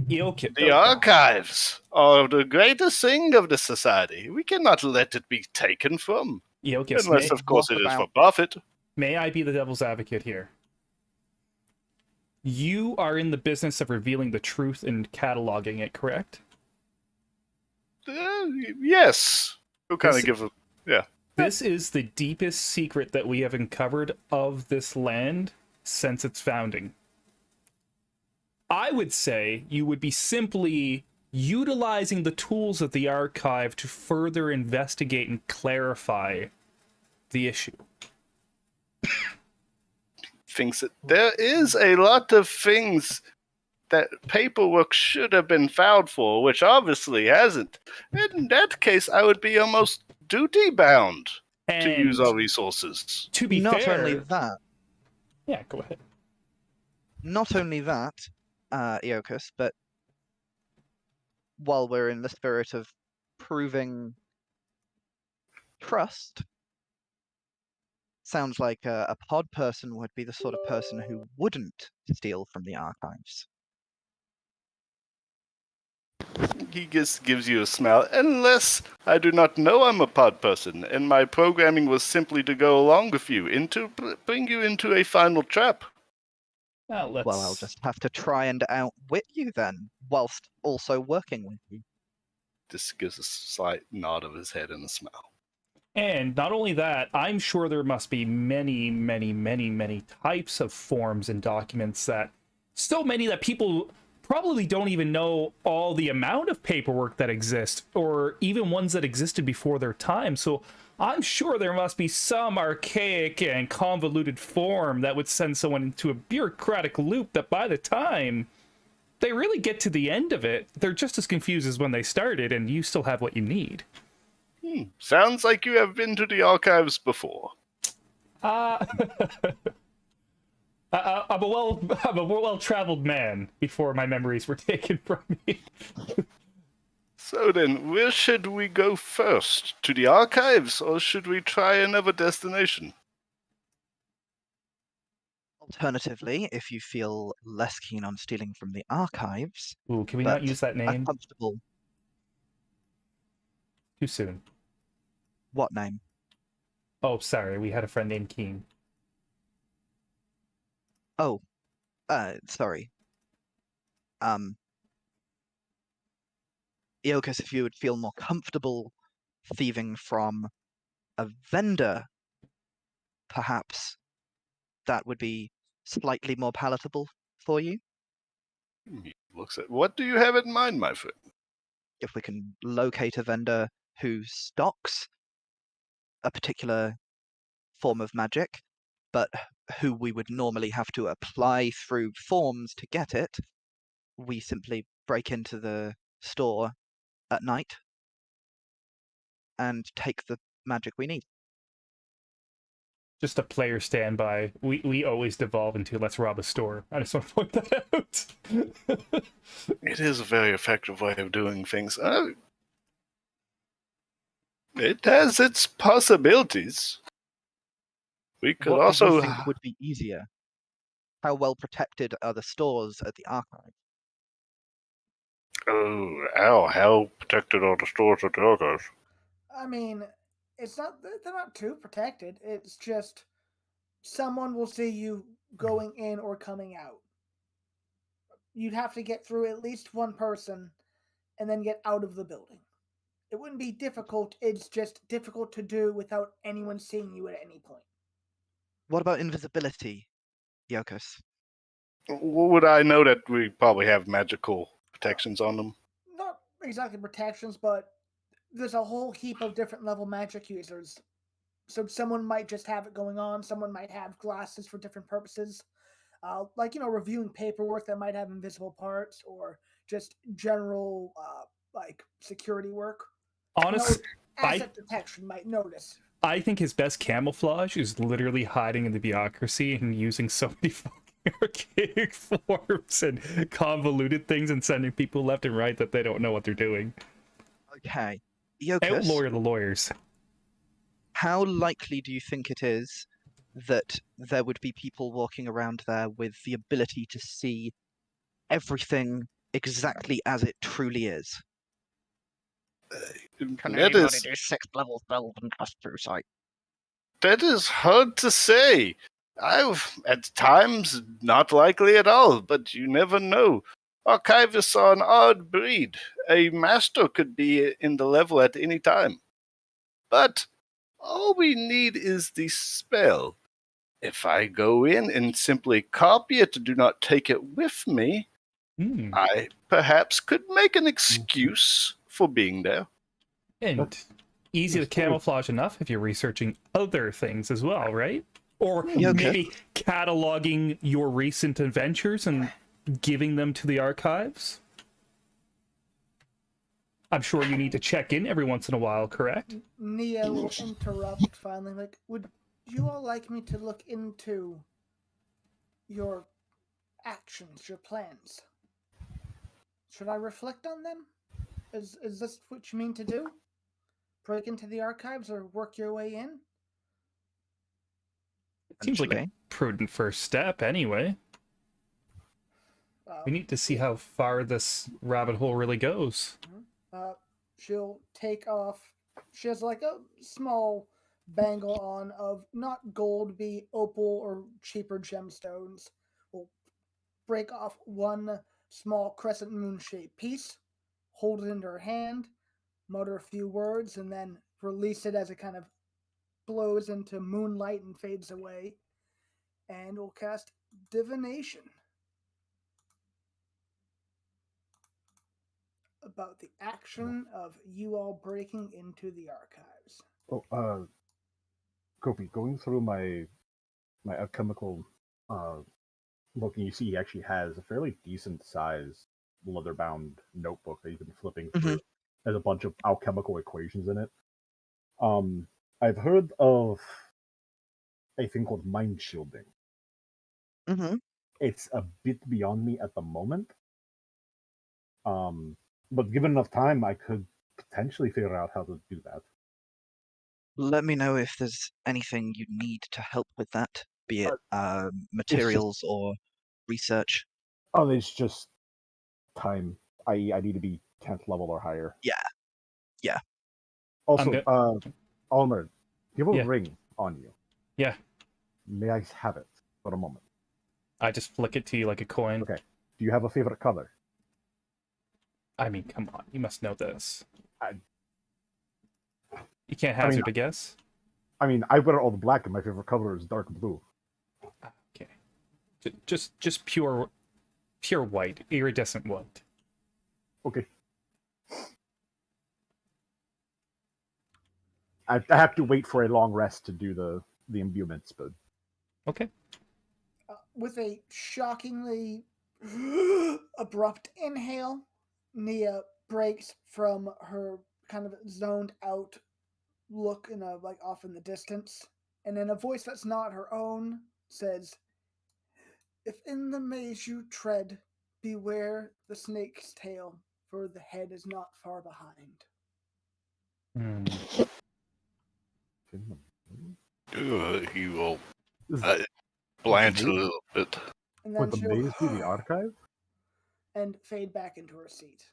The archives are the greatest thing of the society. We cannot let it be taken from. Unless, of course, it is for profit. May I be the devil's advocate here? You are in the business of revealing the truth and cataloging it, correct? Yes. We'll kind of give a... Yeah. This is the deepest secret that we have uncovered of this land since its founding. I would say you would be simply utilizing the tools of the archive to further investigate and clarify the issue. Thinks that there is a lot of things that paperwork should have been filed for, which obviously hasn't. In that case, I would be almost duty-bound to use our resources. To be not fair... only that... Yeah, go ahead. Not only that, Eocus, but while we're in the spirit of proving trust, sounds like a pod person would be the sort of person who wouldn't steal from the archives. He just gives you a smile. Unless I do not know I'm a pod person, and my programming was simply to go along with you, bring you into a final trap. Well, I'll just have to try and outwit you then, whilst also working with you. Just gives a slight nod of his head and a smile. And not only that, I'm sure there must be many, many, many, many types of forms and documents that... So many that people probably don't even know all the amount of paperwork that exists, or even ones that existed before their time. So I'm sure there must be some archaic and convoluted form that would send someone into a bureaucratic loop that by the time they really get to the end of it, they're just as confused as when they started, and you still have what you need. Sounds like you have been to the archives before. I'm a well-traveled man before my memories were taken from me. So then, where should we go first? To the archives, or should we try another destination? Alternatively, if you feel less keen on stealing from the archives... Ooh, can we not use that name? Comfortable... Too soon. What name? Oh, sorry, we had a friend named Keen. Oh, sorry. Eocus, if you would feel more comfortable thieving from a vendor, perhaps that would be slightly more palatable for you. He looks at... What do you have in mind, my friend? If we can locate a vendor who stocks a particular form of magic, but who we would normally have to apply through forms to get it, we simply break into the store at night and take the magic we need. Just a player standby. We always devolve into let's rob a store. I just want to point that out. It is a very effective way of doing things. It has its possibilities. We could what also... do you think would be easier? How well protected are the stores at the archive? How protected are the stores at the archives? I mean, they're not too protected. It's just someone will see you going in or coming out. You'd have to get through at least one person and then get out of the building. It wouldn't be difficult, it's just difficult to do without anyone seeing you at any point. What about invisibility, Eocus? Would I know that we probably have magical protections on them? Not exactly protections, but there's a whole heap of different level magic users. So someone might just have it going on, someone might have glasses for different purposes. Reviewing paperwork that might have invisible parts, or just general, security work. Honestly, asset detection might notice. I think his best camouflage is literally hiding in the bureaucracy and using so many fucking archaic forms and convoluted things and sending people left and right that they don't know what they're doing. Okay. Eocus, outlawyer the lawyers. How likely do you think it is that there would be people walking around there with the ability to see everything exactly as it truly is. Can That anybody is do 6th level spells and cast through sight? that is hard to say. At times, not likely at all, but you never know. Archivists are an odd breed. A master could be in the level at any time. But all we need is the spell. If I go in and simply copy it, do not take it with me, I perhaps could make an excuse for being there. And easy to camouflage enough if you're researching other things as well, right? Or Yeah, okay. maybe cataloging your recent adventures and giving them to the archives. I'm sure you need to check in every once in a while, correct? Nia will interrupt finally, like, would you all like me to look into your actions, your plans? Should I reflect on them? Is this what you mean to do? Break into the archives or work your way in? It seems like a prudent first step anyway. We need to see how far this rabbit hole really goes. She'll take off. She has like a small bangle on of not gold, be opal or cheaper gemstones. Will break off one small crescent moon shaped piece, hold it into her hand, mutter a few words, and then release it as it kind of blows into moonlight and fades away. And we'll cast divination about the action of you all breaking into the archives. Oh, Kopi, going through my alchemical book, and you see he actually has a fairly decent size leather-bound notebook that he's been flipping through. There's a bunch of alchemical equations in it. I've heard of a thing called mind shielding. It's a bit beyond me at the moment. But given enough time, I could potentially figure out how to do that. Let me know if there's anything you need to help with that, be it materials or research. Oh, it's just time. I need to be 10th level or higher. Yeah. Also, Almer, you have a Yeah. ring on you. Yeah. May I have it for a moment? I just flick it to you like a coin. Okay. Do you have a favorite color? I mean, come on. You must know this. I- You can't hazard a guess? I mean, I wear all the black, and my favorite color is dark blue. Okay. Just pure white. Iridescent white. Okay. I have to wait for a long rest to do the imbuements, but... Okay. With a shockingly abrupt inhale, Nia breaks from her kind of zoned out look in a like off in the distance, and in a voice that's not her own, says, "If in the maze you tread, beware the snake's tail, for the head is not far behind." He will Is blanch a the maze- little bit. And Would then the maze be the archive? and fade back into her seat.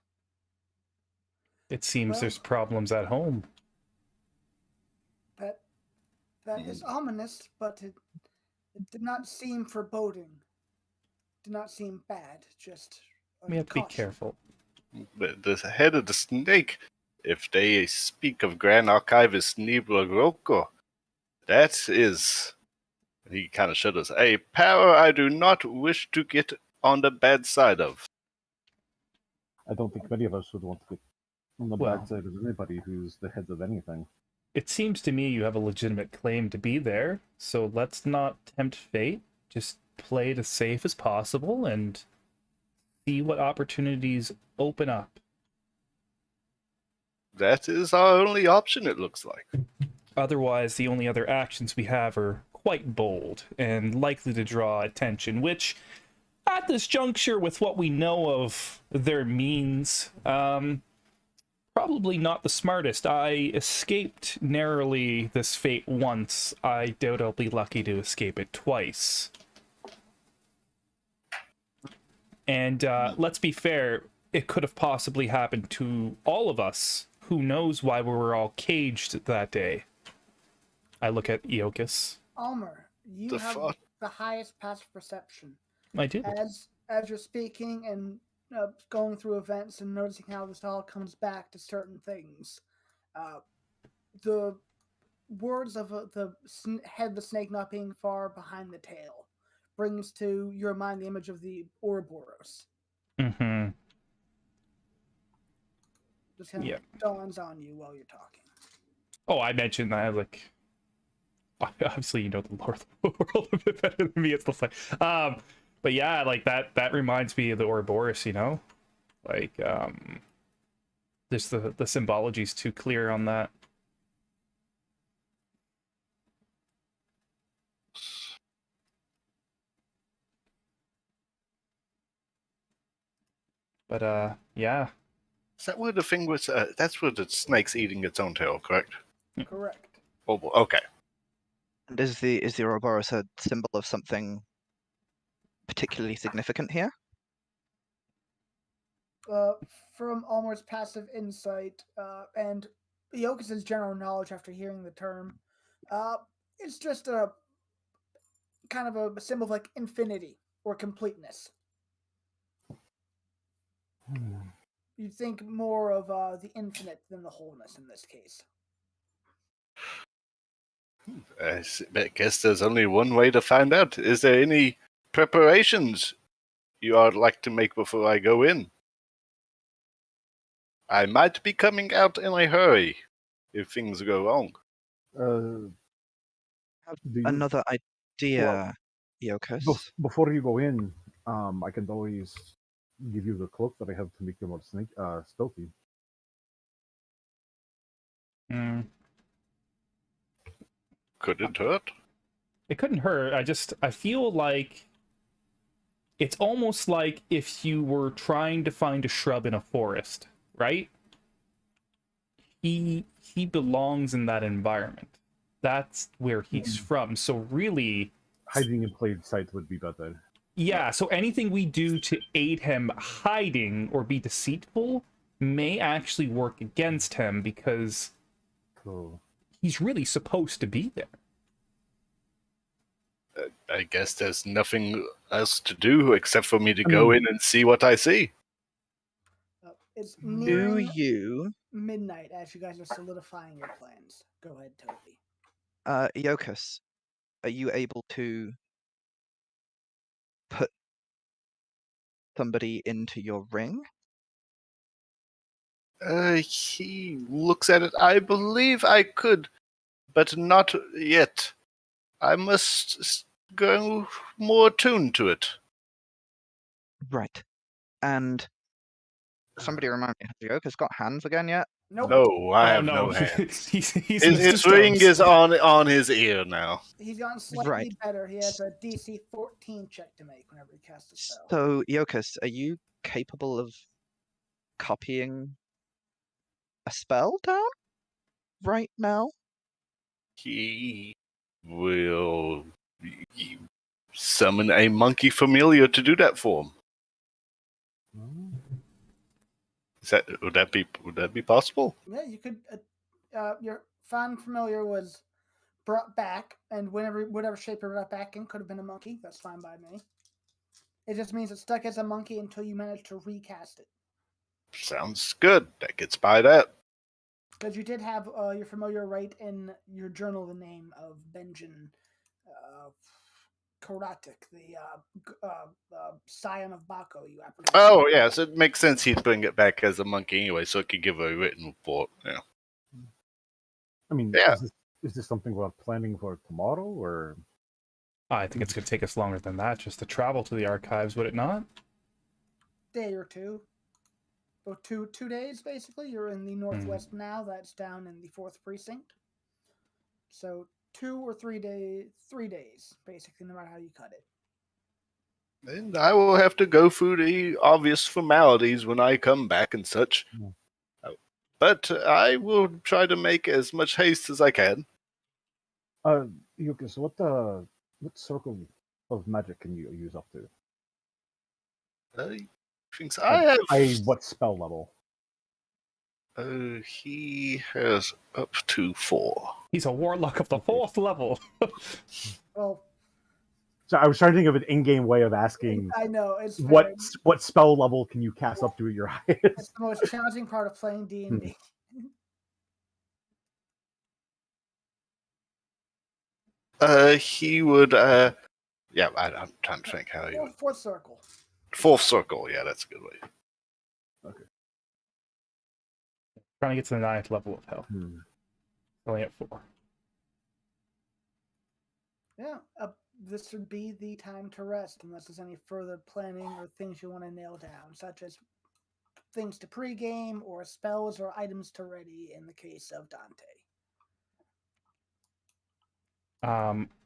It seems Well- there's problems at home. That is ominous, but it did not seem foreboding. Did not seem bad, just We have to be caution. careful. The head of the snake, if they speak of Grand Archivist Nibla Roko, that is, he kind of shudders, a power I do not wish to get on the bad side of. I don't think many of us would want to get on the Well- bad side of anybody who's the heads of anything. It seems to me you have a legitimate claim to be there, so let's not tempt fate. Just play it as safe as possible and see what opportunities open up. That is our only option, it looks like. Otherwise, the only other actions we have are quite bold and likely to draw attention, which, at this juncture, with what we know of their means, probably not the smartest. I escaped narrowly this fate once. I doubt I'll be lucky to escape it twice. And let's be fair, it could have possibly happened to all of us. Who knows why we were all caged that day? I look at Eokas. Almer, you The have fuck? the highest passive perception. I did. As you're speaking and going through events and noticing how this all comes back to certain things, the words of the head of the snake not being far behind the tail brings to your mind the image of the Ouroboros. Mm-hmm. Just kind Yeah. of dawns on you while you're talking. Oh, I mentioned that, like, obviously you know the lore of the world a bit better than me. It's the but yeah, like that reminds me of the Ouroboros, you know? Like, just the symbology's too clear on that. But yeah. Is that where the thing was? That's where the snake's eating its own tail, correct? Correct. Oh, okay. And is the Ouroboros a symbol of something particularly significant here? From Almer's passive insight and Iokas' general knowledge after hearing the term, it's just a kind of a symbol of like infinity or completeness. You think more of the infinite than the wholeness in this case. I guess there's only one way to find out. Is there any preparations you would like to make before I go in? I might be coming out in a hurry if things go wrong. Do you, Another idea, Iokas. before you go in, I can always give you the cloak that I have to make you more stealthy. Mm. Couldn't hurt. It couldn't hurt. I feel like it's almost like if you were trying to find a shrub in a forest, right? He belongs in that environment. That's where he's from. So really, Hiding in plain sight would be better. yeah, so anything we do to aid him hiding or be deceitful may actually work against him because So he's really supposed to be there. I guess there's nothing else to do except for me to go in and see what I see. It's Do nearing you, midnight as you guys are solidifying your plans. Go ahead, Toby. Iokas, are you able to put somebody into your ring? He looks at it. I believe I could, but not yet. I must go more attuned to it. Right. And somebody remind me, has Iokas got hands again yet? Nope. No, I Oh have no, no hands. he's His ring is on his ear now. He's gotten slightly Right. better. He has a DC 14 check to make whenever he casts a spell. So, Iokas, are you capable of copying a spell down right now? He will summon a monkey familiar to do that for him. Would that be possible? Yeah, you could. Your fan familiar was brought back, and whatever shape you brought back in could have been a monkey. That's fine by me. It just means it's stuck as a monkey until you manage to recast it. Sounds good. That gets by that. Because you did have your familiar write in your journal the name of Benjamin Karatik, the scion of Baco. You apprehend. Oh, yeah, so it makes sense he'd bring it back as a monkey anyway, so it could give a written report. Yeah. I mean, Yeah. Is this something we're planning for tomorrow, or? I think it's going to take us longer than that just to travel to the archives, would it not? Day or two. Or two days, basically. You're in the northwest now. That's down in the 4th precinct. So 2 or 3 days, basically, no matter how you cut it. And I will have to go through the obvious formalities when I come back and such. But I will try to make as much haste as I can. Yukas, what circle of magic can you use up to? Things I have. What spell level? He has up to 4. He's a warlock of the 4th level. Well, So I was trying to think of an in-game way of asking I know it's what spell level can you cast up to at your It's highest? the most challenging part of playing D&D. He would. Yeah, I'm trying to think how he would. Fourth circle. 4th circle. Yeah, that's a good way. Trying to get to the 9th level of hell. Only at 4. Yeah, this would be the time to rest unless there's any further planning or things you want to nail down, such as things to pregame or spells or items to ready in the case of Dante.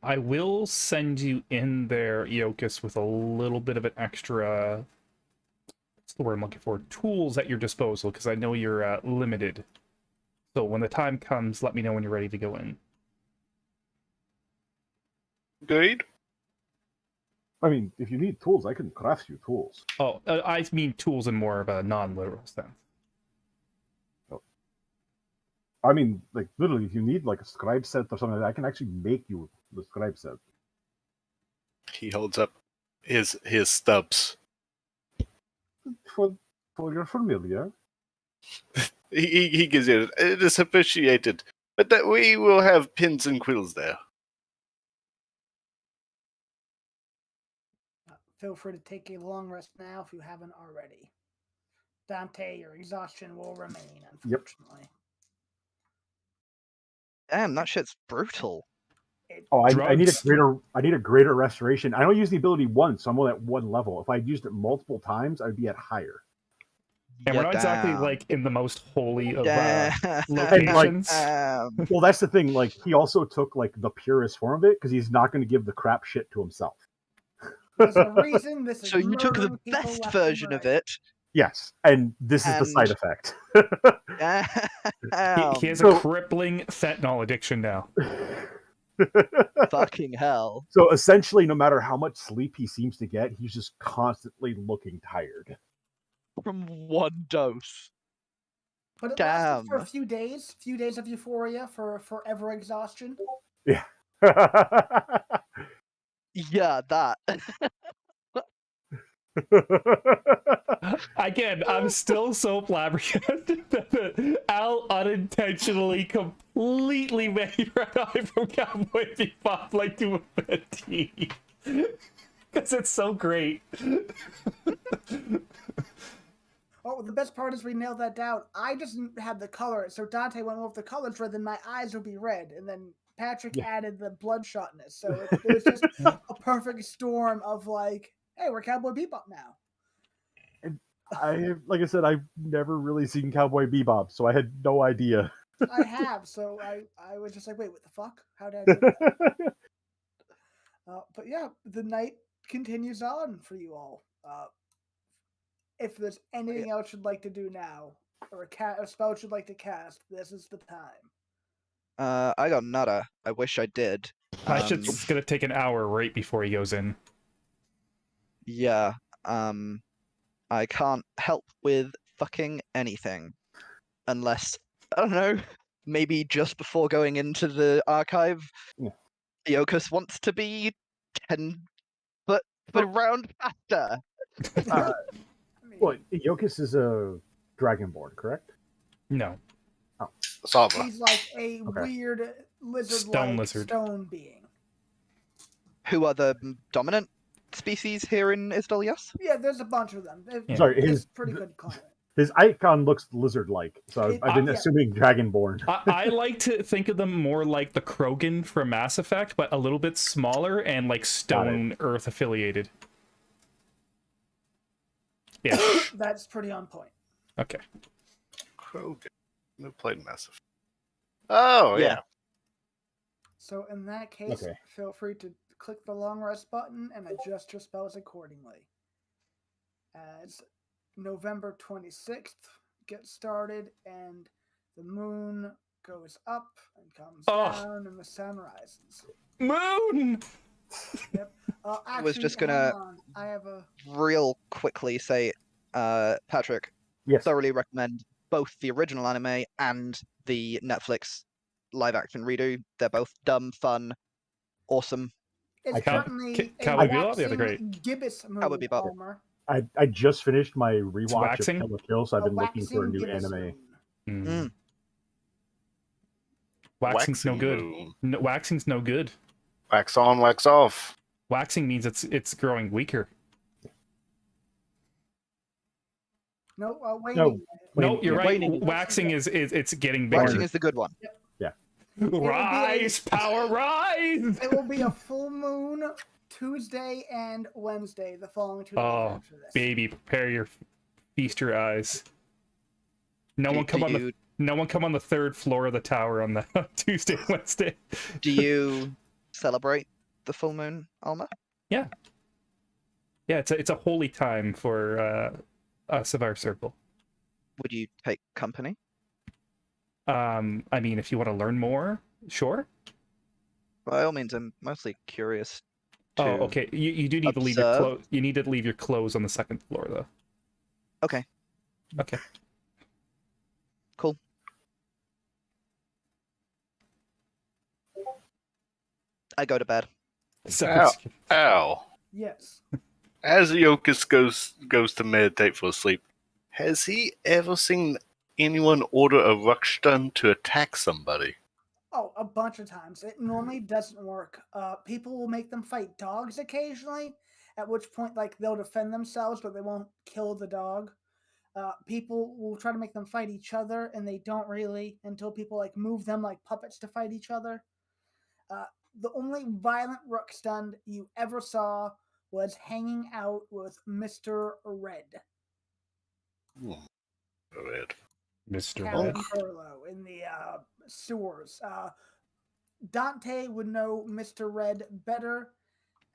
I will send you in there, Iokas, with a little bit of an extra, what's the word I'm looking for, tools at your disposal, because I know you're limited. So when the time comes, let me know when you're ready to go in. Agreed. I mean, if you need tools, I can craft you tools. Oh, I mean tools in more of a non-literal sense. I mean, like, literally, if you need, like, a scribe set or something like that, I can actually make you the scribe set. He holds up his stubs. For your familiar. He gives it. It is appreciated, but that we will have pins and quills there. Feel free to take a long rest now if you haven't already. Dante, your exhaustion will remain, unfortunately. Damn, that shit's brutal. Oh, I need Drugs. a greater restoration. I only use the ability once, so I'm only at 1 level. If I'd used it multiple times, I'd be at higher. And we're not exactly like in the most holy of locations. locations. Well, that's the thing. Like, he also took like the purest form of it because he's not going to give the crap shit to himself. There's a reason this is. So you took the best version of it. Yes, and this is the side effect. He has a crippling fentanyl addiction now. Fucking hell. So essentially, no matter how much sleep he seems to get, he's just constantly looking tired. From 1 dose. But it lasted for a few days of euphoria for forever exhaustion. Yeah. Yeah, that. Again, I'm still so flabbergasted that Al unintentionally completely made Red Eye from Cowboy Bebop like to a petty. Because it's so great. Oh, the best part is we nailed that down. I just had the color, so Dante went with the colors red, then my eyes would be red, and then Patrick added the bloodshotness. So it was just a perfect storm of like, hey, we're Cowboy Bebop now. Like I said, I've never really seen Cowboy Bebop, so I had no idea. I have, so I was just like, wait, what the fuck? How did I do that? But yeah, the night continues on for you all. If there's anything else you'd like to do now, or a spell you'd like to cast, this is the time. I got nada. I wish I did. It's gonna take an hour right before he goes in. Yeah. I can't help with fucking anything. Unless, I don't know, maybe just before going into the archive, Iokas wants to be 10 foot around faster. Well, Iokas is a Dragonborn, correct? No. Oh. Sava. He's like a weird lizard-like stone being. Who are the dominant species here in Isdalias? Yeah, there's a bunch of them. Sorry, it's pretty good climate. His icon looks lizard-like, so I've been assuming Dragonborn. I like to think of them more like the Krogan from Mass Effect, but a little bit smaller and like stone earth affiliated. Yeah. That's pretty on point. Okay. Krogan. Who played Mass Effect? Oh, yeah. So in that case, feel free to click the long rest button and adjust your spells accordingly. As November 26th gets started and the moon goes up and comes down and the sun rises. Moon! Yep. I was just gonna I have a real quickly say Patrick, Yes. thoroughly recommend both the original anime and the Netflix live-action redo. They're both dumb, fun, awesome. It's Cow- currently a Cowboy Bebop? Yeah, they're great. waxing gibbous Cowboy moon, Bebop. Almer. I just finished my rewatch of waxing? Kill la Kill, so I've A been looking for a waxing new gibbous anime. moon. Mm. Waxing's no Waxing good. moon. No, waxing's no good. Wax on, wax off. Waxing means it's growing weaker. No, waning. No, No, you're yeah. right. Waning. Waxing is it's getting bigger. Waxing is the good one. Rise, power, rise! It will be a full moon Tuesday and Wednesday, the following 2 days Oh, after this. baby, prepare your feast your eyes. No Do- one come do on you- no one come on the 3rd floor of the tower on the Tuesday, Wednesday. Do you celebrate the full moon, Almer? Yeah, it's a holy time for us of our circle. Would you take company? I mean, if you want to learn more, sure. By all means, I'm mostly curious. To... Oh, okay. You do need to leave your observe. clothes. You need to leave your clothes on the 2nd floor, though. Okay. Okay. Cool. I go to bed. So, Ow. Yes. As Iokas goes to meditate for sleep, has he ever seen anyone order a Ruckstun to attack somebody? Oh, a bunch of times. It normally doesn't work. People will make them fight dogs occasionally, at which point, like, they'll defend themselves, but they won't kill the dog. People will try to make them fight each other, and they don't really until people, like, move them like puppets to fight each other. The only violent Ruckstun you ever saw was hanging out with Mr. Red. Red. Mr. Calvin Red. Burlow in the sewers. Dante would know Mr. Red better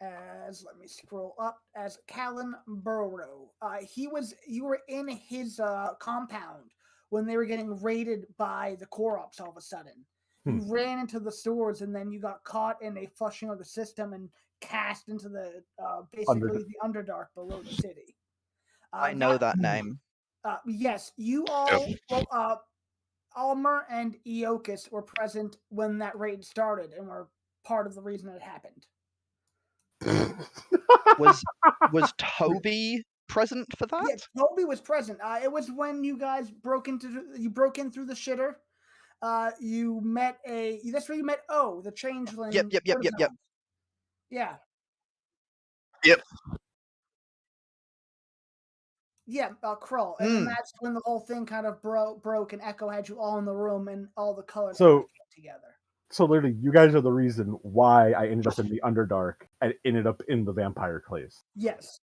as, let me scroll up, as Callan Burrow. You were in his compound when they were getting raided by the Korops all of a sudden. You ran into the sewers and then you got caught in a flushing of the system and cast into the basically the Underdark below the city. I know that name. Yes, you all. Well, Almer and Iokas were present when that raid started and were part of the reason it happened. Was Toby present for that? Yeah, Toby was present. It was when you guys broke in through the shitter. You met that's where you met the changeling. Yep. Yeah. Yep. Yeah, Krull. And then that's when the whole thing kind of broke and Echo had you all in the room and all the colors came together. So literally, you guys are the reason why I ended up in the Underdark and ended up in the vampire place. Yes.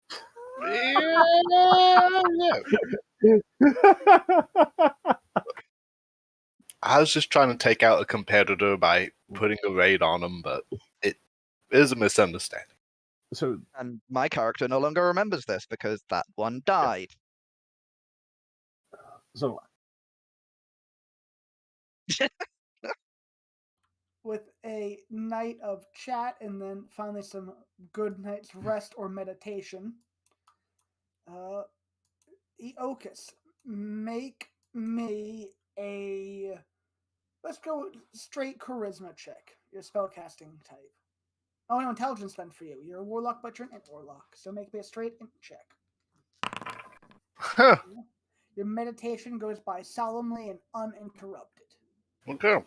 I was just trying to take out a competitor by putting a raid on him, but it is a misunderstanding. And my character no longer remembers this because that one died. So with a night of chat and then finally some good night's rest or meditation, Iokas, make me a... Let's go straight charisma check. Your spellcasting type. Oh, no, intelligence then for you. You're a warlock, but you're an int warlock. So make me a straight int check. Huh. Your meditation goes by solemnly and uninterrupted. Okay.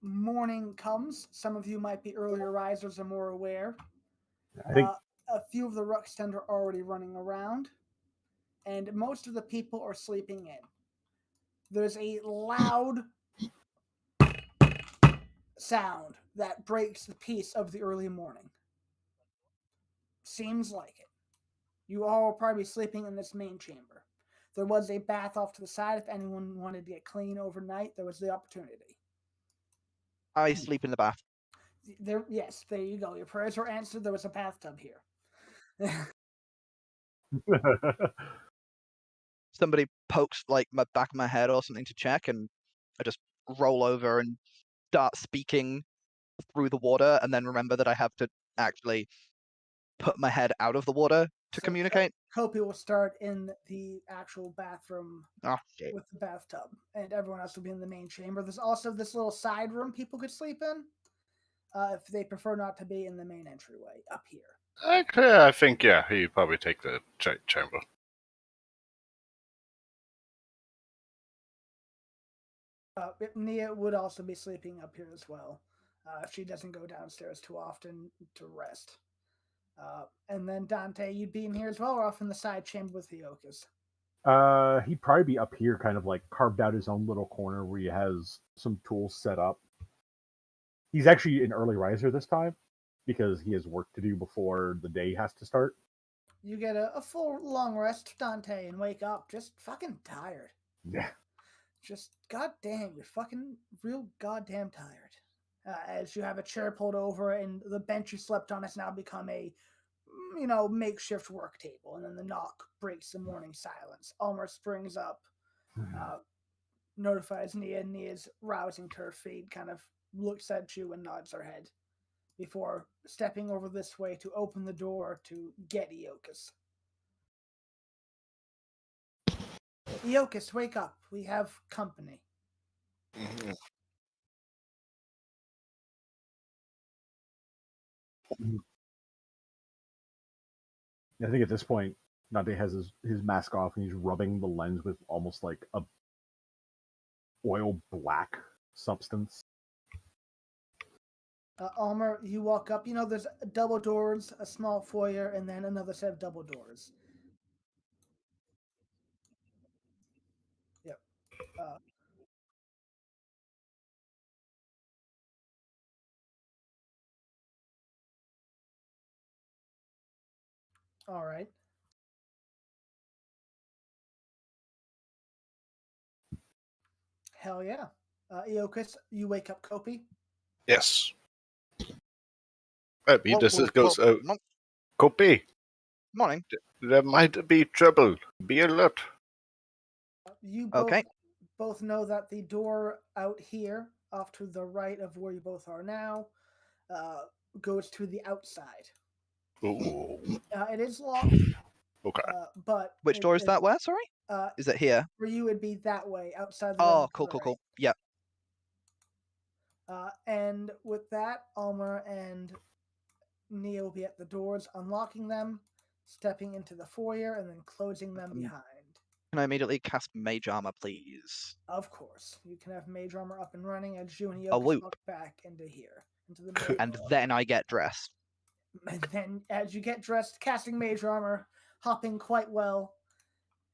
Morning comes. Some of you might be earlier risers and more aware. I think a few of the Ruckstund are already running around, and most of the people are sleeping in. There's a loud sound that breaks the peace of the early morning. Seems like it. You all will probably be sleeping in this main chamber. There was a bath off to the side. If anyone wanted to get clean overnight, there was the opportunity. I sleep in the bath. Yes, there you go. Your prayers were answered. There was a bathtub here. Somebody pokes like my back of my head or something to check, and I just roll over and start speaking through the water, and then remember that I have to actually put my head out of the water to communicate? Kopi will start in the actual bathroom Oh, shit. with the bathtub, and everyone else will be in the main chamber. There's also this little side room people could sleep in if they prefer not to be in the main entryway up here. Actually, I think, yeah, he'd probably take the chamber. Nia would also be sleeping up here as well. She doesn't go downstairs too often to rest. And then Dante, you'd be in here as well, or off in the side chamber with the Okas? He'd probably be up here, kind of like carved out his own little corner where he has some tools set up. He's actually an early riser this time because he has work to do before the day has to start. You get a full long rest, Dante, and wake up just fucking tired. Yeah. Just goddamn, you're fucking real goddamn tired. As you have a chair pulled over, and the bench you slept on has now become a, makeshift work table. And then the knock breaks the morning silence. Almer springs up, notifies Nia. Nia's rousing to her feet, kind of looks at you and nods her head before stepping over this way to open the door to get Iokas. Iokas, wake up. We have company. Mm-hmm. I think at this point, Dante has his mask off and he's rubbing the lens with almost like a oil black substance. Almer, you walk up. There's double doors, a small foyer, and then another set of double doors. Yep. All right. Hell yeah. Iokas, you wake up Kopi. Yes. I mean, this goes. Well, Kopi, morning. there might be trouble. Be alert. You both know that the door out here, off to the right of where you both are now, goes to the outside. Ooh. It is locked. Okay. But Which door is that? Where? Sorry. Is it here? For you, it'd be that way, outside the Oh, cool. Yeah. And with that, Almer and Nia will be at the doors, unlocking them, stepping into the foyer, and then closing them behind. Can I immediately cast Mage Armor, please? Of course. You can have Mage Armor up and running as you and Iokas walk back into here. Into the and then I get dressed. And then as you get dressed, casting Mage Armor, hopping quite well,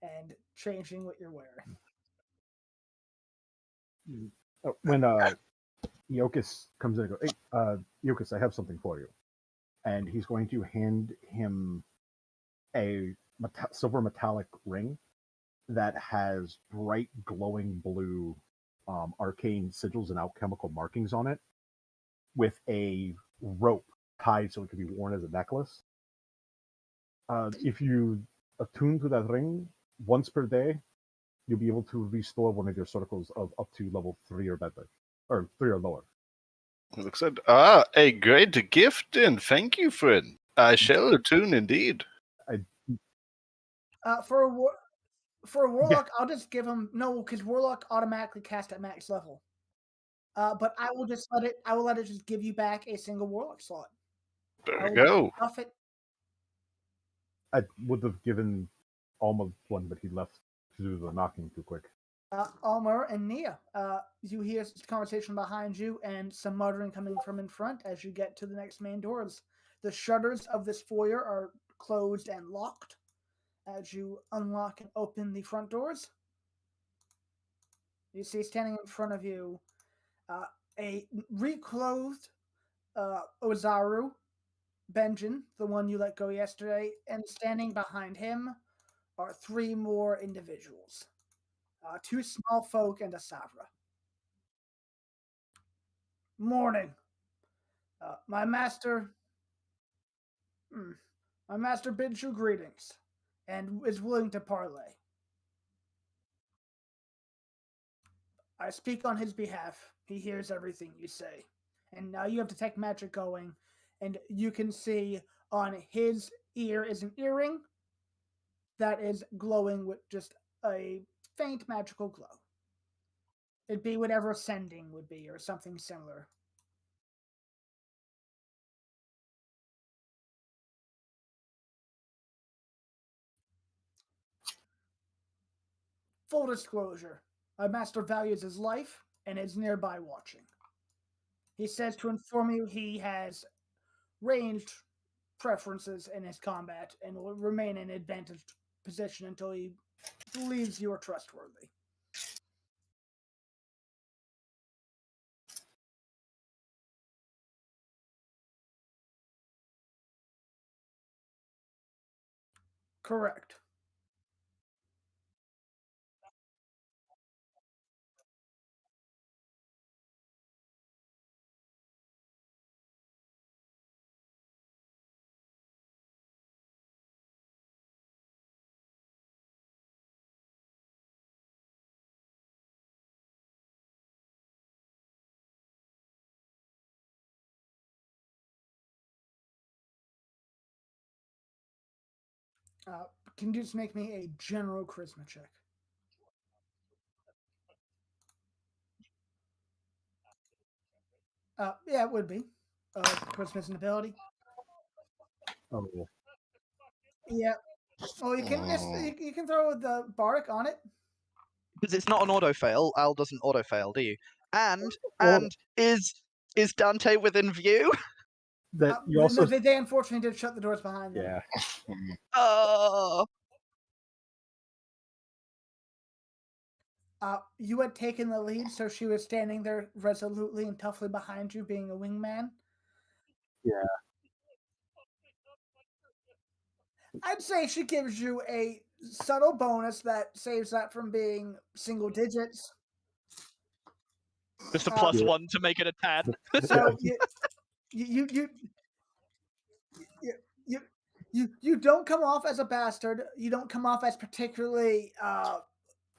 and changing what you're wearing. When Iokas comes in and goes, "Hey, Iokas, I have something for you." And he's going to hand him a silver metallic ring that has bright glowing blue arcane sigils and alchemical markings on it with a rope tied so it can be worn as a necklace. If you attune to that ring once per day, you'll be able to restore one of your circles of up to level 3 or better, or 3 or lower. Looks like a great gift, and thank you, friend. I shall attune indeed. For a warlock, yeah. I'll just give him because warlock automatically cast at max level. But I will just let it just give you back a single warlock slot. There you go. Buff it. I would have given Alma one, but he left to do the knocking too quick. Almer and Nia, you hear a conversation behind you and some muttering coming from in front as you get to the next main doors. The shutters of this foyer are closed and locked. As you unlock and open the front doors, you see standing in front of you a reclothed Ozaru, Benjin, the one you let go yesterday, and standing behind him are 3 more individuals. 2 small folk and a Savra. Morning. My master bids you greetings and is willing to parley. I speak on his behalf. He hears everything you say. And now you have detect magic going, and you can see on his ear is an earring that is glowing with just a faint magical glow. It'd be whatever sending would be, or something similar. Full disclosure, my master values his life and is nearby watching. He says to inform you he has ranged preferences in his combat and will remain in advantaged position until he believes you are trustworthy. Correct. Uh, can you just make me a general charisma check? Yeah, it would be. Charisma is an ability. Oh, Yeah. Oh, you can you can throw the bardic on it. Because it's not an auto fail. Al doesn't auto fail, do you? And Well- is Dante within view? that you also No, they unfortunately did shut the doors behind them. yeah. Oh, You had taken the lead, so she was standing there resolutely and toughly behind you, being a wingman. Yeah. I'd say she gives you a subtle bonus that saves that from being single digits. just a Uh, +1 to make it a 10. So you you you you you don't come off as a bastard. You don't come off as particularly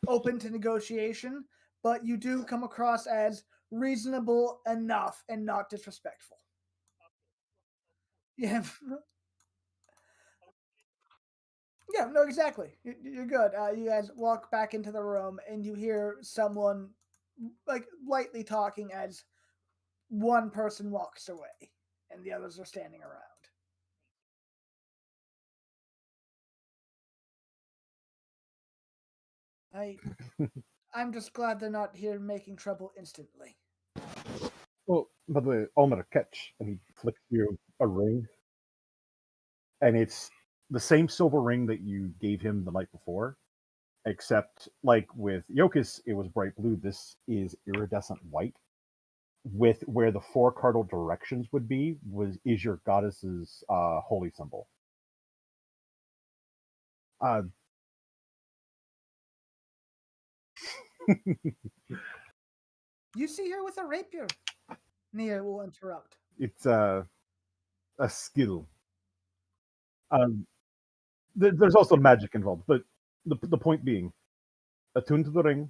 open to negotiation, but you do come across as reasonable enough and not disrespectful. Yeah. Yeah, no, exactly. You're good. You guys walk back into the room and you hear someone like lightly talking as one person walks away and the others are standing around. I I'm just glad they're not here making trouble instantly. Well, by the way, Almer, catch, and he flicks you a ring, and it's the same silver ring that you gave him the night before, except like with Yokus, it was bright blue. This is iridescent white, with where the four cardinal directions would be is your goddess's holy symbol. Uh, You see her with a rapier. Nia will interrupt. it's a skill. Um, there's also magic involved, but the point being, attuned to the ring,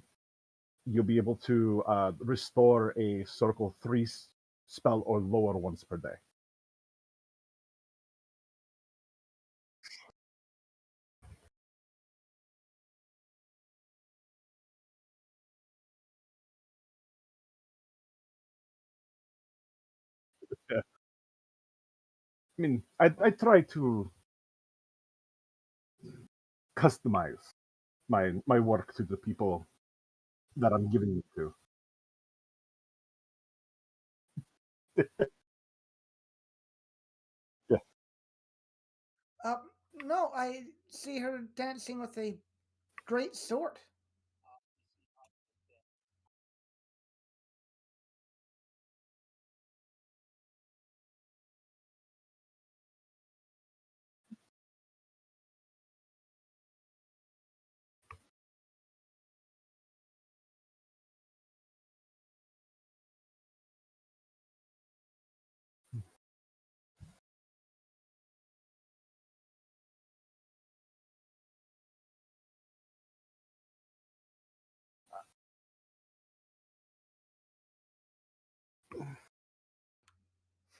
you'll be able to restore a circle 3 spell or lower once per day. Yeah. I mean, I try to customize my work to the people that I'm giving it to. Yeah. Uh, no, I see her dancing with a great sword.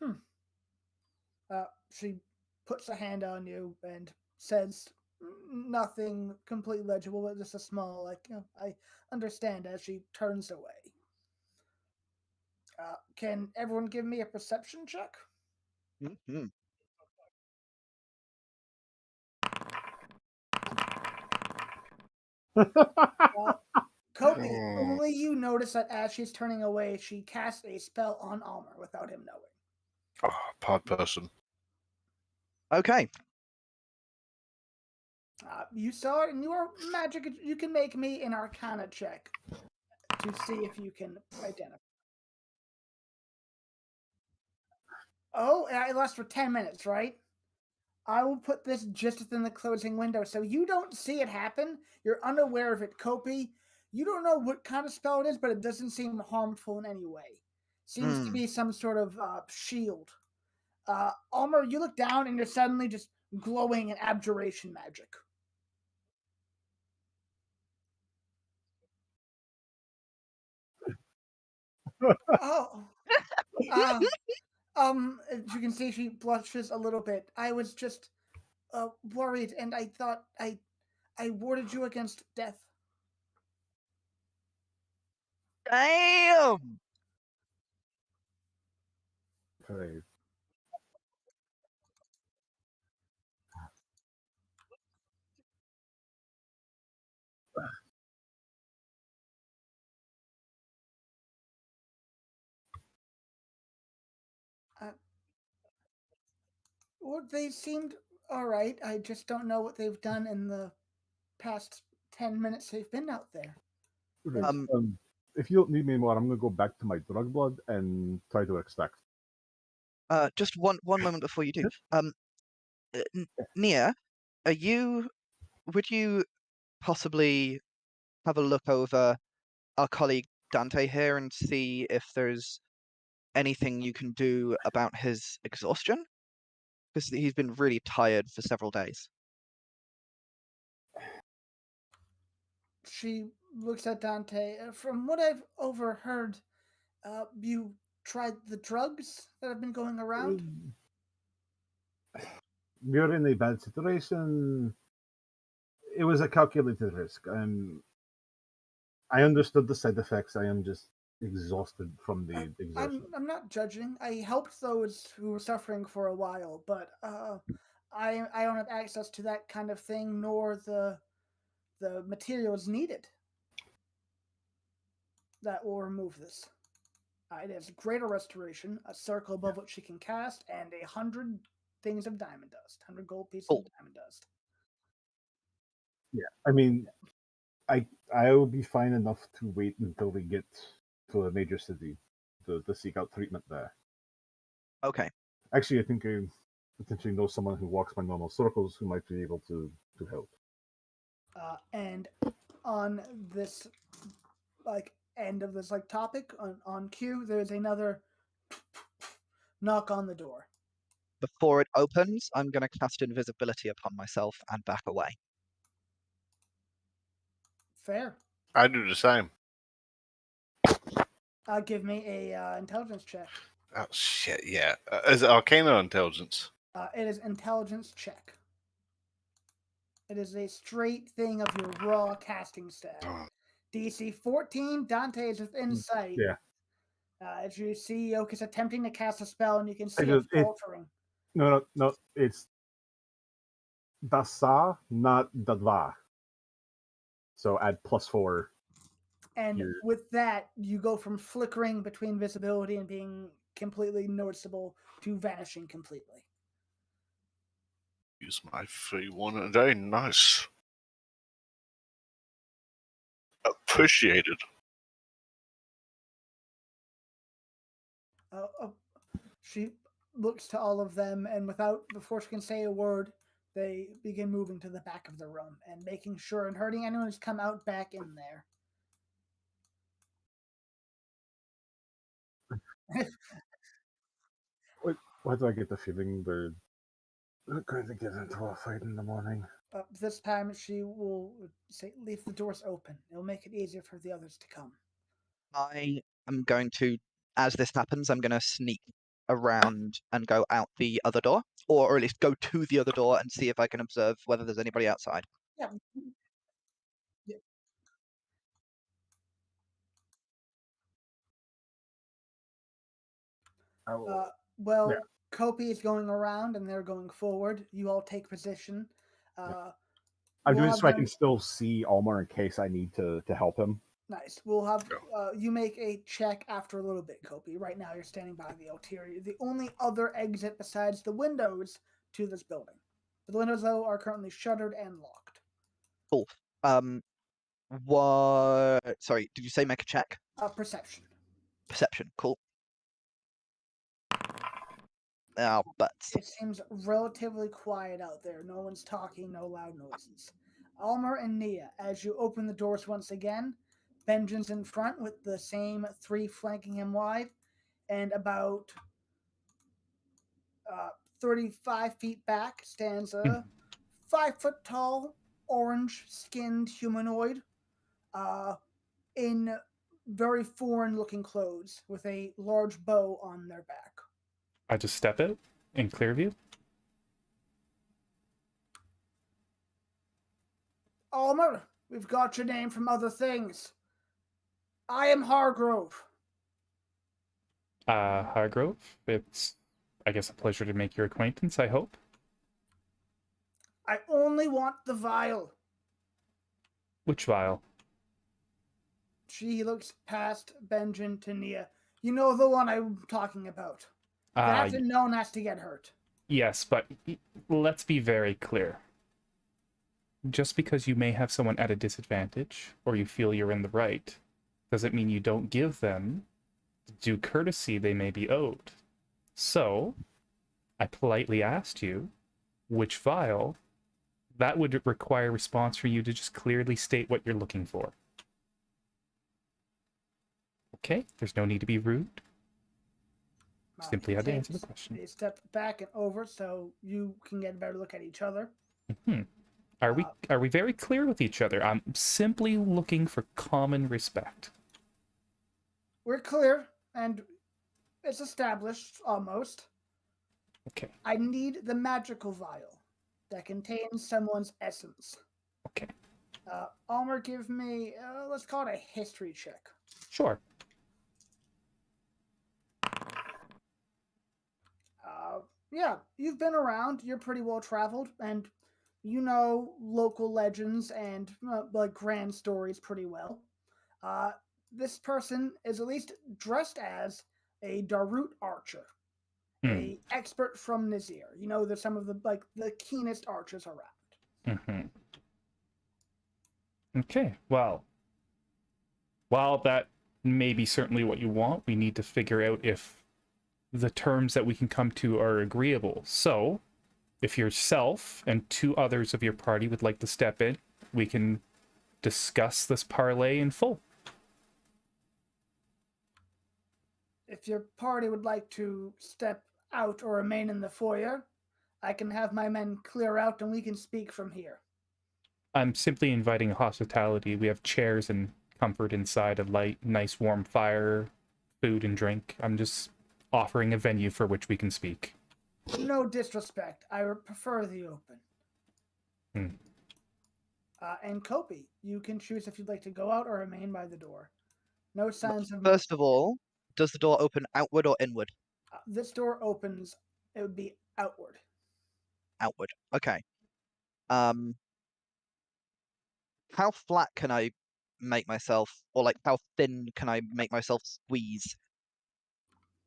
Hmm. She puts a hand on you and says Nothing completely legible, but just a small, I understand as she turns away. Can everyone give me a perception check? Mhm. Kopi, Oh. only you notice that as she's turning away, she casts a spell on Almer without him knowing. Oh, pod person. Okay. You saw it in your magic. You can make me an Arcana check to see if you can identify. Oh, it lasts for 10 minutes, right? I will put this just within the closing window, so you don't see it happen. You're unaware of it, Kopi. You don't know what kind of spell it is, but it doesn't seem harmful in any way. Seems to be some sort of shield. Almer, you look down and you're suddenly just glowing in abjuration magic. Oh, uh, as you can see, she blushes a little bit. I was just worried, and I thought I warded you against death. Damn. Okay. Uh, well, they seemed all right. I just don't know what they've done in the past 10 minutes they've been out there. Okay. Um, If you don't need me anymore, I'm gonna go back to my drug blood and try to extract. just one moment before you do. Nia, would you possibly have a look over our colleague Dante here and see if there's anything you can do about his exhaustion? Because he's been really tired for several days. She looks at Dante. From what I've overheard, you tried the drugs that have been going around? We're in a bad situation. It was a calculated risk. I understood the side effects. I am just exhausted from the exertion. I'm not judging. I helped those who were suffering for a while, but I don't have access to that kind of thing nor the materials needed that will remove this. It has greater restoration, a circle above what she can cast, and 100 things of diamond dust, 100 gold pieces Cool. of diamond dust. Yeah, I mean, I will be fine enough to wait until we get to a major city to seek out treatment there. Okay. Actually, I think I potentially know someone who walks my normal circles who might be able to help. And on this end of this topic on cue, there's another knock on the door. Before it opens, I'm going to cast invisibility upon myself and back away. Fair. I do the same. Give me a intelligence check. Oh shit! Yeah, is it Arcana or Intelligence? It is intelligence check. It is a straight thing of your raw casting stat. Oh. DC 14. Dante is within sight. Yeah. As you see, Yoke is attempting to cast a spell, and you can see It- it faltering. No. It's Dasa, not Dadva. So add +4. And Here. with that, you go from flickering between visibility and being completely noticeable to vanishing completely. Use my free one a day. Nice. Appreciated. She looks to all of them, and before she can say a word, they begin moving to the back of the room and making sure and hurting anyone who's come out back in there. Why do I get the feeling they're going to get into a fight in the morning? This time, she will say, "Leave the doors open. It'll make it easier for the others to come." I am going to, as this happens, I'm going to sneak around and go out the other door, or at least go to the other door and see if I can observe whether there's anybody outside. Yeah. Yeah. I will, Well, yeah. Kopi is going around and they're going forward. You all take position. I'm We'll doing it have so I them- can still see Almer in case I need to help him. Nice. We'll have you make a check after a little bit, Kopi. Right now, you're standing by the ulterior, the only other exit besides the windows to this building. The windows, though, are currently shuttered and locked. Cool. What? Sorry, did you say make a check? Perception. Perception. Cool. Oh, butts. It seems relatively quiet out there. No one's talking, no loud noises. Almer and Nia, as you open the doors once again, Benjamin's in front with the same 3 flanking him wide, and about 35 feet back stands a 5 foot tall, orange skinned humanoid in very foreign looking clothes with a large bow on their back. I just step out in clear view. Almer, we've got your name from other things. I am Hargrove. Hargrove, it's, I guess, a pleasure to make your acquaintance, I hope. I only want the vial. Which vial? She looks past Benjamin to Nia. You know the one I'm talking about. That's a known has to get hurt. Yes, but let's be very clear. Just because you may have someone at a disadvantage, or you feel you're in the right, doesn't mean you don't give them the due courtesy they may be owed. So, I politely asked you which vial. That would require a response for you to just clearly state what you're looking for. Okay, there's no need to be rude. Simply had to answer the question. They step back and over so you can get a better look at each other. Are we very clear with each other? I'm simply looking for common respect. We're clear, and it's established almost. Okay. I need the magical vial that contains someone's essence. Okay. Almer, give me, let's call it a history check. Sure. Yeah, you've been around. You're pretty well traveled, and you know local legends and like grand stories pretty well. This person is at least dressed as a Darut archer, a expert from Nazir. You know, they're some of the keenest archers around. Okay, well, while that may be certainly what you want, we need to figure out if the terms that we can come to are agreeable. So, if yourself and 2 others of your party would like to step in, we can discuss this parlay in full. If your party would like to step out or remain in the foyer, I can have my men clear out and we can speak from here. I'm simply inviting hospitality. We have chairs and comfort inside, a light, nice warm fire, food and drink. I'm just offering a venue for which we can speak. No disrespect. I would prefer the open. And Kopi, you can choose if you'd like to go out or remain by the door. No signs of... First of all, does the door open outward or inward? This door opens, it would be outward. Outward. Okay. How flat can I make myself, or like how thin can I make myself squeeze?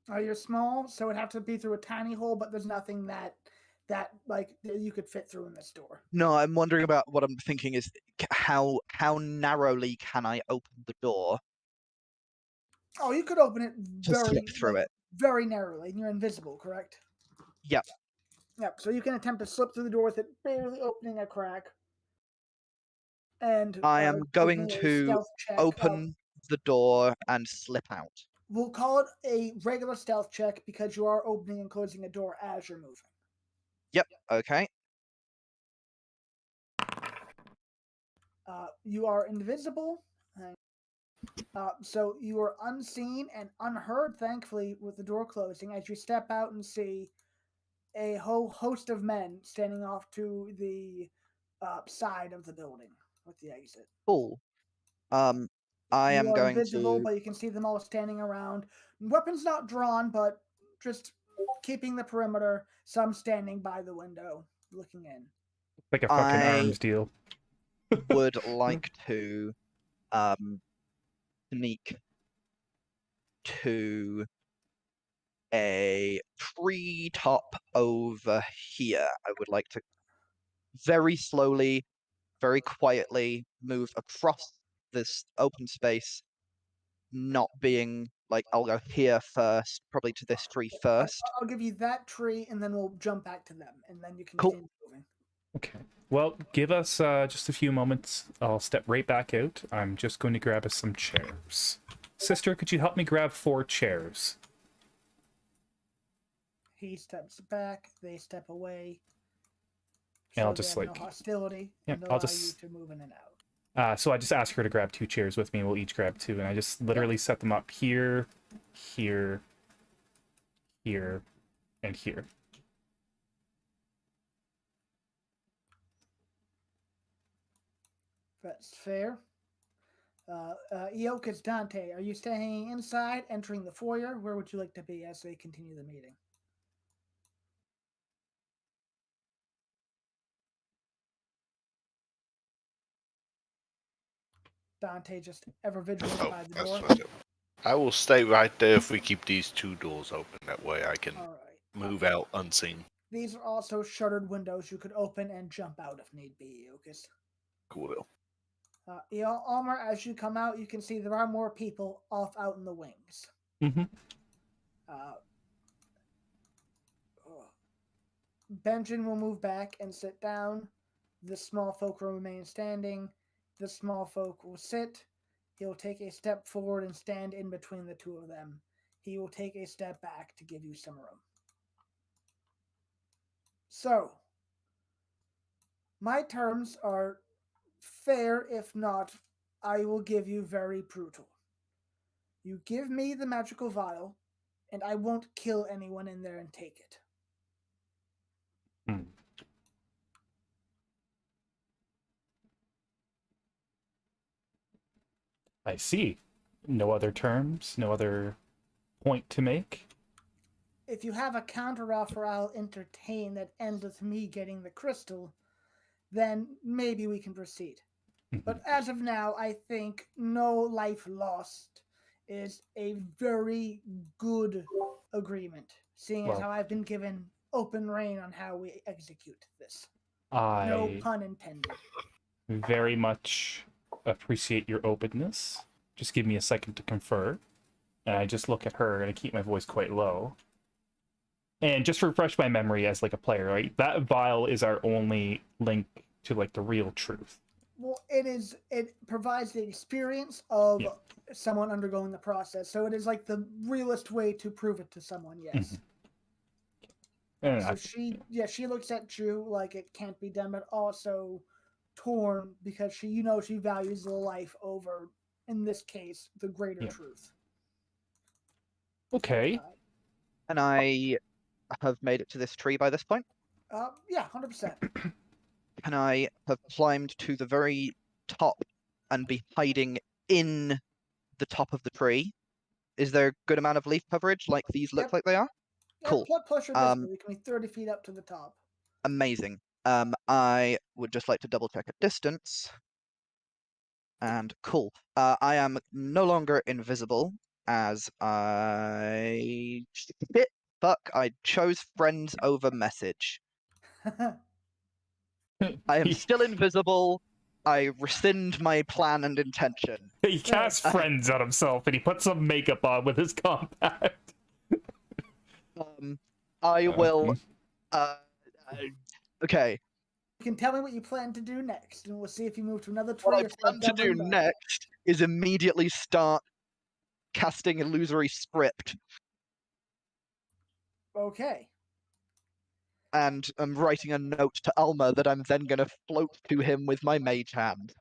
You're small, so it'd have to be through a tiny hole, but there's nothing that you could fit through in this door. No, I'm wondering about what I'm thinking is how narrowly can I open the door? Oh, you could open it to slip through it. Very narrowly, and you're invisible, correct? Yep. Yep. So you can attempt to slip through the door with it barely opening a crack. And I am going to open the door and slip out. We'll call it a regular stealth check because you are opening and closing a door as you're moving. Yep. Okay. You are invisible. So you are unseen and unheard, thankfully, with the door closing, as you step out and see a whole host of men standing off to the side of the building with the exit. Cool. I You am are going invisible, to. but you can see them all standing around. Weapons not drawn, but just keeping the perimeter. Some standing by the window, looking in. Like a fucking I arms deal. would like to sneak to a treetop over here. I would like to very slowly, very quietly move across this open space, not being like I'll go here first, probably to this tree first. I'll give you that tree, and then we'll jump back to them, and then you can Cool. continue moving. Okay. Well, give us just a few moments. I'll step right back out. I'm just going to grab us some chairs. Sister, could you help me grab 4 chairs? He steps back. They step away. And I'll they just, have like- no hostility, Yeah, and I'll allow just- you to move in and out. So I just asked her to grab 2 chairs with me. We'll each grab 2, and I just literally set them up here, here, here, and here. That's fair. Iokas, Dante, are you staying inside, entering the foyer? Where would you like to be as they continue the meeting? Dante just ever vigilant Oh, by the that's door. fine. I will stay right there if we keep these 2 doors open. That way I can All right. move out unseen. These are also shuttered windows you could open and jump out if need be, Iokas. Cool. Almer, as you come out, you can see there are more people off out in the wings. Mm-hmm. Benjamin will move back and sit down. The small folk will remain standing. The small folk will sit. He'll take a step forward and stand in between the 2 of them. He will take a step back to give you some room. So, my terms are fair, if not, I will give you very brutal. You give me the magical vial, and I won't kill anyone in there and take it. Hmm. I see. No other terms? No other point to make? If you have a counteroffer I'll entertain that ends with me getting the crystal, then maybe we can proceed. But as of now, I think no life lost is a very good agreement, seeing as Well- how I've been given open rein on how we execute this. No I pun intended. very much appreciate your openness. Just give me a second to confer. And I just look at her and I keep my voice quite low. And just to refresh my memory as like a player, right? That vial is our only link to like the real truth. Well, it provides the experience of Yeah. someone undergoing the process. So it is like the realest way to prove it to someone, yes. And So she looks at you like it can't be done, but also torn because she values the life over, in this case, the greater Yeah. truth. okay. And I have made it to this tree by this point. Yeah, 100%. And I have climbed to the very top and be hiding in the top of the tree. Is there a good amount of leaf coverage like these look Yep. like they are? Yeah, Cool. plus you're visible. You can be 30 feet up to the top. Amazing. I would just like to double check a distance. And cool. I am no longer invisible as I chose friends over message. I am still invisible. I rescind my plan and intention. He casts friends on himself and he puts some makeup on with his compact. I will. Okay. You can tell me what you plan to do next, and we'll see if you move to another tree. What I or step plan to down do window. next is immediately start casting illusory script, Okay. and I'm writing a note to Almer that I'm then going to float to him with my mage hand.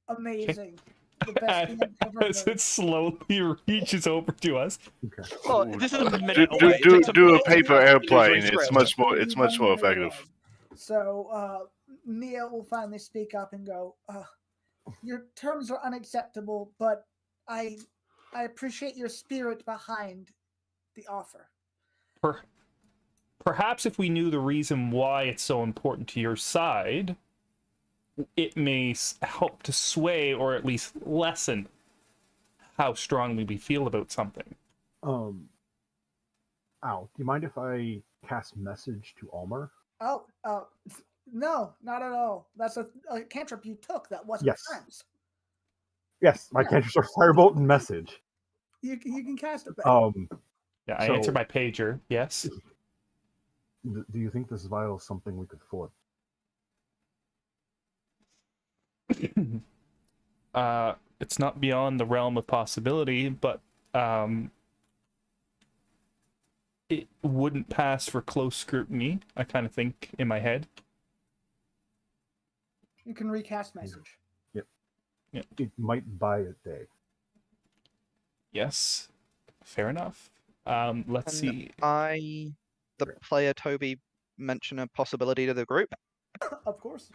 Amazing. the best thing I've ever As heard. it slowly reaches over to us. Okay. Well, Ooh, this is a do, minute do, away. It do, takes a do a minute to paper do airplane. It's script. much more. Only It's much 1 more minute effective. away. So Nia will finally speak up and go, your terms are unacceptable, but I appreciate your spirit behind the offer. Perhaps if we knew the reason why it's so important to your side, it may help to sway or at least lessen how strongly we feel about something. Al, do you mind if I cast message to Almer? Oh, no, not at all. That's a cantrip you took that wasn't Yes. friends. Yes, my cantrips are Firebolt and Message. You can cast it back. Yeah, I So- answered my pager. Yes. Do you think this vial is something we could afford? It's not beyond the realm of possibility, but it wouldn't pass for close scrutiny, I kind of think in my head. You can recast message. It might buy a day. Yes, fair enough. Let's Can see. the player Toby mention a possibility to the group? Of course.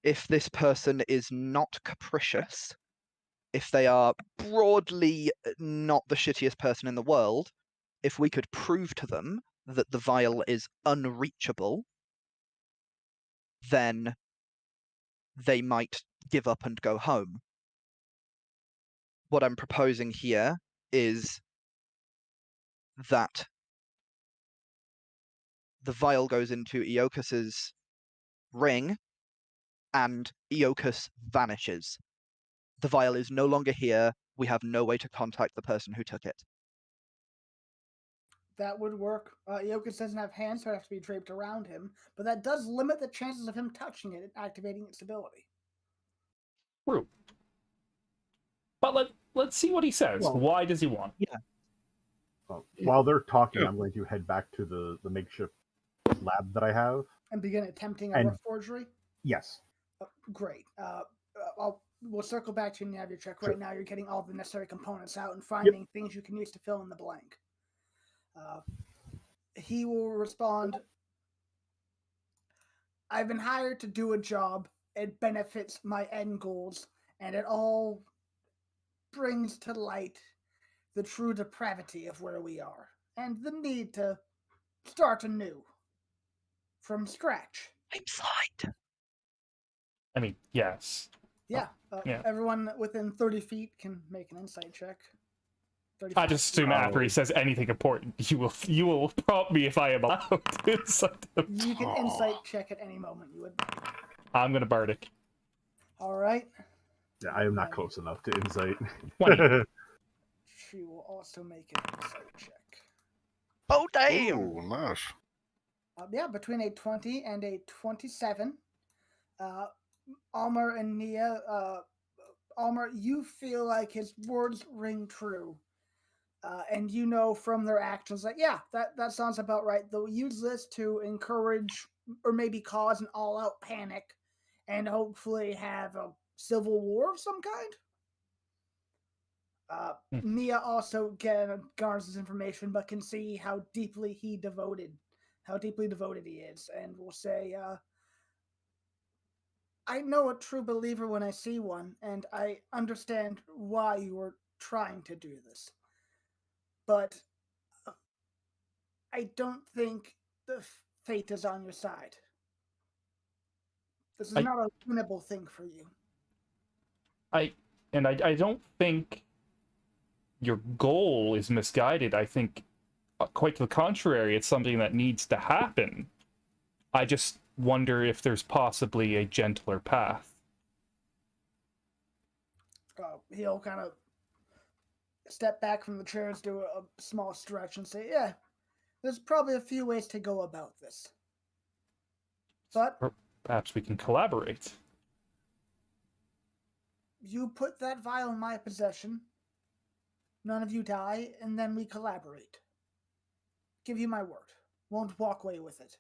If this person is not capricious, if they are broadly not the shittiest person in the world, if we could prove to them that the vial is unreachable, then they might give up and go home. What I'm proposing here is that the vial goes into Eocus's ring and Eocus vanishes. The vial is no longer here. We have no way to contact the person who took it. That would work. Eocus doesn't have hands, so it has to be draped around him, but that does limit the chances of him touching it and activating its ability. True. But let's see what he says. Well- Why does he want it? While they're talking, I'm going to head back to the makeshift lab that I have. And begin attempting a And- rough forgery? Yes. Great. We'll circle back to you and have your check. Sure. Right now, you're getting all the necessary components out and finding things you can use to fill in the blank. He will respond, I've been hired to do a job. It benefits my end goals, and it all brings to light the true depravity of where we are and the need to start anew from scratch. I'm slide. I mean, yes. Yeah, yeah. Everyone within 30 feet can make an insight check. I just assume after he says anything important, you will prompt me if I am allowed to insight him. You can insight check at any moment you would. I'm gonna bardic. All right. Yeah, I am not close enough to insight. 20. She will also make an insight check. Oh, damn! Ooh, nice. Yeah, between a 20 and a 27, Almer and Nia, Almer, you feel like his words ring true. And you know from their actions that, yeah, that sounds about right. They'll use this to encourage or maybe cause an all-out panic and hopefully have a civil war of some kind. Nia also garners this information, but can see how deeply devoted he is, and will say, I know a true believer when I see one, and I understand why you were trying to do this. But I don't think the fate is on your side. This is not a winnable thing for you. I don't think your goal is misguided. I think quite to the contrary, it's something that needs to happen. I just wonder if there's possibly a gentler path. He'll kind of step back from the chairs, do a small stretch, and say, yeah, there's probably a few ways to go about this. But Or perhaps we can collaborate. you put that vial in my possession, none of you die, and then we collaborate. Give you my word. Won't walk away with it.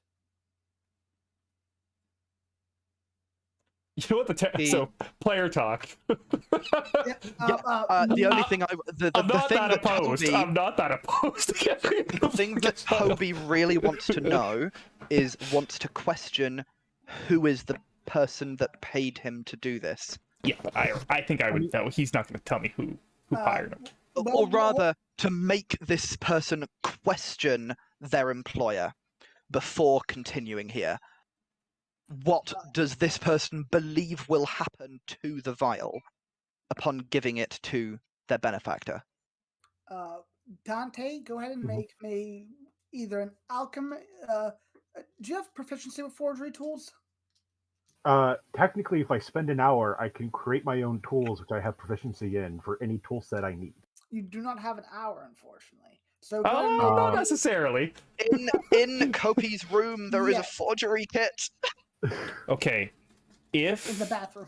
You know what so player talk. Yeah, The only thing I'm not thing that that opposed. Kobe, I'm not that opposed. the thing that Toby really wants to know is wants to question who is the person that paid him to do this, Yeah, I think I would know. He's not going to tell me who hired him. or rather, to make this person question their employer before continuing here. What does this person believe will happen to the vial upon giving it to their benefactor? Dante, go ahead and make me either an alchemy. Do you have proficiency with forgery tools? Technically, if I spend an hour, I can create my own tools, which I have proficiency in for any tool set I need. You do not have an hour, unfortunately. So go ahead and make Not me- necessarily. In Kopi's room, there is a Yes. forgery kit. Okay, in the if bathroom.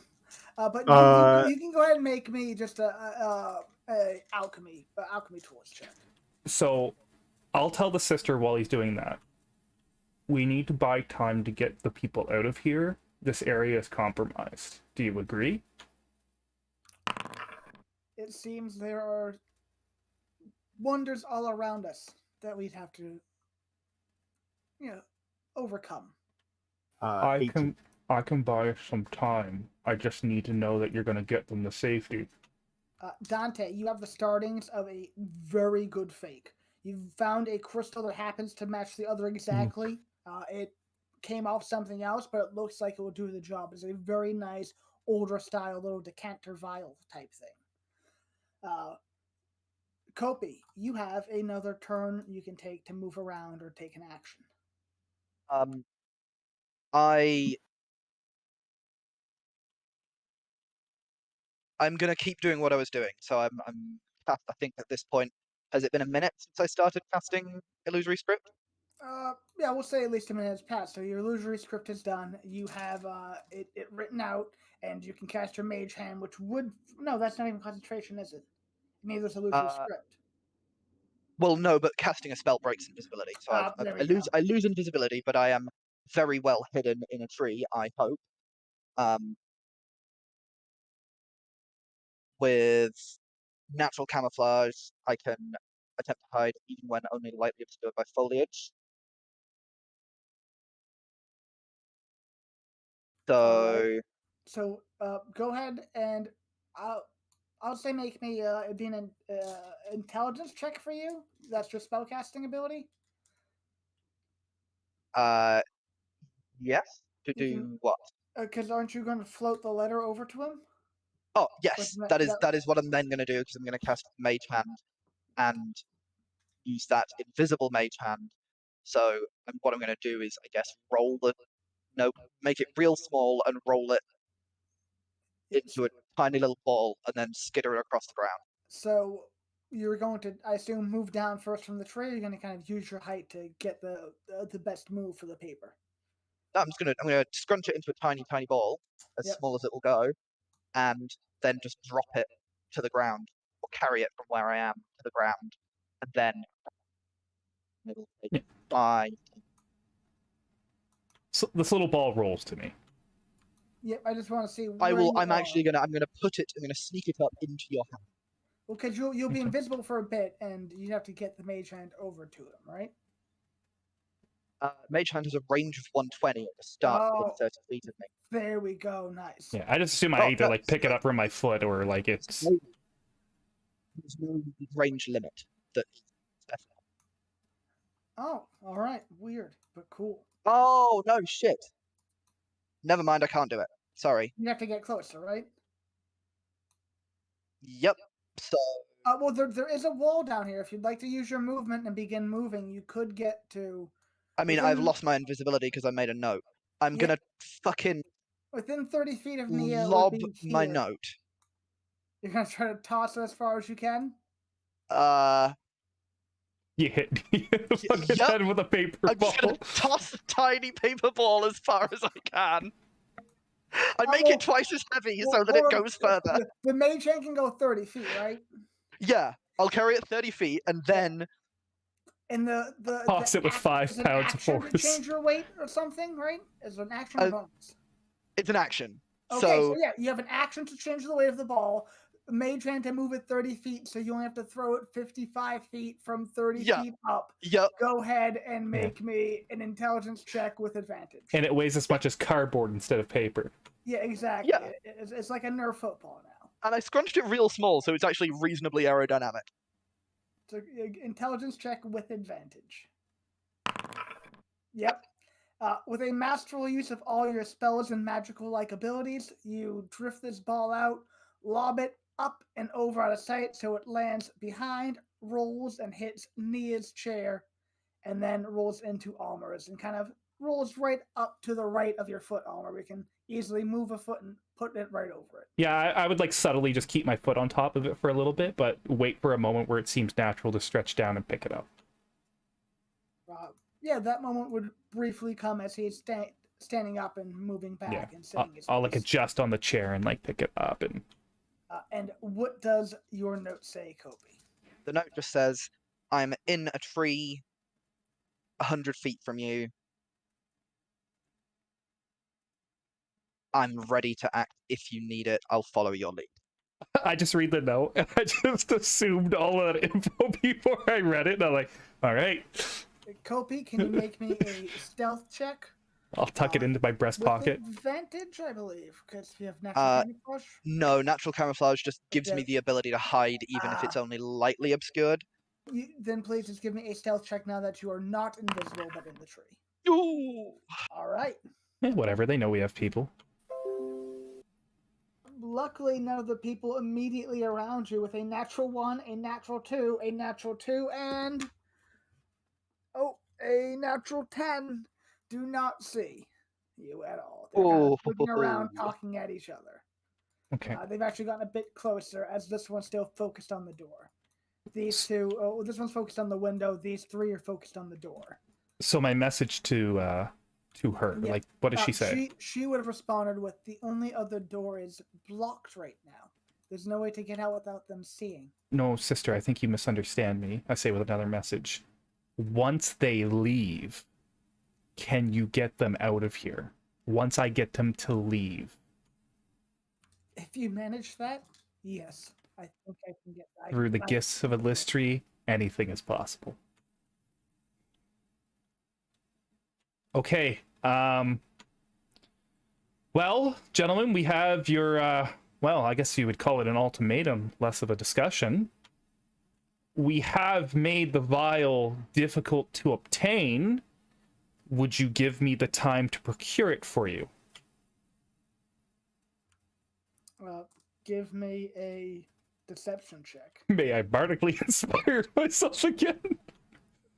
But you can go ahead and make me just a alchemy tools check. so, I'll tell the sister while he's doing that. We need to buy time to get the people out of here. This area is compromised. Do you agree? It seems there are wonders all around us that we'd have to, overcome. I 18. can buy some time. I just need to know that you're going to get them to safety. Dante, you have the startings of a very good fake. You've found a crystal that happens to match the other exactly. It came off something else, but it looks like it will do the job. It's a very nice, older style little decanter vial type thing. Kopi, you have another turn you can take to move around or take an action. I'm gonna keep doing what I was doing. So I think at this point, has it been a minute since I started casting illusory script? Yeah, we'll say at least a minute has passed. So your illusory script is done. You have it written out, and you can cast your mage hand, which would that's not even concentration, is it? Neither is illusory script. Well, no, but casting a spell breaks invisibility, so I lose invisibility, but I am very well hidden in a tree. I hope. With natural camouflage, I can attempt to hide even when only lightly obscured by foliage. So, So go ahead and I'll say make me it'd be an intelligence check for you. That's your spellcasting ability. yes, to do what? Because aren't you going to float the letter over to him? Oh, yes, that is what I'm then going to do, because I'm going to cast Mage Hand and use that invisible Mage Hand. So what I'm going to do is, I guess, make it real small and roll it into a tiny little ball and then skitter it across the ground. So you're going to, I assume, move down first from the tree. You're going to kind of use your height to get the best move for the paper. No, I'm gonna scrunch it into a tiny ball, as small as it will go, and then just drop it to the ground, or carry it from where I am to the ground, and then it'll take 5. So this little ball rolls to me. Yep, I just want to see. I'm gonna put it. I'm gonna sneak it up into your hand. Well, because you'll be invisible for a bit, and you have to get the mage hand over to him, right? Mage hand has a range of 120 at the start, within 30 feet of me. There we go. Nice. Yeah, I just assume I either pick it up from my foot or like it's. There's no range limit that. Oh, all right. Weird, but cool. Oh no, shit. Never mind. I can't do it. Sorry. You have to get closer, right? Yep. So. Well, there is a wall down here. If you'd like to use your movement and begin moving, you could get to. I mean, I've lost my invisibility because I made a note. I'm gonna fucking within 30 feet of me. Lob my note. You're gonna try to toss it as far as you can. You hit the fucking head with a paper ball. I'm just gonna toss a tiny paper ball as far as I can. I make it twice as heavy so that it goes further. The mage hand can go 30 feet, right? Yeah, I'll carry it 30 feet and then. And the toss it with 5 pounds of force. Change your weight or something, right? Is an action or bonus? It's an action. Okay, so yeah, you have an action to change the weight of the ball. Mage hand to move it 30 feet, so you only have to throw it 55 feet from 30 feet up. Yep. Go ahead and make me an intelligence check with advantage. And it weighs as much as cardboard instead of paper. Yeah, exactly. Yeah. It's like a Nerf football now. And I scrunched it real small, so it's actually reasonably aerodynamic. So intelligence check with advantage. Yep. With a masterful use of all your spells and magical-like abilities, you drift this ball out, lob it up and over out of sight so it lands behind, rolls, and hits Nia's chair, and then rolls into Almer's and kind of rolls right up to the right of your foot, Almer. We can easily move a foot and put it right over it. Yeah, I would like subtly just keep my foot on top of it for a little bit, but wait for a moment where it seems natural to stretch down and pick it up. Yeah, that moment would briefly come as he's standing up and moving back and setting his I'll like face. adjust on the chair and like pick it up. And what does your note say, Kopi? The note just says, I'm in a tree 100 feet from you. I'm ready to act if you need it. I'll follow your lead. I just read the note and I just assumed all of that info before I read it. And I'm like, all right. Kopi, can you make me a stealth check? I'll tuck it into my breast With pocket. advantage, I believe, because you have natural camouflage. No, natural camouflage just gives me the ability to hide even if it's only lightly obscured. Then please just give me a stealth check now that you are not invisible but in the tree. Ooh. All right. Whatever, they know we have people. Luckily, none of the people immediately around you with a natural 1, a natural 2, a natural 2, and a natural 10 do not see you at all. They're kind of looking around, talking at each other. Okay. They've actually gotten a bit closer as this one's still focused on the door. These two, this one's focused on the window. These three are focused on the door. So my message to her, like, what does she say? She would have responded with, the only other door is blocked right now. There's no way to get out without them seeing. No, sister, I think you misunderstand me. I say with another message. Once they leave, can you get them out of here? Once I get them to leave. If you manage that, yes. I think I can get that. Through the gifts of Eilistraee, anything is possible. Okay. Well, gentlemen, we have your, well, I guess you would call it an ultimatum, less of a discussion. We have made the vial difficult to obtain. Would you give me the time to procure it for you? Give me a deception check. May I bardically inspire myself again?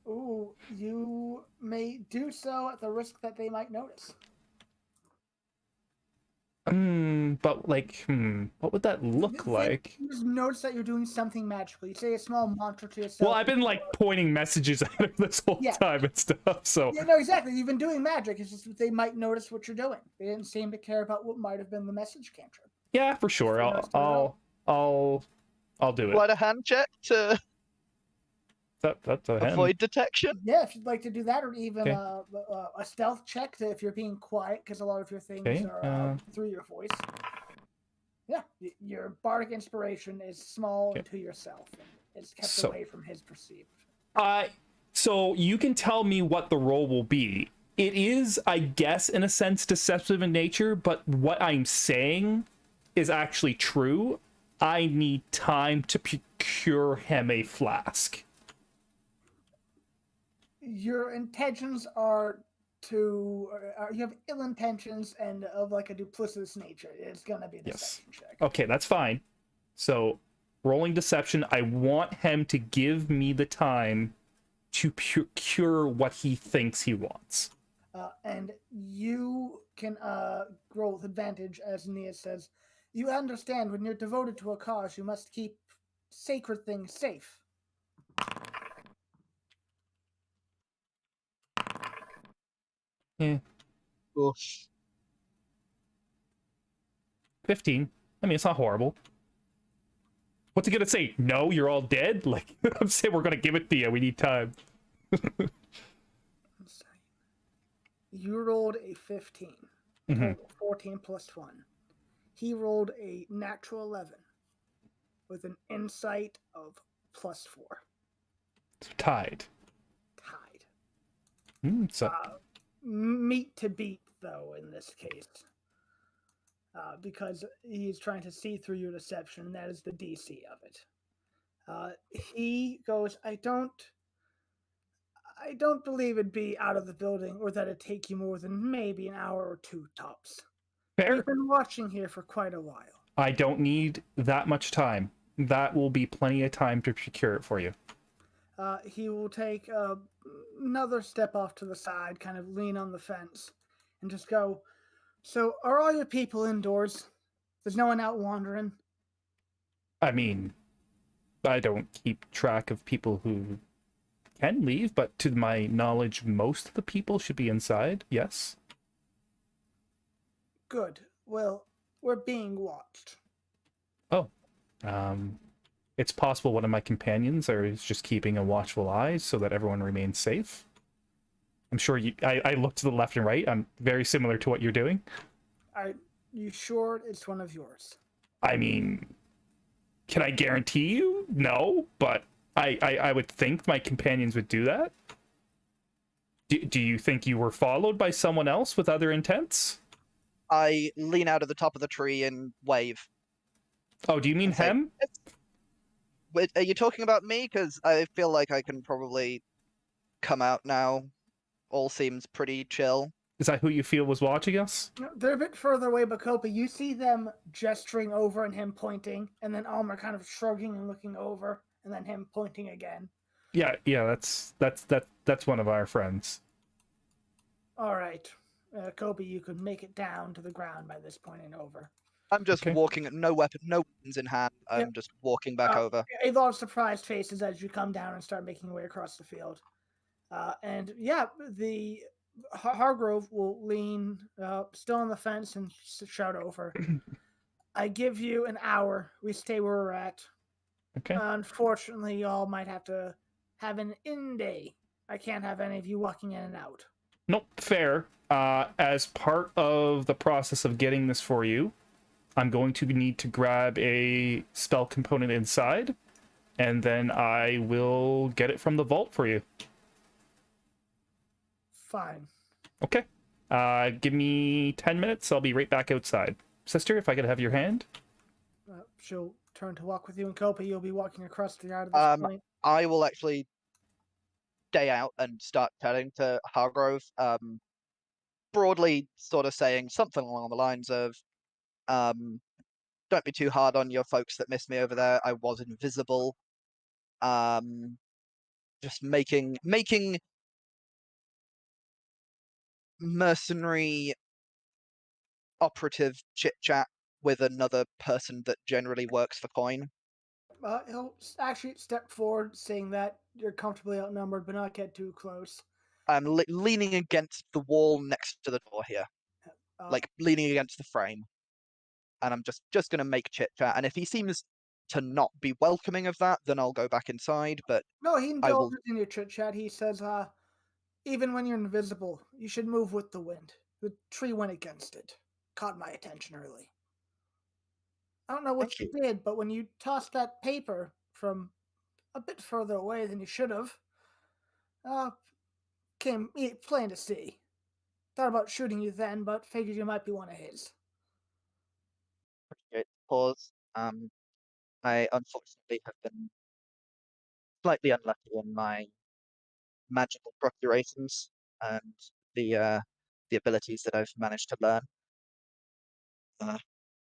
Ooh, you may do so at the risk that they might notice. But like, what would that look like? You just notice that you're doing something magical. You say a small mantra to yourself. Well, I've been like pointing messages at him this whole time and stuff, so. Yeah, no, exactly. You've been doing magic. It's just that they might notice what you're doing. They didn't seem to care about what might have been the message cantrip. Yeah, for sure. I'll do it. What a hand check to That's a hand. avoid detection. Yeah, if you'd like to do that, or even a stealth check to, if you're being quiet, because a lot of your things are through your voice. Yeah, your bardic inspiration is small to yourself. It's kept away from his perceived. So you can tell me what the role will be. It is, I guess, in a sense, deceptive in nature, but what I'm saying is actually true. I need time to procure him a flask. Your intentions are to, you have ill intentions and of like a duplicitous nature. It's gonna be a deception check. Okay, that's fine. So, rolling deception, I want him to give me the time to procure what he thinks he wants. And you can roll with advantage, as Nia says. You understand, when you're devoted to a cause, you must keep sacred things safe. Yeah. Oof. 15. I mean, it's not horrible. What's he gonna say? No, you're all dead? Like, I'm saying we're gonna give it to you. We need time. You rolled a 15. Mm-hmm. 14 plus 1. He rolled a natural 11 with an insight of +4. So tied. Tied. So Meat to beat, though, in this case. Because he's trying to see through your deception, and that is the DC of it. He goes, I don't believe it'd be out of the building or that it'd take you more than maybe an hour or two tops. fair. You've been watching here for quite a while. I don't need that much time. That will be plenty of time to procure it for you. He will take another step off to the side, kind of lean on the fence, and just go, so are all your people indoors? There's no one out wandering? I mean, I don't keep track of people who can leave, but to my knowledge, most of the people should be inside, yes? Good. Well, we're being watched. Oh. It's possible one of my companions is just keeping a watchful eye so that everyone remains safe. I'm sure I look to the left and right. I'm very similar to what you're doing. Are you sure it's one of yours? I mean, can I guarantee you? No, but I would think my companions would do that. Do you think you were followed by someone else with other intents? I lean out of the top of the tree and wave. Oh, do you mean and say, him? Wait, are you talking about me? Because I feel like I can probably come out now. All seems pretty chill. Is that who you feel was watching us? They're a bit further away, Bacopa. You see them gesturing over and him pointing, and then Almer kind of shrugging and looking over, and then him pointing again. Yeah, that's one of our friends. All right. Kobe, you could make it down to the ground by this point and over. I'm just Okay. walking, no weapons in hand. I'm just walking back over. A lot of surprised faces as you come down and start making your way across the field. And yeah, the Hargrove will lean still on the fence and shout over. I give you an hour. We stay where we're at. Okay. Unfortunately, y'all might have to have an in day. I can't have any of you walking in and out. Nope, fair. As part of the process of getting this for you, I'm going to need to grab a spell component inside, and then I will get it from the vault for you. Fine. Okay. Give me 10 minutes. I'll be right back outside. Sister, if I could have your hand. She'll turn to walk with you, and Kopa, you'll be walking across the yard at this point. I will actually stay out and start chatting to Hargrove, broadly sort of saying something along the lines of, don't be too hard on your folks that missed me over there. I was invisible. Just making mercenary operative chit chat with another person that generally works for coin. He'll actually step forward, saying that you're comfortably outnumbered, but not get too close. I'm leaning against the wall next to the door here, like leaning against the frame, and I'm just gonna make chit chat. And if he seems to not be welcoming of that, then I'll go back inside. But no, he indulges in your chit chat. He says, even when you're invisible, you should move with the wind. The tree went against it. Caught my attention early. I don't know what you did, but when you tossed that paper from a bit further away than you should have, came plain to see. Thought about shooting you then, but figured you might be one of his. Okay, pause. I unfortunately have been slightly unlucky in my magical procurations and the abilities that I've managed to learn.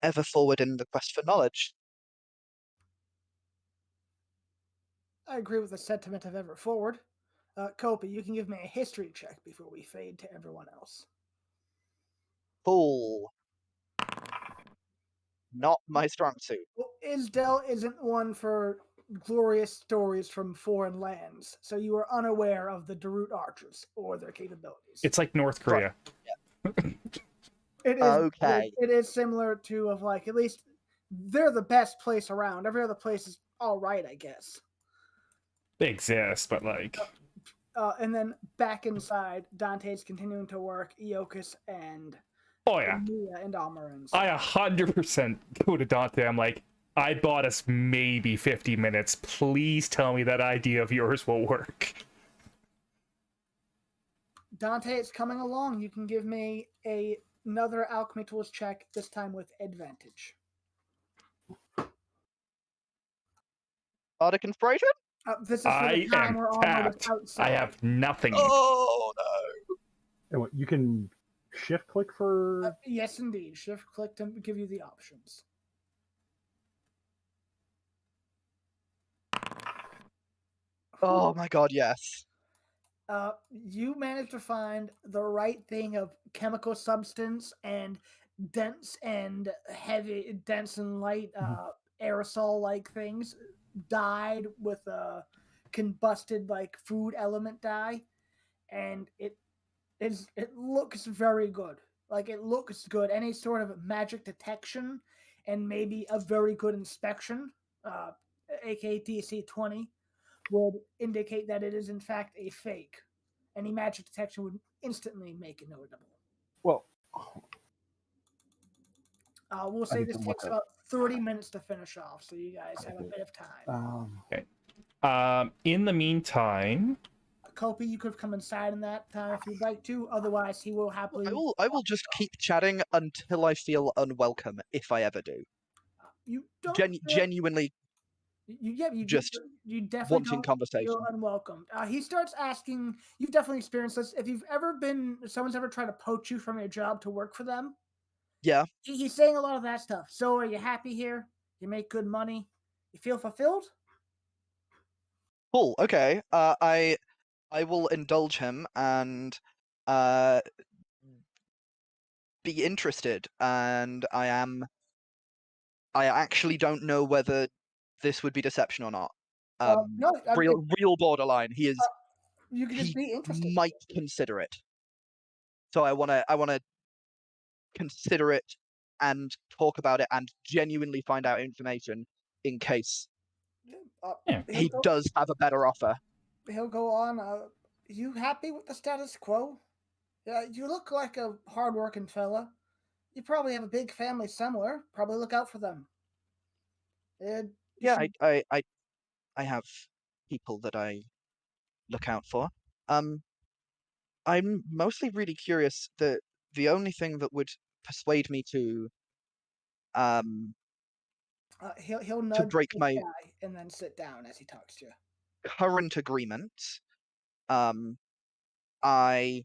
Ever forward in the quest for knowledge. I agree with the sentiment of ever forward. Kopi, you can give me a history check before we fade to everyone else. Cool. Not my strong suit. Well, Isdell isn't one for glorious stories from foreign lands, so you are unaware of the Darut archers or their capabilities. It's like North Korea. Yeah. It is okay. It is similar to at least they're the best place around. Every other place is all right, I guess. They exist, but like. And then back inside, Dante's continuing to work. Iokas and Oh yeah, Mia and Almer and I stuff. 100% go to Dante. I'm like, I bought us maybe 50 minutes. Please tell me that idea of yours will work. Dante, it's coming along. You can give me another alchemy tools check, this time with advantage. Bardic Inspiration? This is for the I time am where Almer was tapped. outside. I have nothing. Oh no! And what, you can shift click for. Yes, indeed. Shift click to give you the options. Oh my god, yes. You managed to find the right thing of chemical substance and dense and heavy, dense and light aerosol-like things dyed with a combusted like food element dye, and it looks very good. Like it looks good. Any sort of magic detection and maybe a very good inspection, aka DC 20, would indicate that it is in fact a fake. Any magic detection would instantly make it notable. Well, We'll I say need this to takes look about 30 minutes to finish off, so you guys have a Okay. bit of time. In the meantime, Kopi, you could have come inside in that time if you'd like to. Otherwise, he will happily. I will just keep chatting until I feel unwelcome, if I ever do. You don't. Genuinely You just you definitely wanting don't conversation. feel unwelcome. He starts asking. You've definitely experienced this. If you've ever been, someone's ever tried to poach you from your job to work for them. Yeah. He's saying a lot of that stuff. So, are you happy here? You make good money. You feel fulfilled? Cool. Okay. I will indulge him and be interested, and I actually don't know whether this would be deception or not. No, Real borderline. you can just He be interested. might consider it. So I wanna consider it and talk about it and genuinely find out information in case he does have a better offer. He'll go on. You happy with the status quo? You look like a hardworking fella. You probably have a big family somewhere. Probably look out for them. Yeah, I have people that I look out for. I'm mostly really curious. The only thing that would persuade me to he'll nudge break this my guy and then sit down as he talks to you. current agreement, I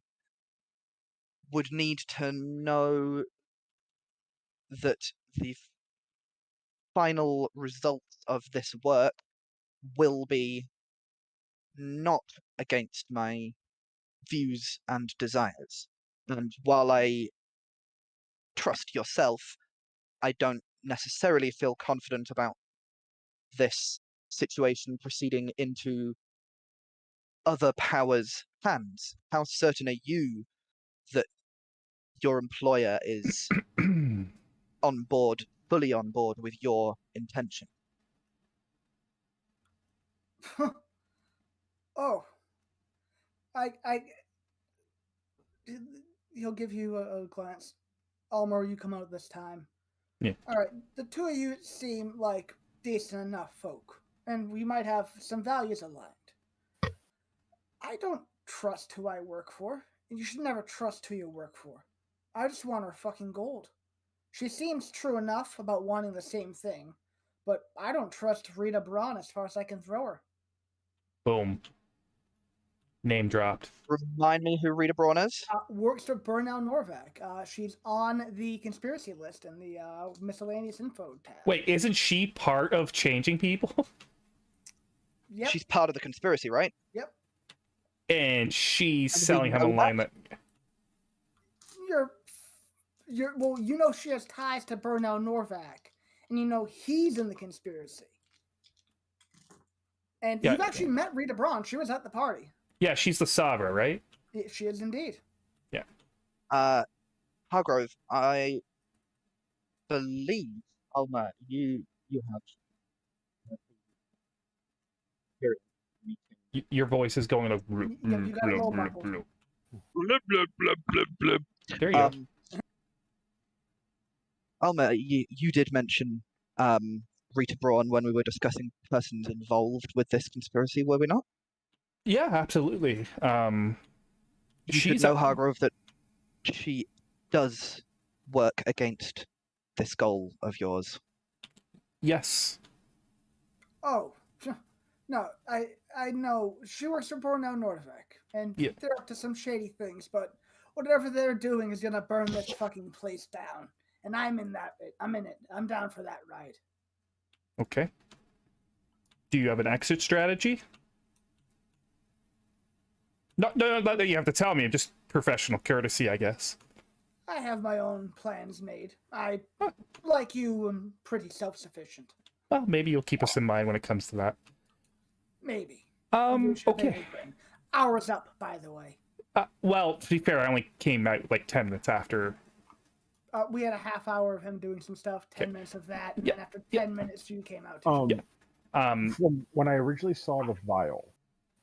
would need to know that the final results of this work will be not against my views and desires. And while I trust yourself, I don't necessarily feel confident about this situation proceeding into other powers' hands. How certain are you that your employer is on board, fully on board with your intention? Oh, he'll give you a glance. Almer, you come out this time. Yeah. All right, the two of you seem like decent enough folk, and we might have some values aligned. I don't trust who I work for, and you should never trust who you work for. I just want her fucking gold. She seems true enough about wanting the same thing, but I don't trust Rita Braun as far as I can throw her. Boom. Name dropped. Remind me who Rita Braun is? Works for Burnell Norvac. She's on the conspiracy list in the miscellaneous info tab. Wait, isn't she part of changing people? Yep. She's part of the conspiracy, right? Yep. And she's And selling him alignment. Well, you know she has ties to Burnell Norvac, and you know he's in the conspiracy. And you've actually met Rita Braun. She was at the party. Yeah, she's the Sabra, right? She is indeed. Yeah. Hargrove, I believe, Almer, you have your voice is going to you got a little muffled. There you go. Almer, you did mention Rita Braun when we were discussing persons involved with this conspiracy, were we not? Yeah, absolutely. You should She's know, Hargrove, that she does work against this goal of yours. Yes. Oh, no, I know. She works for Borneo Nordvik, and Yeah. they're up to some shady things, but whatever they're doing is gonna burn this fucking place down. And I'm in that. I'm in it. I'm down for that ride. Okay. Do you have an exit strategy? No, not that you have to tell me. Just professional courtesy, I guess. I have my own plans made. I, like you, am pretty self-sufficient. Well, maybe you'll keep us in mind when it comes to that. Maybe. We should make Okay. a plan. Hour's up, by the way. Well, to be fair, I only came out like 10 minutes after. We had a half hour of him doing some stuff, 10 minutes of that, and Yeah. then after 10 minutes, you came out. To From when I originally saw the vial,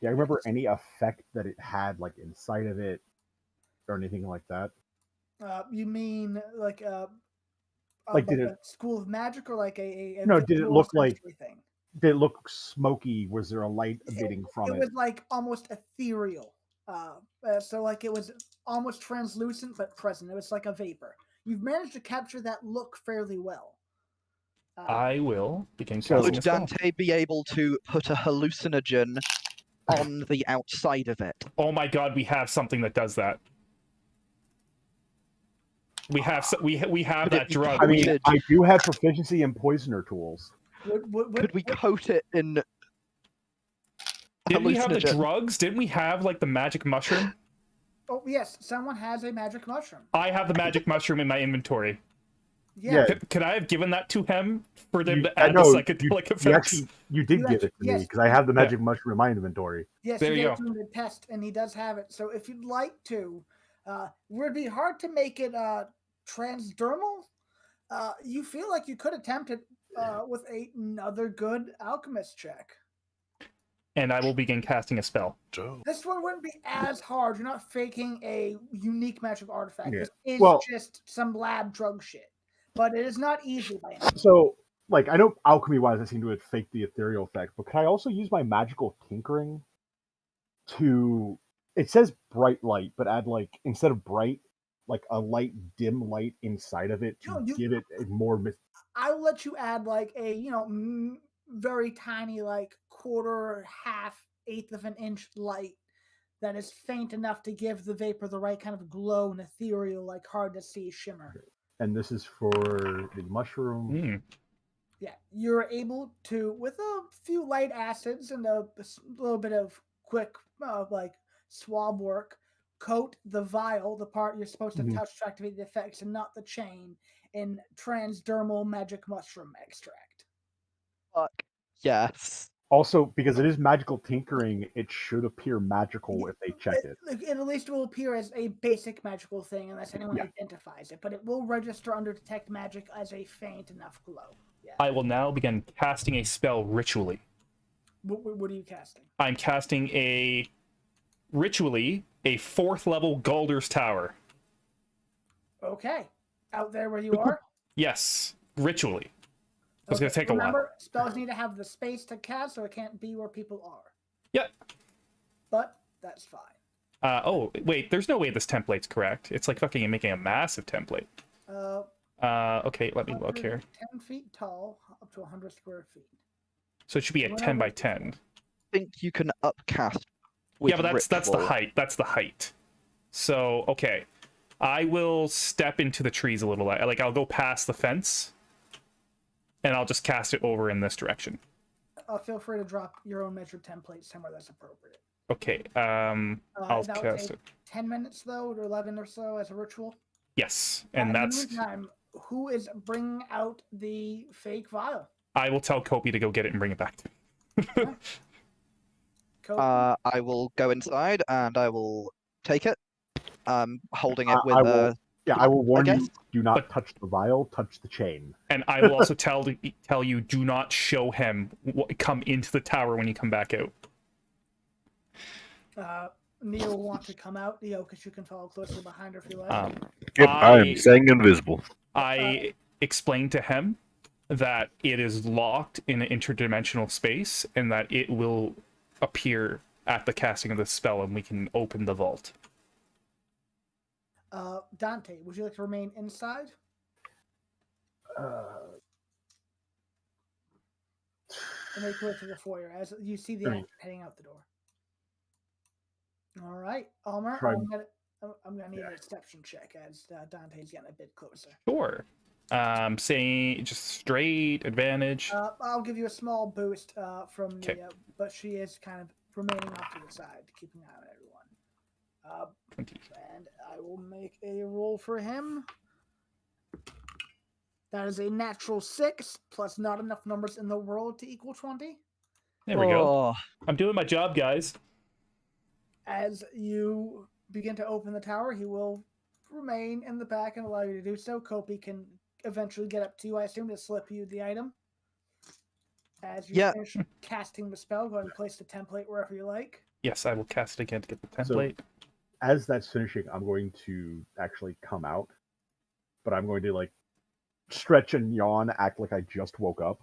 do I remember any effect that it had, like inside of it, or anything like that? You mean like Did a school of magic, or like a No, did it visual look like- sensory thing? Did it look smoky? Was there a light emitting from It it? was like almost ethereal. So like it was almost translucent but present. It was like a vapor. You've managed to capture that look fairly well. I will begin So- casting Would a spell. Dante be able to put a hallucinogen on the outside of it? Oh my god, we have something that does that. We have we have Could that it be drug. I mean, coated? I do have proficiency in poisoner tools. Could we coat it in Didn't we have the hallucinogen? drugs? Didn't we have like the magic mushroom? Oh yes, someone has a magic mushroom. I have the magic mushroom in my inventory. Yeah. Yeah. Could I have given that to him for them to I add know, the psychedelic effects? You did You give it to actually- me yes. because I have the magic mushroom in my inventory. Yes, There you you gave go. him the test, and he does have it. So if you'd like to, it would be hard to make it transdermal. You feel like you could attempt it with another good alchemist check. And I will begin casting a spell. This one wouldn't be as hard. You're not faking a unique magic artifact. Yeah. This is Well- just some lab drug shit. But it is not easy by any means. So, like, I know alchemy-wise, I seem to fake the ethereal effect, but can I also use my magical tinkering to? It says bright light, but add like instead of bright, like a light, dim light inside of it to No, you- give it a more. I'll let you add like a very tiny, like quarter, half, eighth of an inch light that is faint enough to give the vapor the right kind of glow and ethereal, like hard to see shimmer. And this is for the mushroom. Hmm. Yeah, you're able to, with a few light acids and a little bit of quick, like swab work, coat the vial, the part you're supposed to Mhm. touch to activate the effects, and not the chain, in transdermal magic mushroom extract. Fuck yes. Also, because it is magical tinkering, it should appear magical if they check it. It at least will appear as a basic magical thing unless anyone Yeah. identifies it, but it will register under detect magic as a faint enough glow. Yeah. I will now begin casting a spell ritually. What are you casting? I'm casting a ritually a 4th level Galder's Tower. Okay. Out there where you are? Yes, ritually. It's gonna take a while. Remember, spells need to have the space to cast, so it can't be where people are. Yeah. But that's fine. Oh, wait, there's no way this template's correct. It's like fucking making a massive template. Okay, let me look here. 10 feet tall, up to 100 square feet. So it should be a 10 by 10. I think you can upcast with Yeah, but that's the ritual. height. That's the height. So, okay. I will step into the trees a little. Like I'll go past the fence. And I'll just cast it over in this direction. Feel free to drop your own measured template somewhere that's appropriate. Okay, I'll that would cast take it. 10 minutes, though, or 11 or so as a ritual. Yes, and In that's... the meantime, who is bringing out the fake vial? I will tell Kopi to go get it and bring it back to me. Kobe? I will go inside and I will take it, holding it with I will- Yeah, I will warn guess. you: do not But- touch the vial. Touch the chain. And I will also tell you, do not show him come into the tower when you come back out. Neo will want to come out. Neo, because you can follow closely behind her if you like. Yep, I am I- staying invisible. I explain to him that it is locked in an interdimensional space and that it will appear at the casting of the spell and we can open the vault. Dante, would you like to remain inside? And make way to the foyer as you see the actor heading out the door. All right, Almer, I'm gonna need a deception check as Dante's getting a bit closer. Sure. Saying just straight advantage. I'll give you a small boost from the, but she is kind of remaining off to the side, keeping an eye on everyone. 20. And I will make a roll for him. That is a natural 6 plus not enough numbers in the world to equal 20. There we go. I'm doing my job, guys. As you begin to open the tower, he will remain in the back and allow you to do so. Kopi can eventually get up to you, I assume, to slip you the item. As you finish casting the spell, go ahead and place the template wherever you like. Yes, I will cast it again to get the template. So, as that's finishing, I'm going to actually come out, but I'm going to like stretch and yawn, act like I just woke up.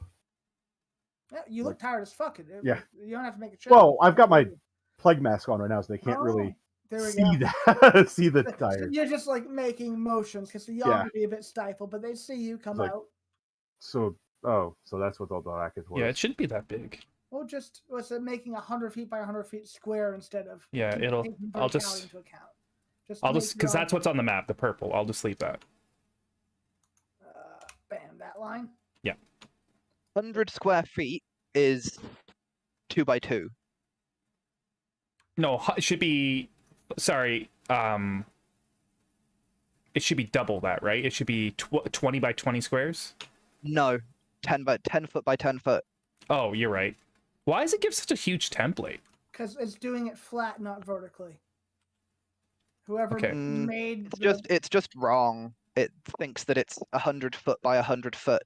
Yeah, you look tired as fuck. Yeah. You don't have to make a check. Well, I've got my plague mask on right now, so they can't really see that. See the tired. You're just like making motions because the yawn would be a bit stifled, but they see you come out. So that's what the racket was. Yeah, it shouldn't be that big. Well, just was it making 100 feet by 100 feet square instead of I'll just into account. Because that's what's on the map, the purple. I'll just leave that. Bam, that line. Yeah. 100 square feet is 2 by 2. No, it should be. Sorry. It should be double that, right? It should be 20 by 20 squares. No, 10 foot by 10 foot. Oh, you're right. Why does it give such a huge template? Because it's doing it flat, not vertically. Whoever made it's just wrong. It thinks that it's 100 foot by 100 foot.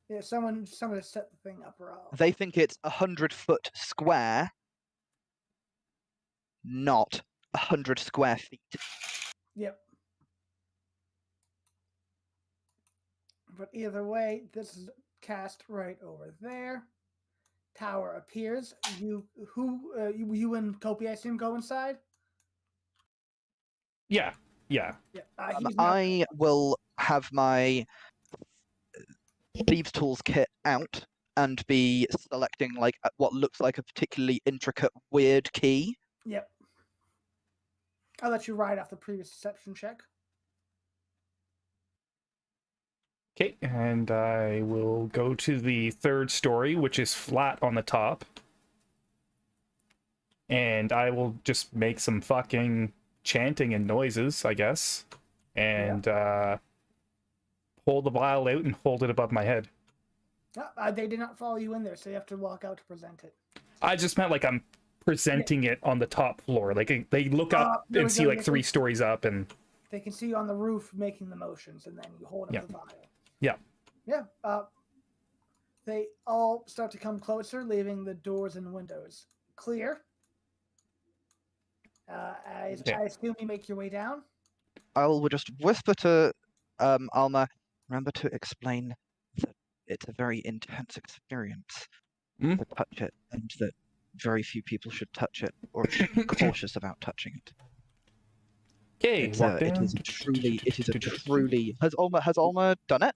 Yeah, someone set the thing up wrong. They think it's 100 foot square, not 100 square feet. Yep. But either way, this is cast right over there. Tower appears. You and Kopi, I assume, go inside? Yeah. I will have my thieves' tools kit out and be selecting like what looks like a particularly intricate, weird key. Yep. I'll let you ride off the previous deception check. Okay, and I will go to the third story, which is flat on the top. And I will just make some fucking chanting and noises, I guess. And pull the vial out and hold it above my head. They did not follow you in there, so you have to walk out to present it. I just meant like I'm presenting it on the top floor. Like they look up and see like 3 stories up, and they can see you on the roof making the motions, and then you hold up the vial. Yeah. Yeah. They all start to come closer, leaving the doors and windows clear. I assume you make your way down. I will just whisper to Almer, remember to explain that it's a very intense experience to touch it, and that very few people should touch it or should be cautious about touching it. Okay, it is a truly. Has Almer done it?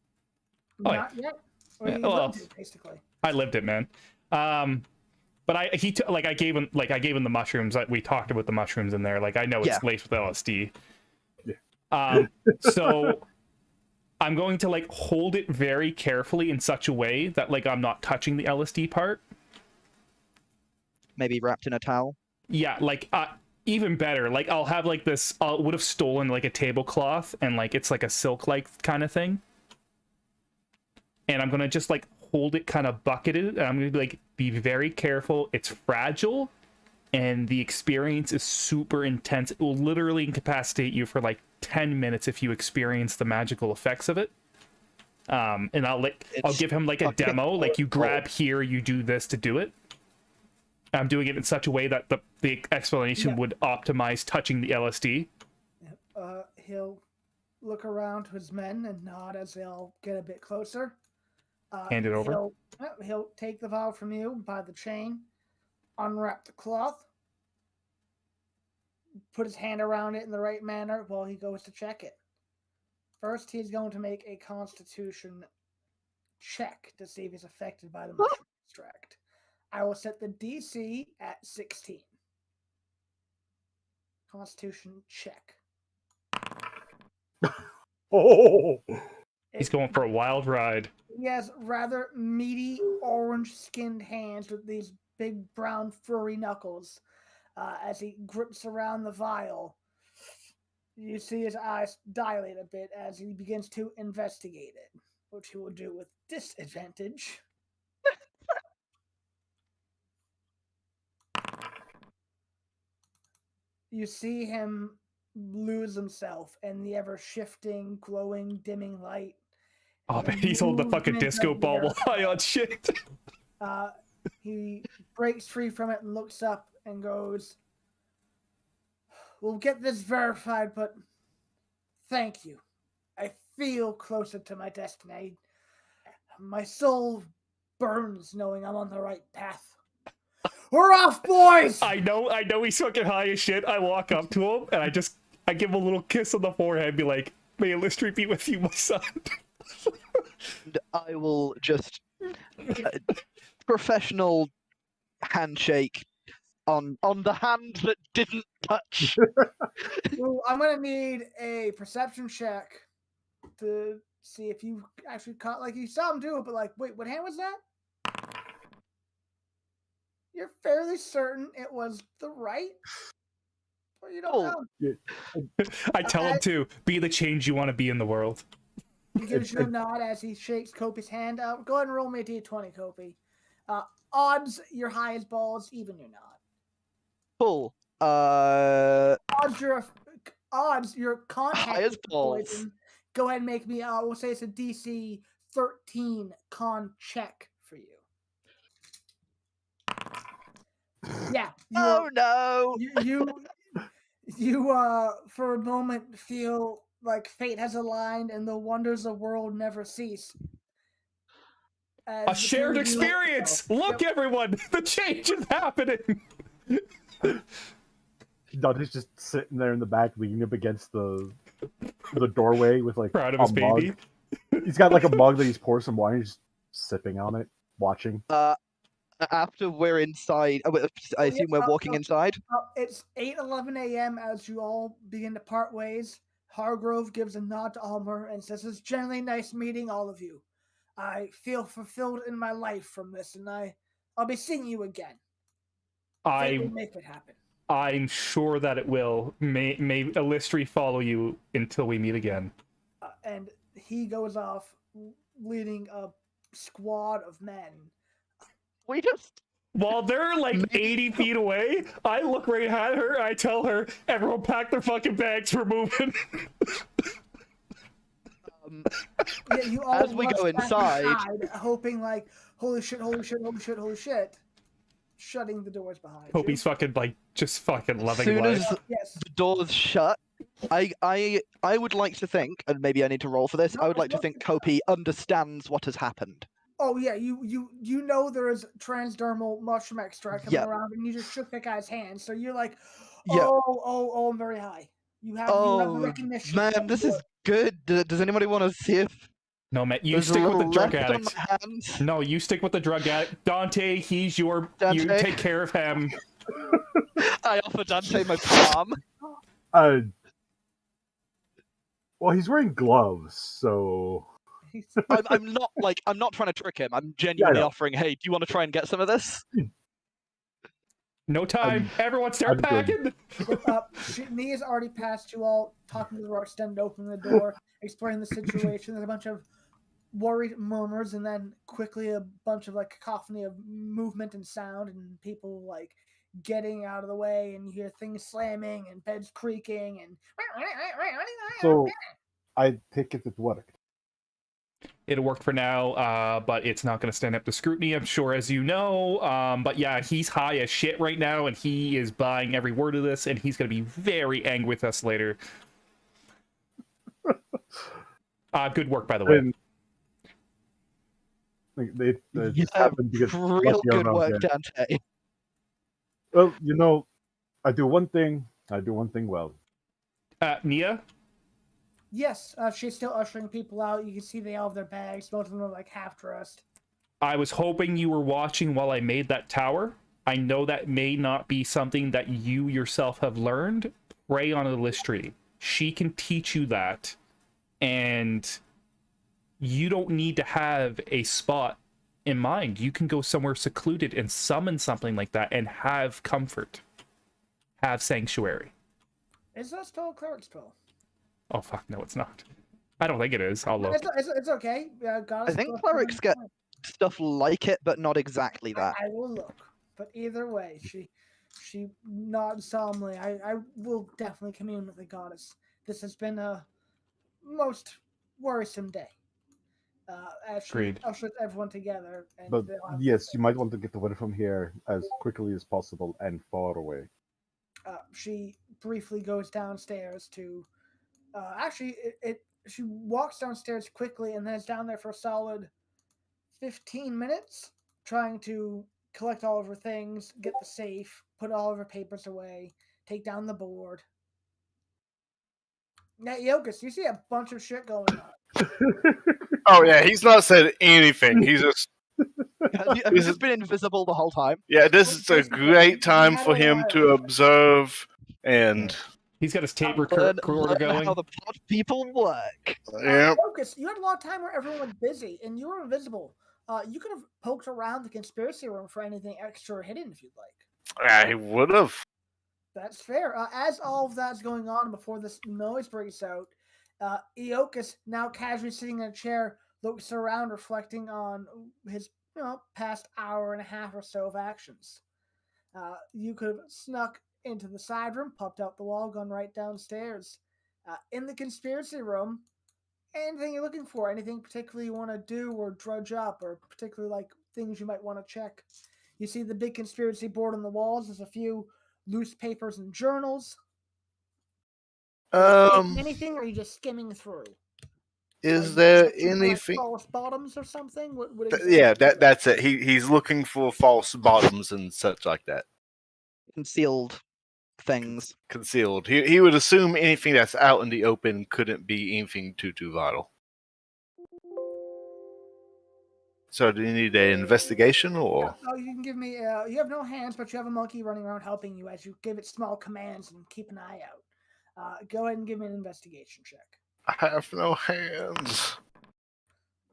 Not yet. Well, basically. I lived it, man. But I gave him the mushrooms. Like we talked about the mushrooms in there. Like I know it's laced with LSD. Yeah. So I'm going to like hold it very carefully in such a way that like I'm not touching the LSD part. Maybe wrapped in a towel. Yeah, like even better. Like I'll have like this. I would have stolen like a tablecloth and like it's like a silk like kind of thing. And I'm gonna just like hold it kind of bucketed, and I'm gonna like be very careful. It's fragile, and the experience is super intense. It will literally incapacitate you for like 10 minutes if you experience the magical effects of it. And I'll give him like a demo. Like you grab here, you do this to do it. I'm doing it in such a way that the explanation would optimize touching the LSD. He'll look around to his men and nod as they all get a bit closer. Hand it over. He'll take the vial from you by the chain, unwrap the cloth, put his hand around it in the right manner while he goes to check it. First, he's going to make a Constitution check to see if he's affected by the mushroom extract. I will set the DC at 16. Constitution check. Oh, He's going for a wild ride. He has rather meaty orange-skinned hands with these big brown furry knuckles. As he grips around the vial, you see his eyes dilate a bit as he begins to investigate it, which he will do with disadvantage. You see him lose himself in the ever-shifting, glowing, dimming light. Oh man, he's holding the fucking disco ball while high on shit. He breaks free from it and looks up and goes, "We'll get this verified, but thank you. I feel closer to my destiny. My soul burns knowing I'm on the right path. We're off, boys!" I know he's fucking high as shit. I walk up to him and I give him a little kiss on the forehead and be like, "May Eilistraee be with you, my son." And I will just professional handshake on the hand that didn't touch. Well, I'm gonna need a perception check to see if you actually caught, like, you saw him do it, but like, wait, what hand was that? You're fairly certain it was the right, but you don't know. I tell him to be the change you want to be in the world. He gives you a nod as he shakes Kopi's hand out. Go ahead and roll me a d20, Kopi. Odds, you're high as balls. Even, you're not. Cool. Odds, you're contact High as with balls. poison. Go ahead and make me. We'll say it's a DC 13 con check for you. Yeah. Oh no! You for a moment feel like fate has aligned and the wonders of the world never cease. A shared experience! Look, everyone! The change is happening! Dante's just sitting there in the back, leaning up against the doorway with like Proud of a his mug. baby. He's got like a mug that he's poured some wine, he's just sipping on it, watching. After we're inside, I assume we're walking inside. It's 8:11 a.m. as you all begin to part ways. Hargrove gives a nod to Almer and says, "It's generally nice meeting all of you. I feel fulfilled in my life from this, and I'll be seeing you again. Fate will make it happen." I'm sure that it will. May Eilistraee follow you until we meet again. And he goes off, leading a squad of men. We just... While they're like 80 feet away, I look right at her, I tell her, "Everyone pack their fucking bags, we're moving." Yeah, you all As we go inside, hoping like, holy shit, holy shit, holy shit, holy shit, shutting the doors behind Hope you. he's fucking like just fucking as loving soon life. as Yes. the doors shut, I would like to think, and maybe I need to roll for this, I would like to think Kopi understands what has happened. Oh yeah, you know there is transdermal mushroom extract coming around, and you just shook that guy's hand, so you're like, oh, I'm very high. You have the recognition. Man, this is good. Does anybody want to see if... No, man, you There's stick a with the little drug left on addict. my hands. No, you stick with the drug addict. Dante, you Dante. take care of him. I offer Dante my palm. Well, he's wearing gloves, so I'm not trying to trick him. I'm genuinely offering, "Hey, do you want to try and get some of this?" No time. Everyone start packing. Nia's already passed you all, talking to the Rockstand, opening the door, explaining the situation. There's a bunch of worried murmurs, and then quickly a bunch of like cacophony of movement and sound, and people like getting out of the way, and you hear things slamming and beds creaking, and so I take it it worked. It'll work for now, but it's not going to stand up to scrutiny, I'm sure, as you know. But yeah, he's high as shit right now, and he is buying every word of this, and he's going to be very angry with us later. Good work, by the way. And they Yeah, just happened to get real lucky good around work, there. Dante. Well, I do one thing well. Nia? Yes, she's still ushering people out. You can see they all have their bags. Most of them are like half dressed. I was hoping you were watching while I made that tower. I know that may not be something that you yourself have learned. Pray on Eilistraee. She can teach you that. And you don't need to have a spot in mind. You can go somewhere secluded and summon something like that and have comfort. Have sanctuary. Is that still a cleric spell? Oh, fuck, no, it's not. I don't think it is. I'll look. It's okay. I think clerics get stuff like it, but not exactly that. I will look. But either way, she nods solemnly. I will definitely commune with the goddess. This has been a most worrisome day. As she Agreed. ushers everyone together. And But they'll have- yes, you might want to get away from here as quickly as possible and far away. She briefly goes downstairs to. She walks downstairs quickly and then is down there for a solid 15 minutes trying to collect all of her things, get the safe, put all of her papers away, take down the board. Now, Iokas, you see a bunch of shit going on. Oh yeah, he's not said anything. He's just Have you just been invisible the whole time? yeah. This is a great time for him to observe and He's got his tape Learn recorder going. how the pod people work. yeah. Iokas, you had a lot of time where everyone was busy and you were invisible. You could have poked around the conspiracy room for anything extra hidden if you'd like. I would have. That's fair. As all of that's going on before this noise breaks out, Iokas, now casually sitting in a chair, looks around, reflecting on his past hour and a half or so of actions. You could have snuck into the side room, popped out the wall, gone right downstairs. In the conspiracy room, anything you're looking for, anything particularly you want to do or drudge up, or particularly like things you might want to check. You see the big conspiracy board on the walls. There's a few loose papers and journals. Anything, or are you just skimming through? Is there anything? Like false bottoms or something? What Yeah, that's it. He's looking for false bottoms and such like that. Concealed things. Concealed. He would assume anything that's out in the open couldn't be anything too vital. So do you need an investigation or? Oh, you can give me. You have no hands, but you have a monkey running around helping you as you give it small commands and keep an eye out. Go ahead and give me an investigation check. I have no hands.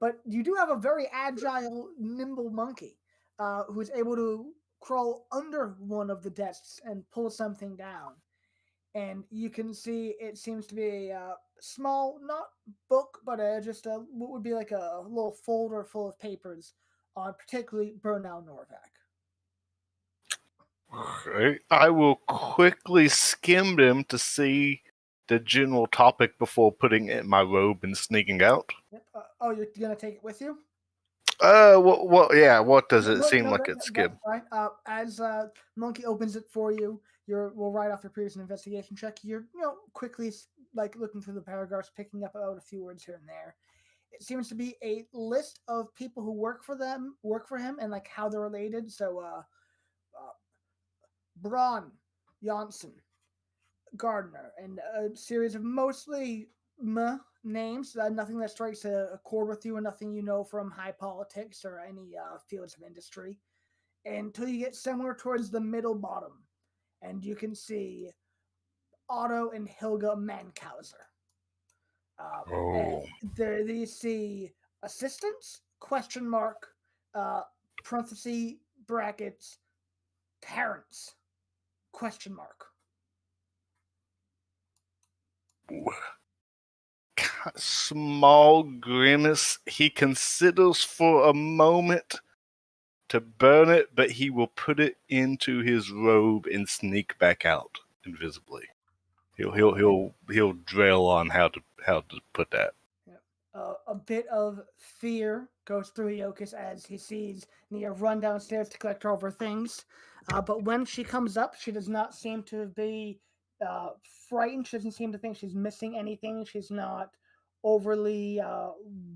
But you do have a very agile, nimble monkey who is able to crawl under one of the desks and pull something down. And you can see it seems to be a small, not book, but just what would be like a little folder full of papers on particularly Bernal Norvac. Okay. I will quickly skim them to see the general topic before putting it in my robe and sneaking out. Yep. You're gonna take it with you? Yeah. What does it seem like it's skimmed? Right. As Monkey opens it for you, we'll write off your previous investigation check. You're quickly like looking through the paragraphs, picking up about a few words here and there. It seems to be a list of people who work for him, and like how they're related. So, Braun, Janssen, Gardner, and a series of mostly names. Nothing that strikes a chord with you, and nothing you know from high politics or any fields of industry. Until you get somewhere towards the middle bottom, and you can see Otto and Hilga Mankauser. There you see assistants, question mark, parenthesis, brackets, parents, question mark. Small grimace. He considers for a moment to burn it, but he will put it into his robe and sneak back out invisibly. He'll drill on how to put that. A bit of fear goes through Iokas as he sees Nia run downstairs to collect all of her things. But when she comes up, she does not seem to be frightened. She doesn't seem to think she's missing anything. She's not overly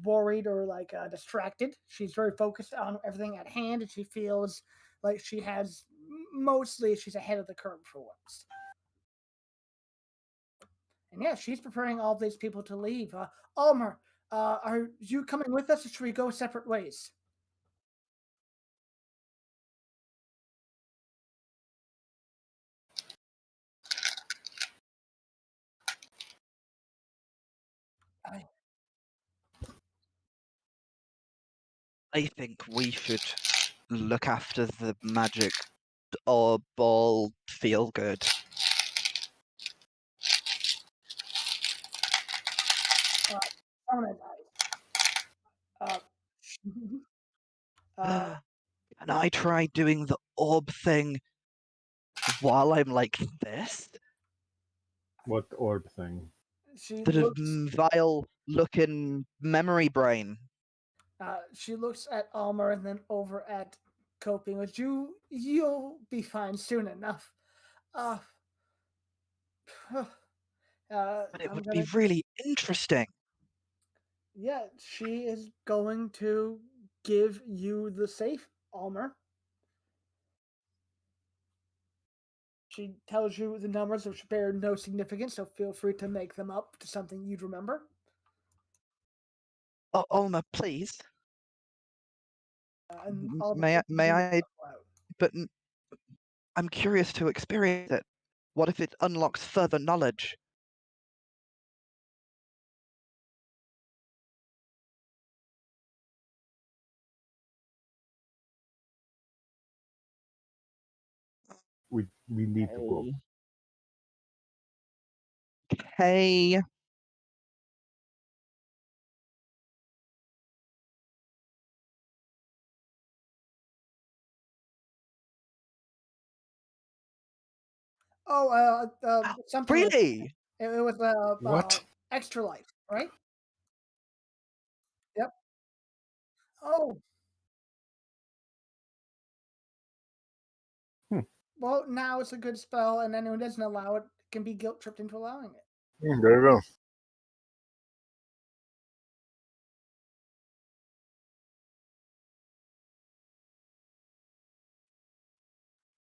worried or like distracted. She's very focused on everything at hand, and she feels like she's ahead of the curve for once. And yeah, she's preparing all these people to leave. Almer, are you coming with us, or should we go separate ways? I think we should look after the magic or ball feel good. Can I try doing the orb thing while I'm like this? What orb thing? She Sort of looks. vile-looking memory brain. She looks at Almer and then over at Coping. With you'll be fine soon enough. Uh, But it I'm would be gonna. really interesting. Yeah, she is going to give you the safe, Almer. She tells you the numbers which bear no significance, so feel free to make them up to something you'd remember. Oh, Alma, please. And all the May I? people May begin to I? go out. But I'm curious to experience it. What if it unlocks further knowledge? We need to go. Okay. Oh, something. Really? It was What? extra life, right? Yep. Oh, Hmm. well, now it's a good spell, and anyone who doesn't allow it can be guilt tripped into allowing it. There you go.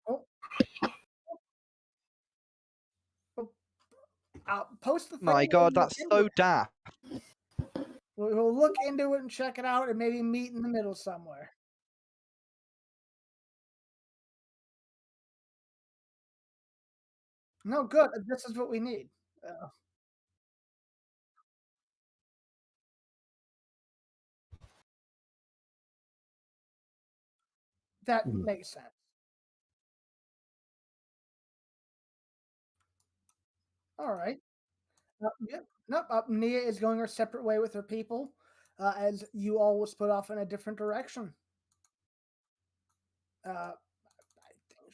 Oh, I'll post the thing. My God, that's so daft. We'll look into it and check it out, and maybe meet in the middle somewhere. No, good. This is what we need. That Hmm. makes sense. All right. Yep. Nope. Nia is going her separate way with her people, as you all will split off in a different direction. I think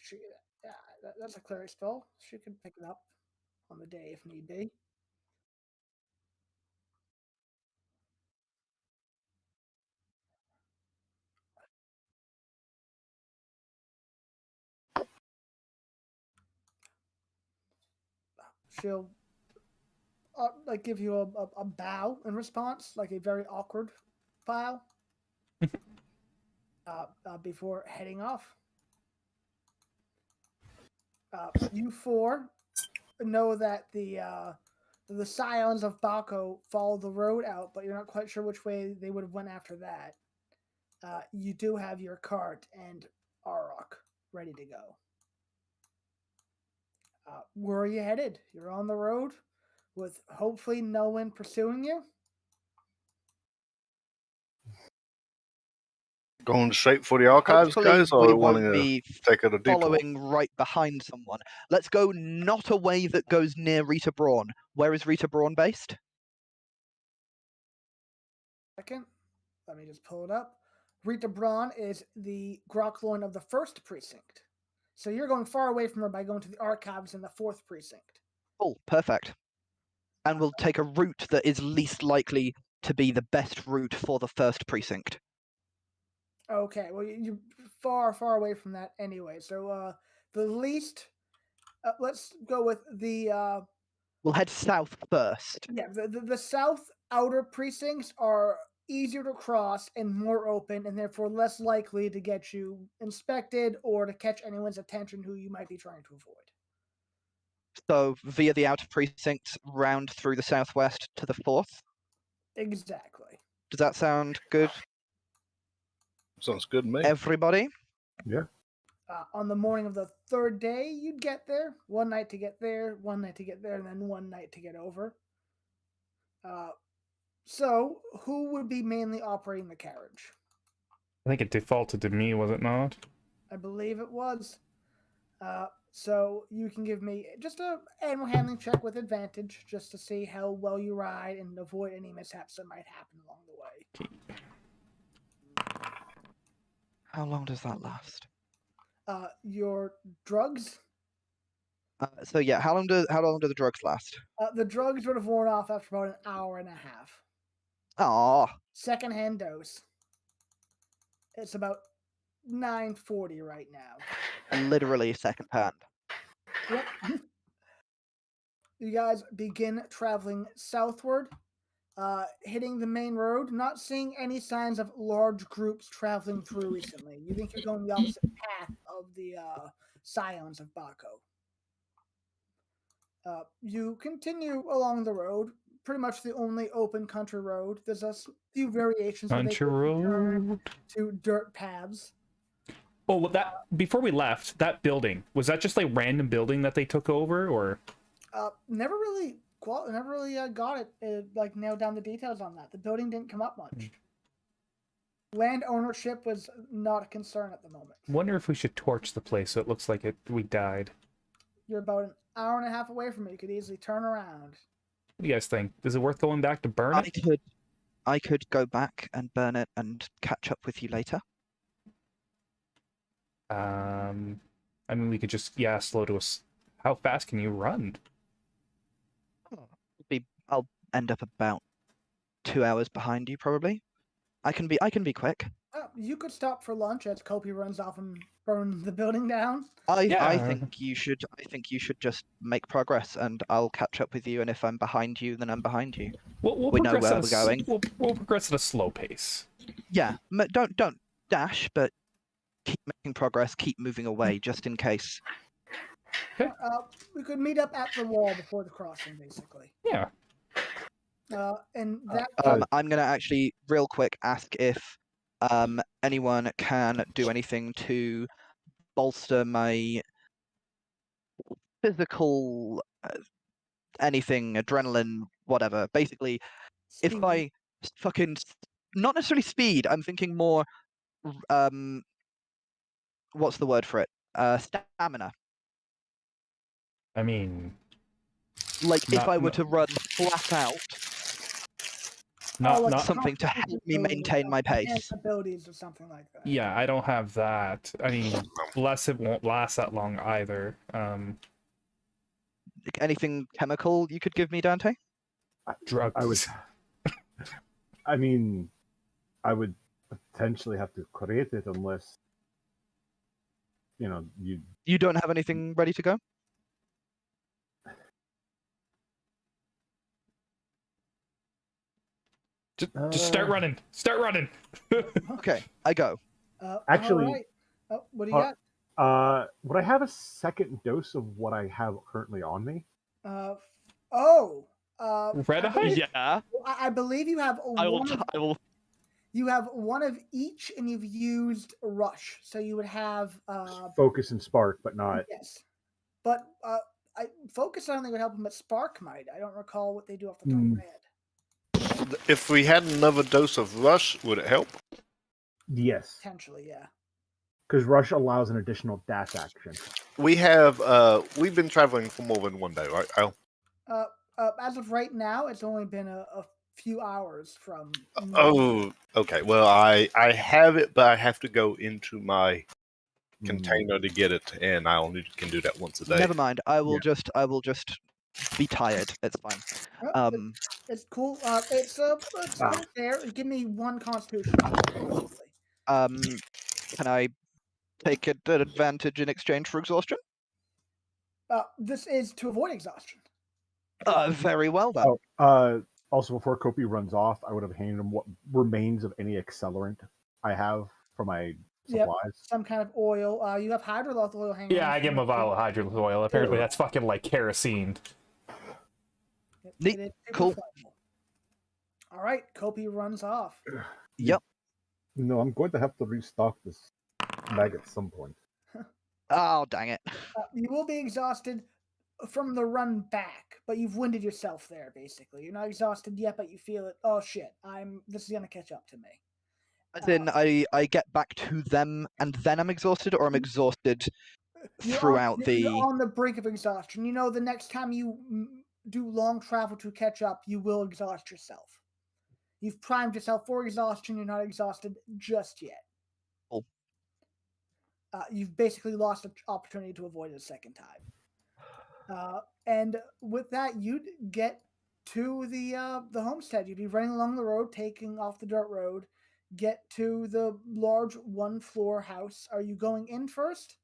yeah, that's a cleric spell. She can pick it up on the day if need be. She'll like give you a bow in response, like a very awkward bow, before heading off. You four know that the scions of Baco follow the road out, but you're not quite sure which way they would have went after that. You do have your cart and Arok ready to go. Where are you headed? You're on the road with hopefully no one pursuing you. Going straight for the archives, Hopefully guys, or we wanting won't to be take a detour? following right behind someone. Let's go not a way that goes near Rita Braun. Where is Rita Braun based? Second, let me just pull it up. Rita Braun is the Grokloin of the 1st Precinct. So you're going far away from her by going to the archives in the 4th Precinct. Oh, perfect. And we'll take a route that is least likely to be the best route for the 1st Precinct. Okay, well, you're far, far away from that anyway. So the least, let's go with the... We'll head south first. Yeah, the south outer precincts are easier to cross and more open, and therefore less likely to get you inspected or to catch anyone's attention who you might be trying to avoid. So via the outer precinct, round through the southwest to the 4th. Exactly. Does that sound good, Sounds good to me. everybody? Yeah. On the morning of the 3rd day, you'd get there. 1 night to get there, 1 night to get there, and then 1 night to get over. So, who would be mainly operating the carriage? I think it defaulted to me, was it not? I believe it was. So you can give me just a animal handling check with advantage, just to see how well you ride and avoid any mishaps that might happen along the way. How long does that last? Your drugs. So yeah, how long do the drugs last? The drugs would have worn off after about an hour and a half. Aw, Secondhand dose. It's about 9:40 right now. literally second hand. Yep. You guys begin traveling southward, hitting the main road, not seeing any signs of large groups traveling through recently. You think you're going the opposite path of the Scions of Baco. You continue along the road, pretty much the only open country road. There's a few variations where they Country turn road. to dirt paths. Oh, well, that before we left, that building, was that just like random building that they took over, or? Never really got it like nailed down the details on that. The building didn't come up much. Land ownership was not a concern at the moment. Wonder if we should torch the place so it looks like we died. You're about an hour and a half away from it. You could easily turn around. What do you guys think? Is it worth going back to burn it? I could go back and burn it and catch up with you later. I mean, we could just slow to us. How fast can you run? I'll end up about 2 hours behind you probably. I can be quick. You could stop for lunch as Kopi runs off and burn the building down. I think you should just make progress, and I'll catch up with you. And if I'm behind you, then I'm behind you. We know where we're going. We'll progress at a slow pace. Yeah, don't dash, but keep making progress. Keep moving away, just in case. Okay. We could meet up at the wall before the crossing, basically. Yeah. And that. I'm gonna actually real quick ask if anyone can do anything to bolster my physical anything, adrenaline, whatever. Basically, speed. if I fucking not necessarily speed, I'm thinking more what's the word for it? Stamina. I mean, like if I were to run flat out, not something to help me maintain my pace. Abilities or something like that. Yeah, I don't have that. I mean, bless it won't last that long either. Anything chemical you could give me, Dante? Drugs. I mean, I would potentially have to create it unless, You don't have anything ready to go? Just start running. Start running. Okay, I go. Actually, all right. What do you got? Would I have a second dose of what I have currently on me? Red eye? Yeah. I believe you have I will. You have one of each, and you've used Rush, so you would have Focus and Spark, but not. Yes, but Focus I don't think would help him, but Spark might. I don't recall what they do off the top of my head. If we had another dose of Rush, would it help? Yes. Potentially, yeah. Because Rush allows an additional dash action. We've been traveling for more than one day, right, Al? As of right now, it's only been a few hours from. Oh, okay. Well, I have it, but I have to go into my container to get it, and I only can do that once a day. Never mind. I will just be tired. It's fine. It's cool. It's there. Give me one Constitution. Can I take an advantage in exchange for exhaustion? This is to avoid exhaustion. Very well then. Also, before Kopi runs off, I would have handed him what remains of any accelerant I have for my Yep. supplies. Some kind of oil. You have hydroloth oil hanging Yeah, around. I give him a vial of hydrogen oil. Apparently, Sure. that's fucking like kerosene. Neat. It is super Cool. flammable. All right, Kopi runs off. Yep. No, I'm going to have to restock this bag at some point. Oh, dang it. You will be exhausted from the run back, but you've winded yourself there. Basically, you're not exhausted yet, but you feel it. Oh shit! This is gonna catch up to me. As in, I get back to them and then I'm exhausted, or I'm exhausted throughout You're on the brink of exhaustion. You know, the next time you do long travel to catch up, you will exhaust yourself. You've primed yourself for exhaustion. You're not exhausted just yet. Cool. You've basically lost an opportunity to avoid it a second time. And with that, you'd get to the homestead. You'd be running along the road, taking off the dirt road, get to the large one-floor house. Are you going in first?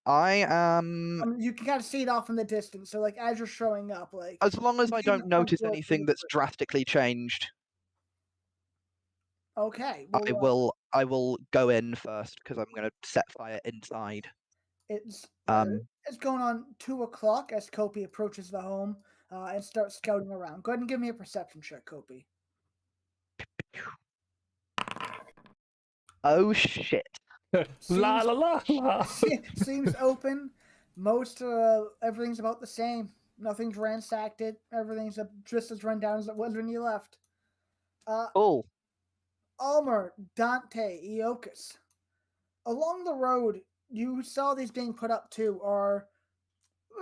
I am. You can kind of see it off in the distance. So, like, as you're showing up, like, As long as you I see the don't front notice door anything that's drastically changed, okay. I will go in first because I'm going to set fire inside. It's Um, it's going on 2:00 as Kopi approaches the home and starts scouting around. Go ahead and give me a perception check, Kopi. Oh shit! La la la la. Seems open. Most everything's about the same. Nothing's ransacked. Everything's just as run down as it was when you left. Cool. Almer, Dante, Iokas. Along the road, you saw these being put up too. Are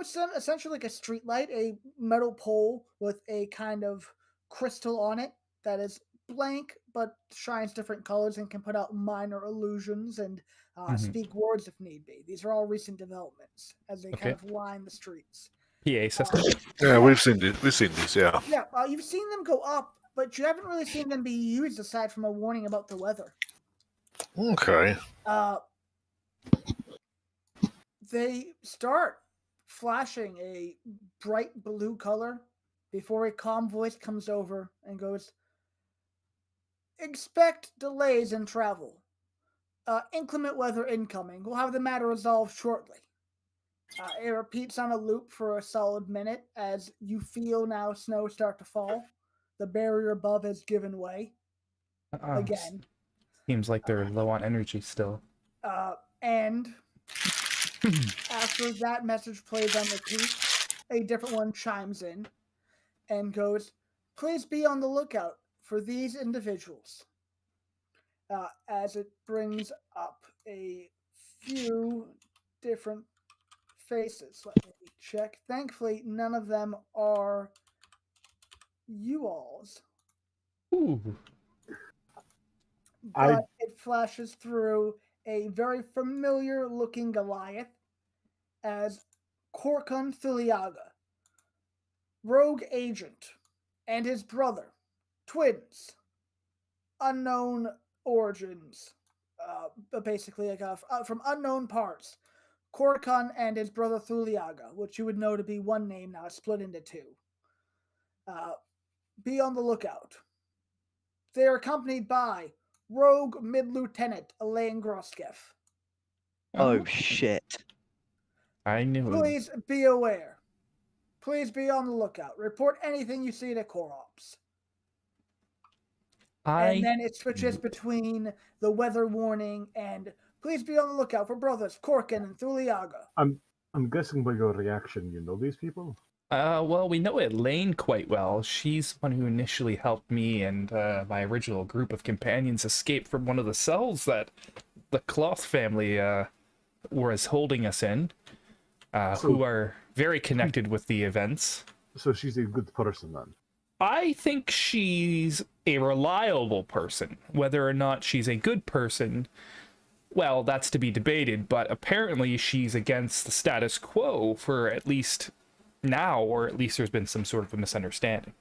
essentially like a street light, a metal pole with a kind of crystal on it that is blank but shines different colors and can put out minor illusions and speak words if need be. These are all recent developments as they kind of line the streets. PA system. Yeah, we've seen these. Yeah. Yeah, you've seen them go up, but you haven't really seen them be used aside from a warning about the weather. Okay. They start flashing a bright blue color before a calm voice comes over and goes, "Expect delays in travel. Inclement weather incoming. We'll have the matter resolved shortly." It repeats on a loop for a solid minute as you feel now snow start to fall. The barrier above has given way again. Seems like they're low on energy still. And after that message plays on repeat, a different one chimes in and goes, "Please be on the lookout for these individuals." As it brings up a few different faces. Let me check. Thankfully, none of them are you alls. Ooh. But it flashes through a very familiar looking Goliath as Korkun Thuliaga, rogue agent, and his brother, twins, unknown origins, basically like from unknown parts. Korkun and his brother Thuliaga, which you would know to be one name now split into two. Be on the lookout. They are accompanied by rogue mid-lieutenant Elaine Groskev. Oh shit! I knew. Please be aware. Please be on the lookout. Report anything you see to Core Ops. And then it switches between the weather warning and please be on the lookout for brothers Korkin and Thuliaga. I'm guessing by your reaction, you know these people? Well, we know Elaine quite well. She's the one who initially helped me and my original group of companions escape from one of the cells that the Cloth family was holding us in, who are very connected with the events. So she's a good person then? I think she's a reliable person. Whether or not she's a good person, well, that's to be debated, but apparently she's against the status quo for at least now, or at least there's been some sort of a misunderstanding.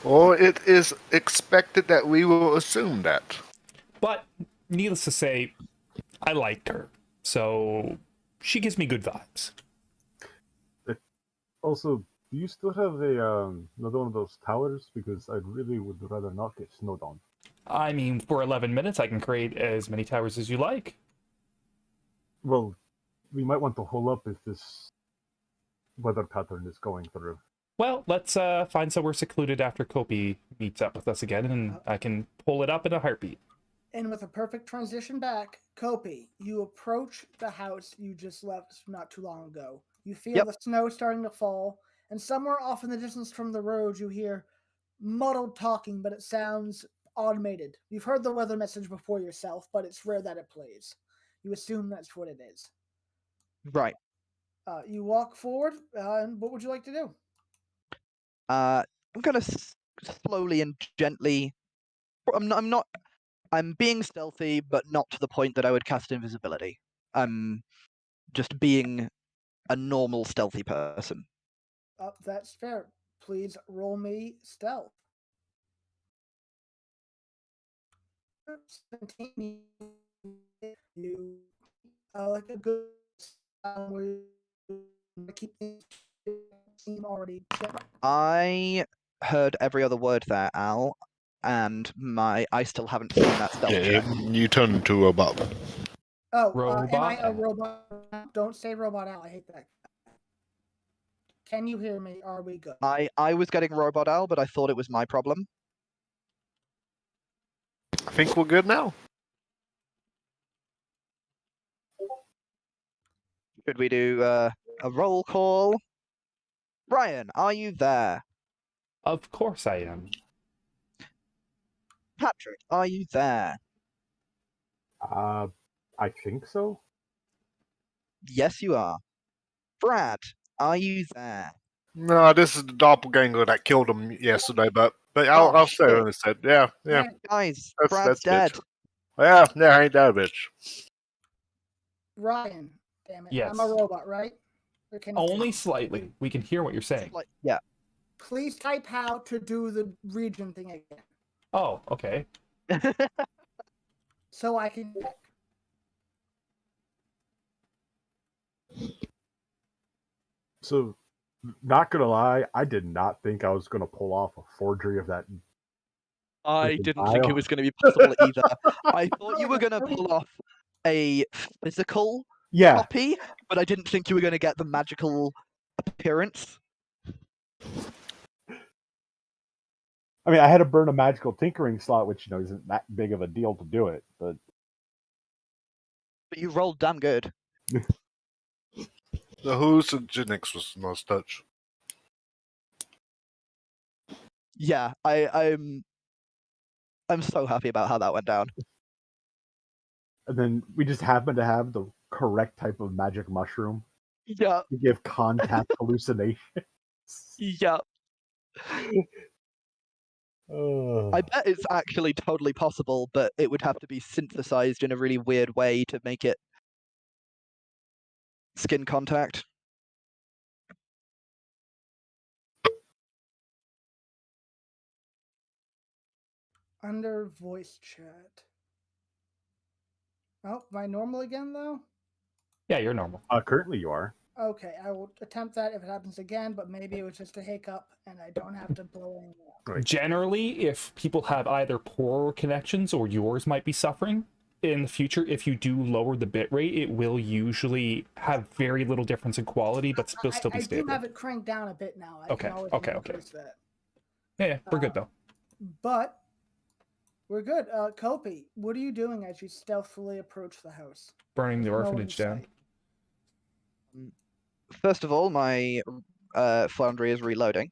Or it is expected that we will assume that. But needless to say, I liked her, so she gives me good vibes. Also, Do you still have another one of those towers? Because I really would rather not get snowed on. I mean, for 11 minutes, I can create as many towers as you like. Well, we might want to hole up if this weather pattern is going through. Well, let's find somewhere secluded after Kopi meets up with us again, and I can pull it up in a heartbeat. And with a perfect transition back, Kopi, you approach the house you just left not too long ago. You feel the snow starting to fall, and somewhere off in the distance from the road, you hear muddled talking, but it sounds automated. You've heard the weather message before yourself, but it's rare that it plays. You assume that's what it is. Right. You walk forward, and what would you like to do? I'm gonna slowly and gently. I'm being stealthy, but not to the point that I would cast invisibility. I'm just being a normal stealthy person. That's fair. Please roll me stealth. 17. You like a good where you keep things team already. I heard every other word there, Al, and I still haven't seen that stealth check. You turn into a robot. Oh, Robot am I a Al. robot? Don't say robot Al. I hate that. Can you hear me? Are we good? I was getting Robot Al, but I thought it was my problem. I think we're good now. Should we do a roll call? Brian, are you there? Of course I am. Patrick, are you there? I think so. Yes, you are. Brad, are you there? No, this is the doppelganger that killed him yesterday, but I'll stay shit. instead. Yeah. Guys, That's Brad's dead. bitch. Yeah, I ain't that bitch. Ryan, damn it. Yes. I'm a robot, right? Or can you hear Only me? slightly. We can hear what you're saying. Yeah. Please type how to do the region thing again. Oh, okay. So I can. So, not gonna lie, I did not think I was gonna pull off a forgery of that. I Freaking didn't think it dial. was going to be possible either. I thought you were going to pull off a physical Yeah, copy, but I didn't think you were going to get the magical appearance. I mean, I had to burn a magical tinkering slot, which isn't that big of a deal to do it, but But you rolled damn good. The hallucinogenics was the most touch. Yeah, I'm so happy about how that went down. and then we just happened to have the correct type of magic mushroom Yeah, to give contact hallucination. yeah. I bet it's actually totally possible, but it would have to be synthesized in a really weird way to make it skin contact. Under voice chat. Oh, am I normal again, though? Yeah, you're normal. Currently, you are. Okay, I will attempt that if it happens again, but maybe it was just a hiccup and I don't have to blow anything up. Right. Generally, if people have either poor connections or yours might be suffering, in the future, if you do lower the bitrate, it will usually have very little difference in quality, but still be stable. I do have it cranked down a bit now. I Okay, can always okay. increase that. Yeah, we're good though. But we're good. Kopi, what are you doing as you stealthily approach the house? Burning the No one in orphanage down. sight. First of all, my Foundry is reloading.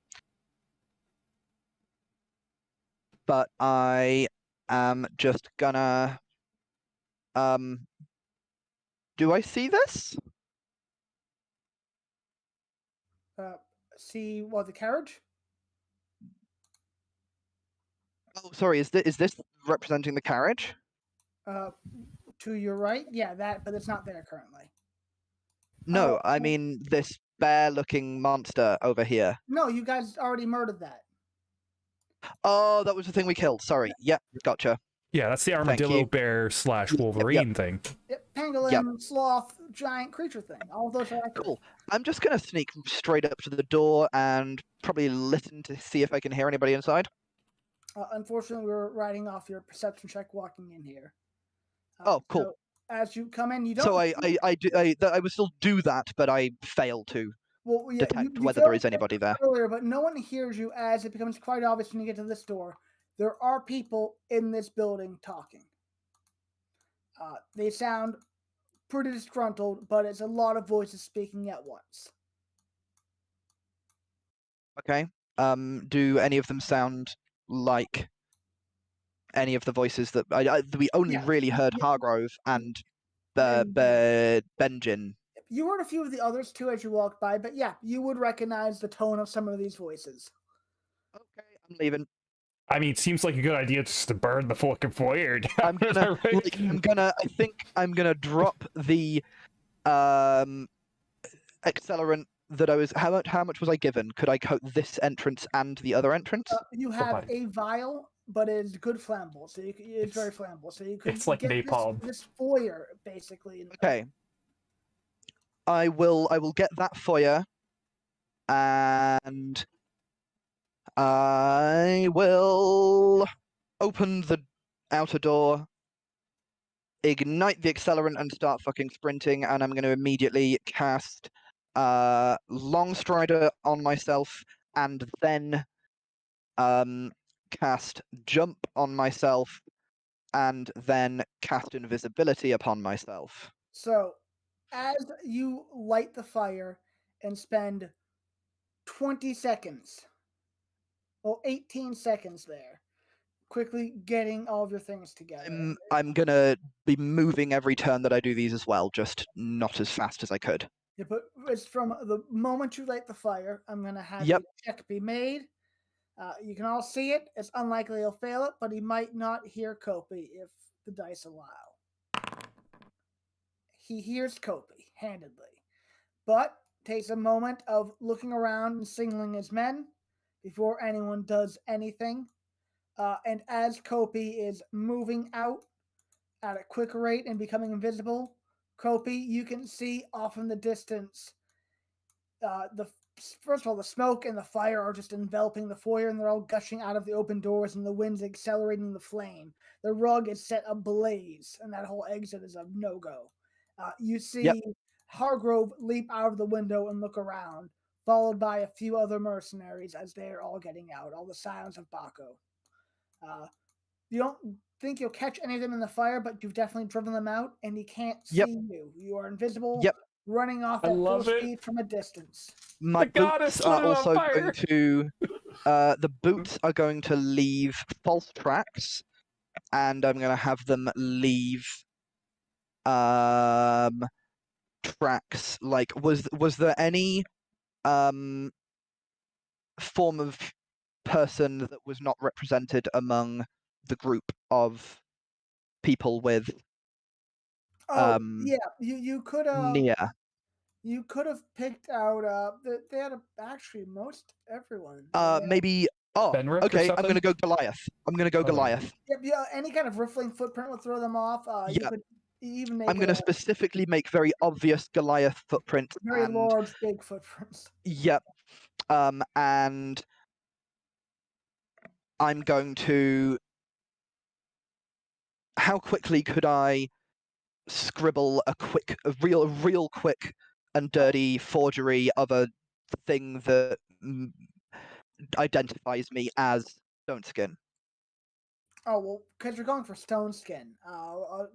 But I am just gonna... do I see this? See what, the carriage? Oh, sorry, is this representing the carriage? To your right? Yeah, that, but it's not there currently. No, Oh, I mean this bear-looking monster over here. No, you guys already murdered that. Oh, that was the thing we killed. Sorry. Yep, gotcha. Yeah, that's the you. armadillo bear / Wolverine thing. Yep, pangolin, sloth, giant creature thing. All of those are accurate. Cool. I'm just gonna sneak straight up to the door and probably listen to see if I can hear anybody inside. Unfortunately, we're writing off your perception check walking in here. Oh, cool. So as you come in, you don't. So I would still do that, but I fail to detect whether there is anybody there. Earlier, but no one hears you as it becomes quite obvious when you get to this door. There are people in this building talking. They sound pretty disgruntled, but it's a lot of voices speaking at once. Okay. Do any of them sound like any of the voices that we only really heard Hargrove and Benjin? You heard a few of the others too as you walked by, but yeah, you would recognize the tone of some of these voices. Okay, I'm leaving. I mean, it seems like a good idea just to burn the fucking foyer down. I'm gonna, right? I think I'm gonna drop the accelerant that I was. How much was I given? Could I coat this entrance and the other entrance? You have a vial, but it's good flammable, so it's very flammable. So you could. It's like get napalm. This foyer, basically. Okay. I will get that foyer, and I will open the outer door, ignite the accelerant, and start fucking sprinting. And I'm going to immediately cast Long Strider on myself, and then cast Jump on myself, and then cast Invisibility upon myself. So, as you light the fire and spend 20 seconds, or 18 seconds there, quickly getting all of your things together. I'm gonna be moving every turn that I do these as well, just not as fast as I could. Yeah, but it's from the moment you light the fire. I'm gonna have Yep. a check be made. You can all see it. It's unlikely he'll fail it, but he might not hear Kopi if the dice allow. He hears Kopi handedly, but takes a moment of looking around and signaling his men before anyone does anything. And as Kopi is moving out at a quick rate and becoming invisible, Kopi, you can see off in the distance. First of all, the smoke and the fire are just enveloping the foyer, and they're all gushing out of the open doors, and the wind's accelerating the flame. The rug is set ablaze, and that whole exit is a no-go. You see Hargrove leap out of the window and look around, followed by a few other mercenaries as they're all getting out, all the scions of Baco. You don't think you'll catch any of them in the fire, but you've definitely driven them out, and he can't see you. You are invisible, running off at full speed from a distance. My boots are also going to... the boots are going to leave false tracks, and I'm going to have them leave tracks. Like, was there any form of person that was not represented among the group of people with you could have Nia? You could have picked out they had actually most everyone. Maybe Benrick okay, I'm gonna go Goliath. Goliath. Yeah, any kind of riffling footprint would throw them off. You could even make I'm gonna specifically make very obvious Goliath footprints. Very large, big footprints. Yep. And I'm going to... How quickly could I scribble a real quick and dirty forgery of a thing that identifies me as Stone Skin? Oh, well, because you're going for Stone Skin.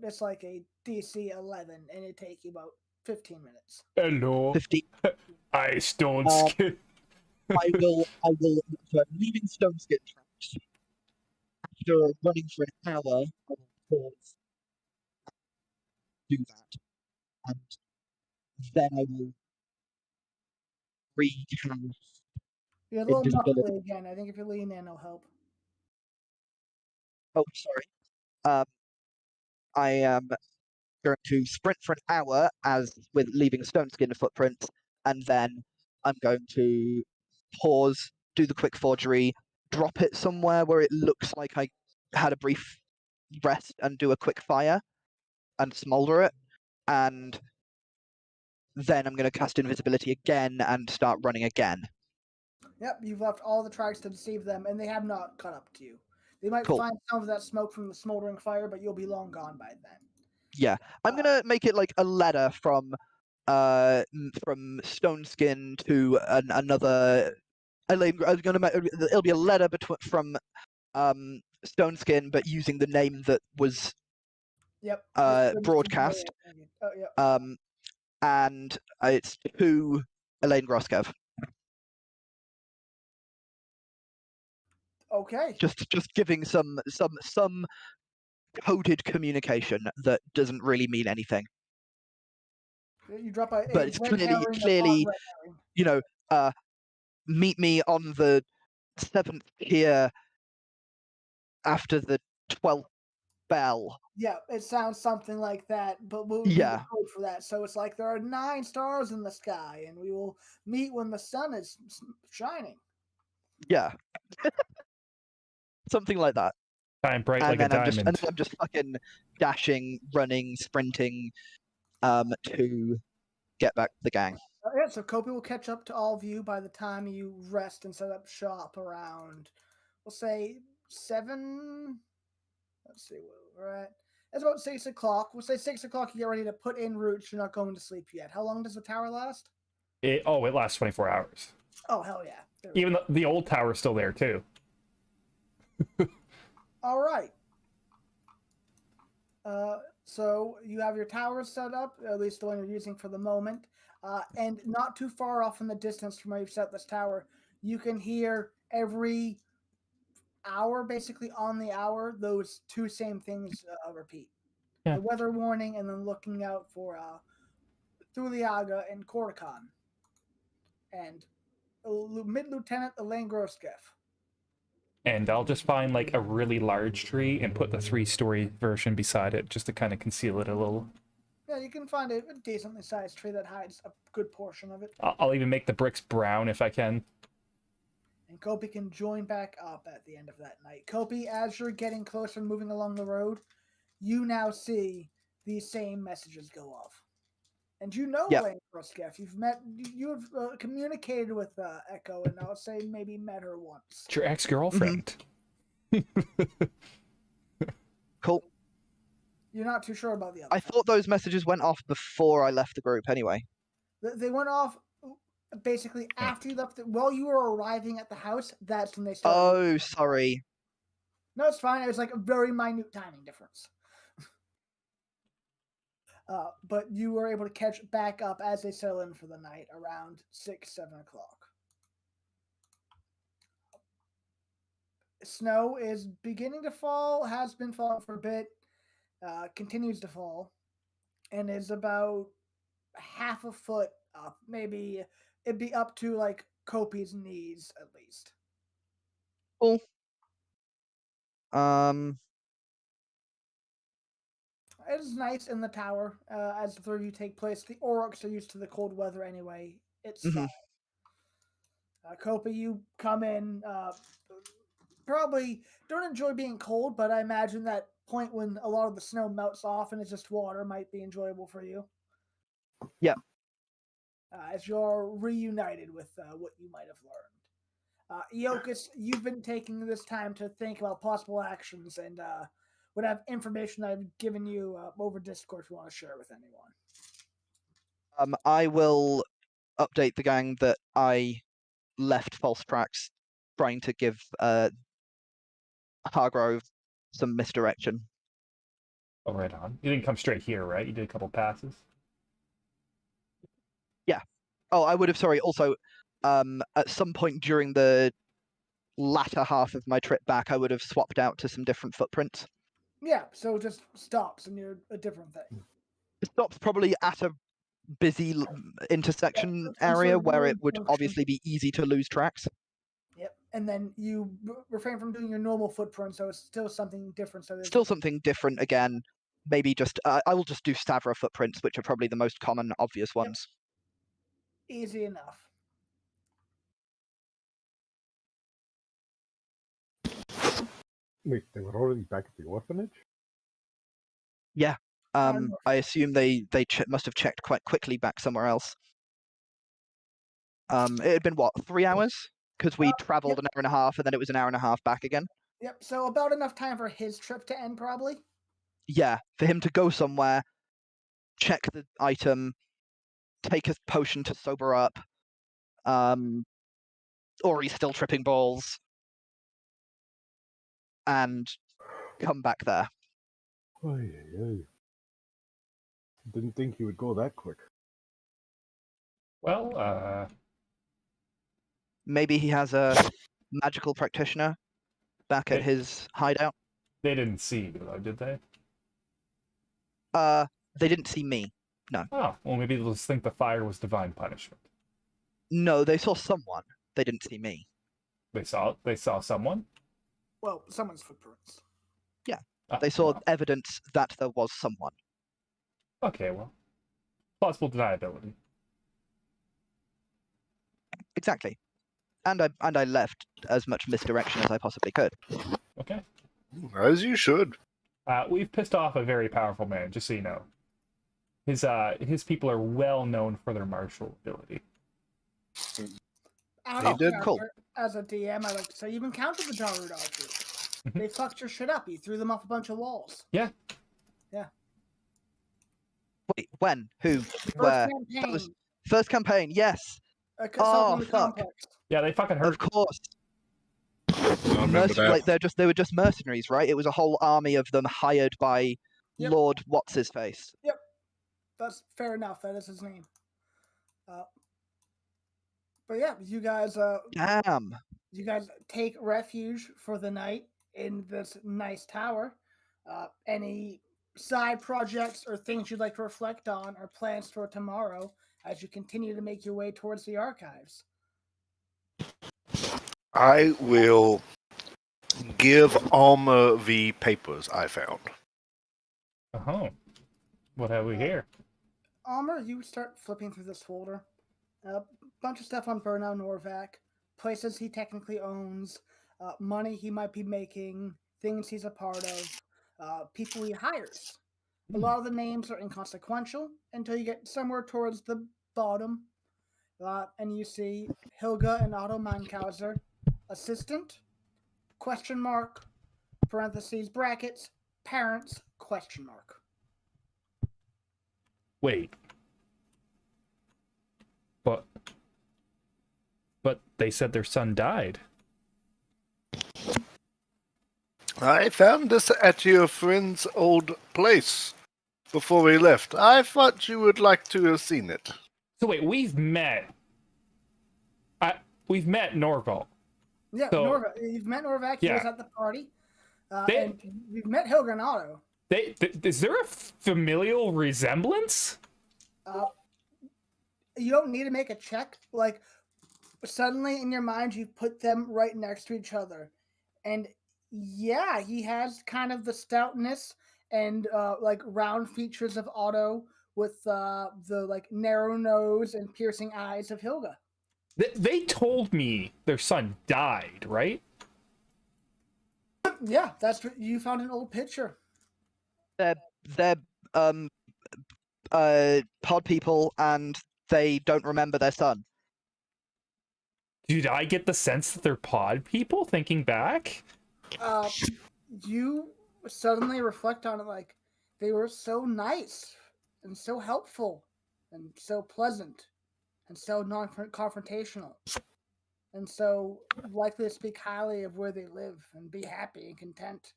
It's like a DC 11, and it'd take you about 15 minutes. Hello. 15. I Stone Skin. I will leaving Stone Skin tracks. After running for an hour, I will pause, do that, and then I will recast. You're a little muffly again. I think if you lean in, it'll help. Oh, sorry. I am going to sprint for an hour as with leaving Stone Skin footprints, and then I'm going to pause, do the quick forgery, drop it somewhere where it looks like I had a brief rest, and do a quick fire and smolder it, and then I'm going to cast invisibility again and start running again. Yep, you've left all the tracks to deceive them, and they have not caught up to you. They might Cool. find some of that smoke from the smoldering fire, but you'll be long gone by then. Yeah, I'm going to make it like a ladder from Stone Skin to another. It'll be a ladder from Stone Skin, but using the name that was Yep. broadcast. Oh, yep. And it's to Elaine Groskev. Okay. Just giving some coded communication that doesn't really mean anything. You drop a But it's red herring clearly, upon red herring. Meet me on the 7th tier after the 12th bell. Yeah, it sounds something like that, but we'll do the code for that. So it's like there are 9 stars in the sky, and we will meet when the sun is shining. Yeah. Something like that. Shine bright like a diamond. And then I'm just fucking dashing, running, sprinting to get back to the gang. Yeah, so Kopi will catch up to all of you by the time you rest and set up shop around, we'll say 7. Let's see where we're at. It's about 6 o'clock. We'll say 6 o'clock. You get ready to put in roots. You're not going to sleep yet. How long does the tower last? It lasts 24 hours. Oh, hell yeah. Even the old tower's still there, too. All right. So you have your towers set up, at least the one you're using for the moment. And not too far off in the distance from where you've set this tower, you can hear every hour, basically on the hour, those 2 same things repeat. Yeah. The weather warning, and then looking out for Thuliaga and Kordakan. And Mid-Lieutenant Elaine Groskev. And I'll just find like a really large tree and put the 3-story version beside it just to kind of conceal it a little. Yeah, you can find a decently sized tree that hides a good portion of it. I'll even make the bricks brown if I can. And Kopi can join back up at the end of that night. Kopi, as you're getting closer and moving along the road, you now see these same messages go off. And you know Elaine Groskev. You've communicated with Echo, and I'll say maybe met her once. It's your ex-girlfriend. Mm-hmm. Cool. You're not too sure about the other. I thought those messages went off before I left the group anyway. They went off basically after you left. While you were arriving at the house, that's when they started. Oh, sorry. No, it's fine. It was like a very minute timing difference. But you were able to catch back up as they settle in for the night around 6, 7 o'clock. Snow is beginning to fall, has been falling for a bit, continues to fall, and is about half a foot up. Maybe it'd be up to like Kopi's knees at least. Cool. It is nice in the tower as the 3 of you take place. The Aurochs are used to the cold weather anyway. It's fine. Kopi, you come in. Probably don't enjoy being cold, but I imagine that point when a lot of the snow melts off and it's just water might be enjoyable for you. Yeah. As you're reunited with what you might have learned. Iokas, you've been taking this time to think about possible actions and would have information I've given you over Discord if you want to share with anyone. I will update the gang that I left false tracks trying to give Hargrove some misdirection. Oh, right on. You didn't come straight here, right? You did a couple passes? Yeah. Oh, I would have, sorry, also, at some point during the latter half of my trip back, I would have swapped out to some different footprints. Yeah, so just stops and you're a different thing. It stops probably at a busy intersection area where it would obviously be easy to lose tracks. Yep, and then you refrain from doing your normal footprint, so it's still something different. So still something different again. Maybe just I will just do Stavra footprints, which are probably the most common, obvious ones. Easy enough. Wait, they were already back at the orphanage? Yeah. I assume they must have checked quite quickly back somewhere else. It had been what, 3 hours? Because we traveled an hour and a half, and then it was an hour and a half back again. Yep. So about enough time for his trip to end, probably. Yeah, for him to go somewhere, check the item, take a potion to sober up, or he's still tripping balls, and come back there. Didn't think he would go that quick. Well, Maybe he has a magical practitioner back at his hideout. they didn't see you, though, did they? They didn't see me. Oh, well, maybe they'll just think the fire was divine punishment. No, they saw someone. They didn't see me. They saw someone? Well, someone's footprints. They saw Well, evidence that there was someone. okay, well. Plausible deniability. Exactly. And I left as much misdirection as I possibly could. Okay. As you should. We've pissed off a very powerful man, just so you know. His people are well known for their martial ability. Out did? Cool. As a DM, I like to say you've encountered the Daru archers. They fucked your shit up. You threw them off a bunch of walls. Yeah. Wait, when? Who? First Where? campaign. That was first campaign, yes. Assault on the fuck. complex. Yeah, they fucking hurt. Of course. I remember that. Like they were just mercenaries, right? It was a whole army of them hired by Yep. Lord What's his face. That's fair enough. That is his name. But yeah, you guys Damn. take refuge for the night in this nice tower. Any side projects or things you'd like to reflect on or plans for tomorrow as you continue to make your way towards the archives? I will give Almer the papers I found. Oh. What have we here? Almer, you start flipping through this folder. A bunch of stuff on Burnow Norvac, places he technically owns, money he might be making, things he's a part of, people he hires. A lot of the names are inconsequential until you get somewhere towards the bottom, and you see Hilga and Otto Mankauser, assistant, question mark, parentheses, brackets, parents, question mark. Wait. But they said their son died. I found this at your friend's old place before we left. I thought you would like to have seen it. So wait, we've met Norval. Yeah, So- Norvac. You've met Norvac. He was Yeah. at the party. They- And you've met Hilga and Otto. Is there a familial resemblance? You don't need to make a check. Like, suddenly in your mind, you put them right next to each other. And yeah, he has kind of the stoutness and like round features of Otto with the like narrow nose and piercing eyes of Hilga. They told me their son died, right? Yeah, that's what you found an old picture. They're pod people, and they don't remember their son. Did I get the sense that they're pod people, thinking back? You suddenly reflect on it like they were so nice and so helpful and so pleasant and so non-confrontational and so likely to speak highly of where they live and be happy and content.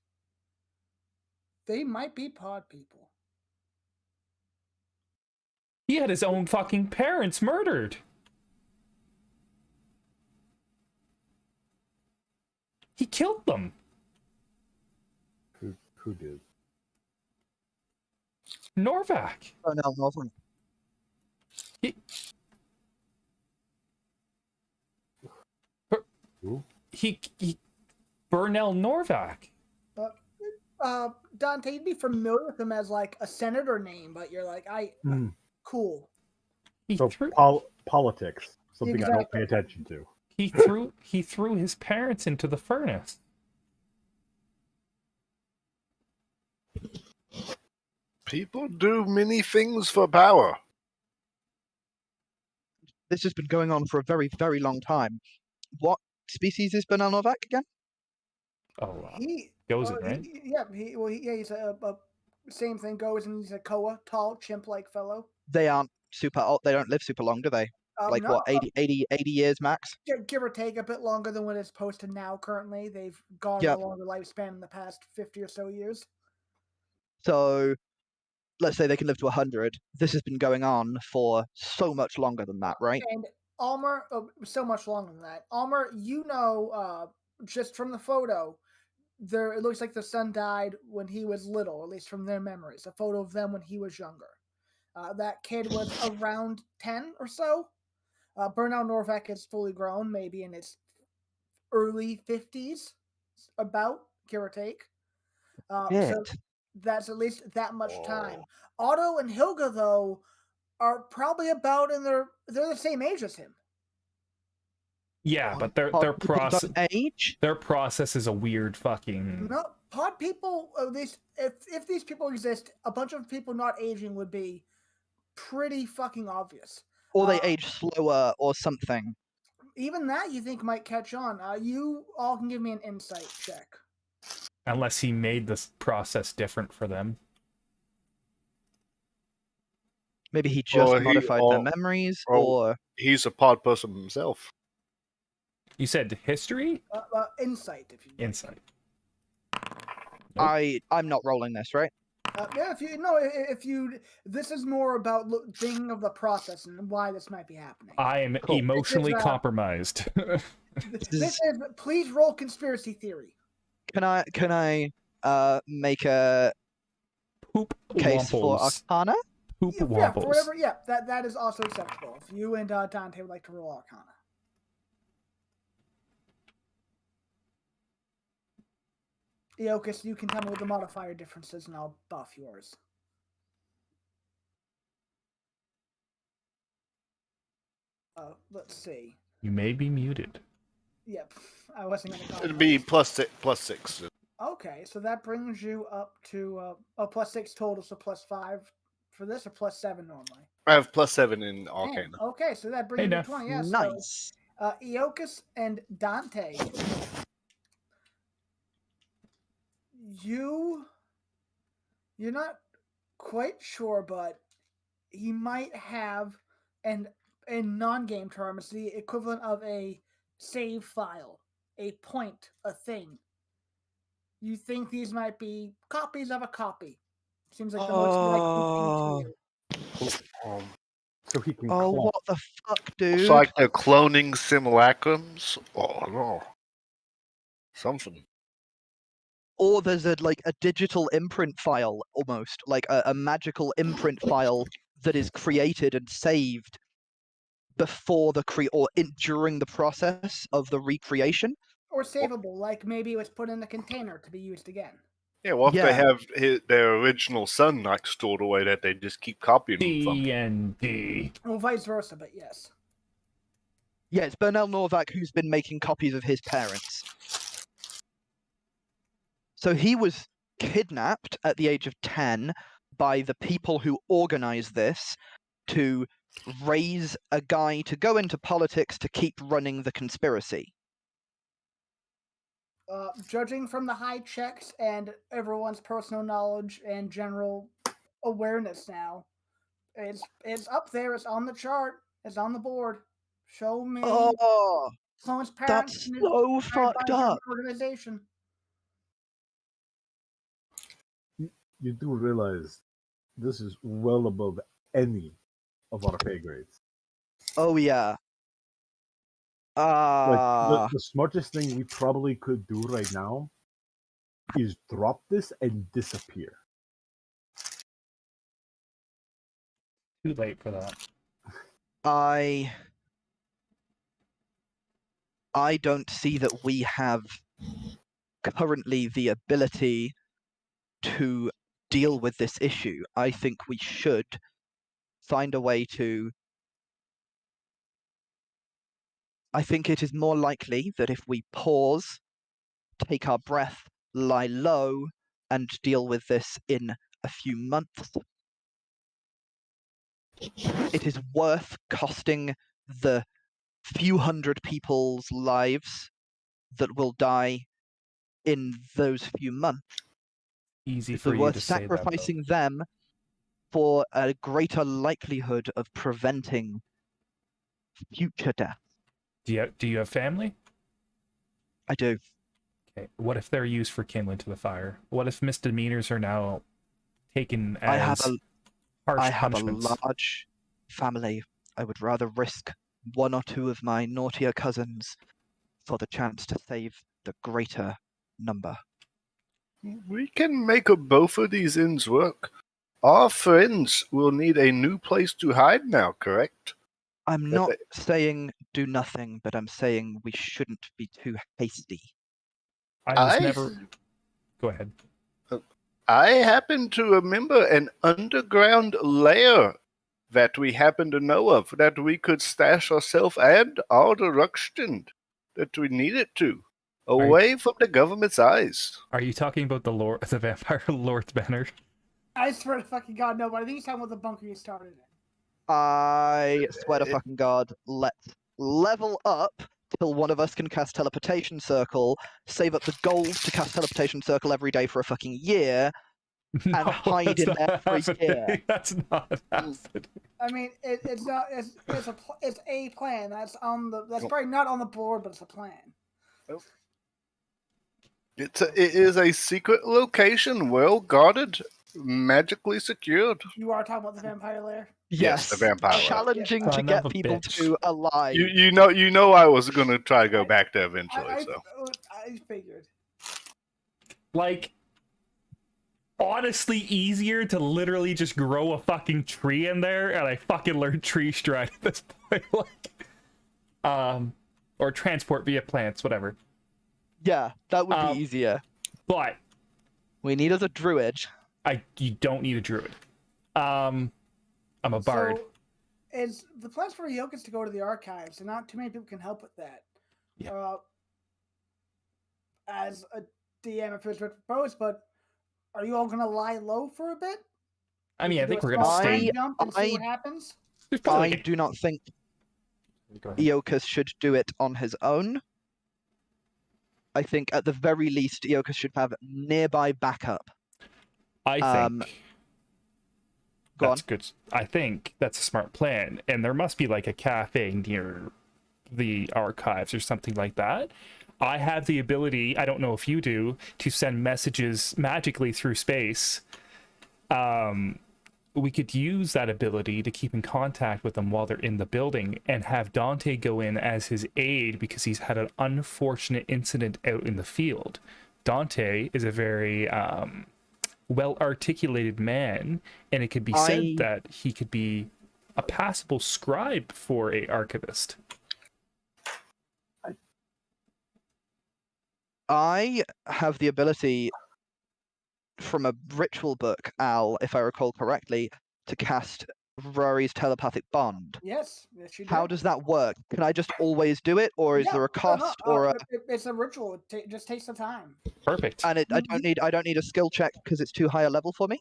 They might be pod people. He had his own fucking parents murdered. He killed them. Who did? Norvac. Oh no, Northern. Who? He Burnell Norvac. Dante, you'd be familiar with him as like a senator name, but you're like, cool. He So threw politics, something I don't pay Exactly. attention to. he threw his parents into the furnace. People do many things for power. This has been going on for a very, very long time. What species is Bernal Novak again? Oh, He Gozen, right? he's a same thing goes, and he's a koa, tall, chimp-like fellow. They aren't super old. They don't live super long, do they? Like No, what, 80 years max? give or take a bit longer than what it's posted now. Currently, they've gone Yep. on a longer lifespan in the past 50 or so years. So let's say they can live to 100. This has been going on for so much longer than that, right? And Almer, so much longer than that. Almer, just from the photo, it looks like the son died when he was little, at least from their memories. A photo of them when he was younger. That kid was around 10 or so. Bernal Norvak is fully grown, maybe in his early 50s, about, give or take. So that's at least that much time. Otto and Hilga, though, are probably about they're the same age as him. Yeah, but their age. Their process is a weird fucking. No, pod people. At least if these people exist, a bunch of people not aging would be pretty fucking obvious. Or they age slower, or something. Even that you think might catch on. You all can give me an insight check. Unless he made this process different for them. Maybe he just modified their memories, or he's a pod person himself. You said history? Insight, if you like. Insight. Nope. I'm not rolling this, right? Yeah, this is more about thinking of the process and why this might be happening. I am emotionally compromised. This is please roll conspiracy theory. Can I make a poop case for Arcana? Poop yeah, wamples. For whatever. Yeah, that is also acceptable. If you and Dante would like to roll Arcana. Eocus, you can tell me what the modifier difference is, and I'll buff yours. Let's see. You may be muted. Yep, I wasn't going to call It'd be plus 6. Okay, so that brings you up to plus 6 total, so plus 5 for this, or plus 7 normally? I have plus 7 in Arcana. Okay, so that brings you to 20. Yeah, nice. So, Eocus and Dante, you're not quite sure, but he might have, and in non-game terms, the equivalent of a save file, a point, a thing. You think these might be copies of a copy? Seems like the most likely thing to you. So he can. Oh, what the fuck, dude! It's like they're cloning simulacrums. Oh no, something. Or there's a digital imprint file, almost like a magical imprint file that is created and saved before during the process of the recreation. Or savable, like maybe it was put in a container to be used again. Yeah, well, if they have their original son stored away that they just keep copying from. D&D. Well, vice versa, but yes. Yeah, it's Bernal Norvak who's been making copies of his parents. So he was kidnapped at the age of 10 by the people who organized this to raise a guy to go into politics to keep running the conspiracy. Judging from the high checks and everyone's personal knowledge and general awareness now, it's up there. It's on the chart. It's on the board. Show me. Oh, Sloan's parents. that's so fucked up. Organization. You do realize this is well above any of our pay grades. Oh yeah. Like the smartest thing we probably could do right now is drop this and disappear. Too late for that. I don't see that we have currently the ability to deal with this issue. I think we should find a way to... I think it is more likely that if we pause, take our breath, lie low, and deal with this in a few months, it is worth costing the few hundred people's lives that will die in those few months. Easy It's for you worth to say that, though. sacrificing them for a greater likelihood of preventing future death. Do you have family? I do. Okay. What if they're used for kindling to the fire? What if misdemeanors are now taken I have as a harsh I have a punishments? large family. I would rather risk one or two of my naughtier cousins for the chance to save the greater number. We can make both of these ends work. Our friends will need a new place to hide now, correct? I'm not saying do nothing, but I'm saying we shouldn't be too hasty. Go ahead. I happen to remember an underground lair that we happen to know of that we could stash ourselves and our direction that we needed to, away from the government's eyes. Are you talking about the Vampire Lord's banner? I swear to fucking God, no, but I think he's talking about the bunker you started in. I swear to fucking God, let's level up till one of us can cast Teleportation Circle, save up the gold to cast Teleportation Circle every day for a fucking year, No, and hide in there for a year. That's not happening. I mean, it's not. It's a plan. That's probably not on the board, but it's a plan. It is a secret location, well guarded, magically secured. You are talking about the vampire lair. Yes, the vampire lair. challenging to Son get of a people bitch. to alive. You know I was gonna try to go back there eventually. I figured. Like, honestly, easier to literally just grow a fucking tree in there, and I fucking learned tree stride at this point. Or transport via plants, whatever. Yeah, that would be easier. But we need as a druid. You don't need a druid. I'm a bard. So, is the plans for Iokas to go to the archives, and not too many people can help with that. Yeah. As a DM, if it was proposed, but are you all gonna lie low for a bit? I mean, I think we're gonna stay. Jump and see what happens. I do not think Iokas should do it on his own. I think at the very least, Iokas should have nearby backup. I think that's good. I think that's a smart plan, and there must be like a cafe near the archives or something like that. I have the ability, I don't know if you do, to send messages magically through space. We could use that ability to keep in contact with them while they're in the building and have Dante go in as his aide because he's had an unfortunate incident out in the field. Dante is a very well-articulated man, and it could be said that he could be a passable scribe for a archivist. I have the ability from a ritual book, Al, if I recall correctly, to cast Rory's telepathic bond. Yes, you do. How does that work? Can I just always do it, or is there a cost or a... It's a ritual. It just takes some time. Perfect. And I don't need a skill check because it's too high a level for me?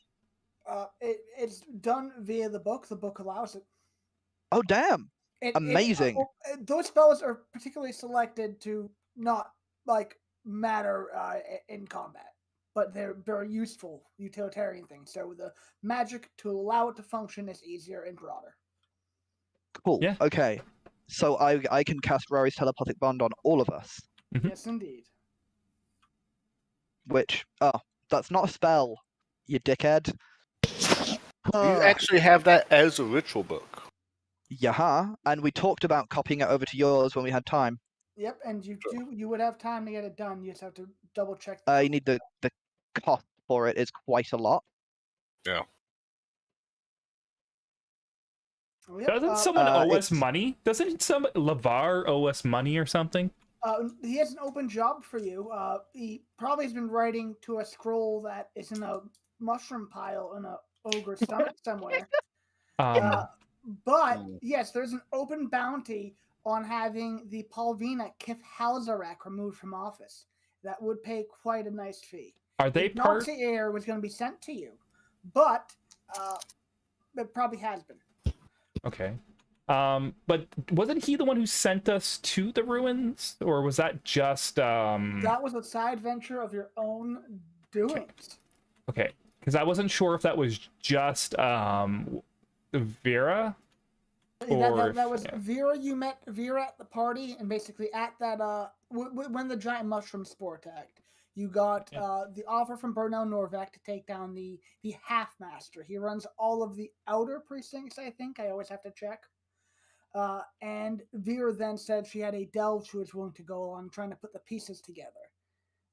It's done via the book. The book allows it. Oh, damn. Amazing. Those spells are particularly selected to not matter in combat, but they're very useful utilitarian things. So the magic to allow it to function is easier and broader. Cool. Yeah. Okay. So I can cast Rory's telepathic bond on all of us. Mm-hmm. Yes, indeed. Which, that's not a spell, you dickhead. You actually have that as a ritual book. Yeah, and we talked about copying it over to yours when we had time. Yep, and you would have time to get it done. You just have to double check. You need the cost for it is quite a lot. Yeah. Yep, doesn't someone owe us money? Doesn't some Lavar owe us money or something? He has an open job for you. He probably has been writing to a scroll that is in a mushroom pile in a ogre's stomach somewhere. But yes, there's an open bounty on having the Palvina Kith Halzarak removed from office. That would pay quite a nice fee. Are they Nazi heir was going to be sent to you, but it probably has been. Okay. But wasn't he the one who sent us to the ruins, or was that just That was a side venture of your own doings. Okay, because I wasn't sure if that was just Vera. That was Vera. You met Vera at the party, and basically at that when the giant mushroom spore attacked, you got the offer from Bernal Norvac to take down the half master. He runs all of the outer precincts. I think I always have to check. And Vera then said she had a delve she was willing to go on, trying to put the pieces together.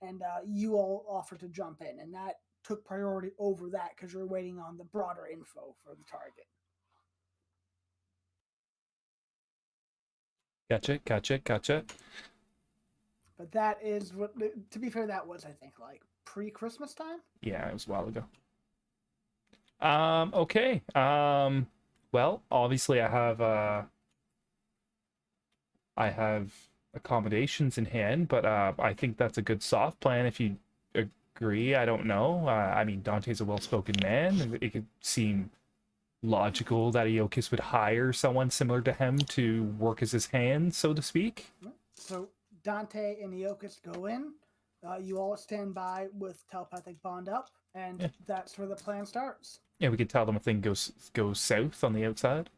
And you all offered to jump in, and that took priority over that because you're waiting on the broader info for the target. Gotcha. But that is what, to be fair, that was, I think, like pre-Christmas time? Yeah, it was a while ago. Okay. Well, obviously I have accommodations in hand, but I think that's a good soft plan if you agree. I don't know. I mean, Dante's a well-spoken man. It could seem logical that Iokas would hire someone similar to him to work as his hand, so to speak. So Dante and Iokas go in. You all stand by with telepathic bond up, and that's where the plan starts. Yeah, we could tell them if thing goes south on the outside.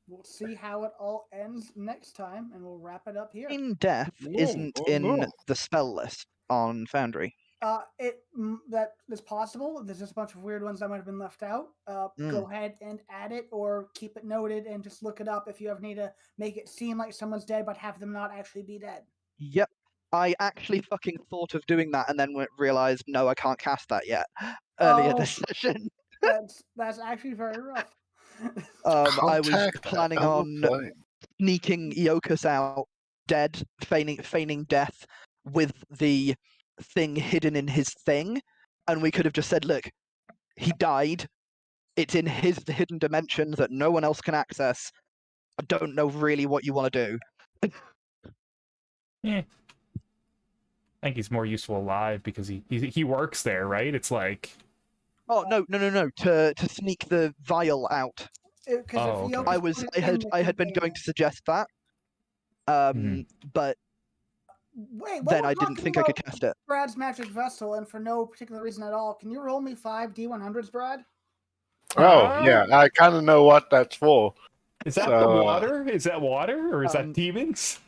We'll see how it all ends next time, and we'll wrap it up here. Death isn't in the spell list on Foundry. That is possible. There's just a bunch of weird ones that might have been left out. Go ahead and add it, or keep it noted and just look it up if you ever need to make it seem like someone's dead, but have them not actually be dead. Yep. I actually fucking thought of doing that and then realized, no, I can't cast that yet. Earlier this session. That's actually very rough. I was planning on sneaking Iokas out dead, feigning death with the thing hidden in his thing, and we could have just said, look, he died. It's in his hidden dimension that no one else can access. I don't know really what you want to do. Yeah. I think he's more useful alive because he works there, right? It's like... Oh, no. To sneak the vial out. Okay. I had been going to suggest that. But then I didn't think I could cast it. Brad's magic vessel, and for no particular reason at all, can you roll me 5 D100s, Brad? Oh, yeah, I kind of know what that's for. Is that the water? Is that water, or is that demons?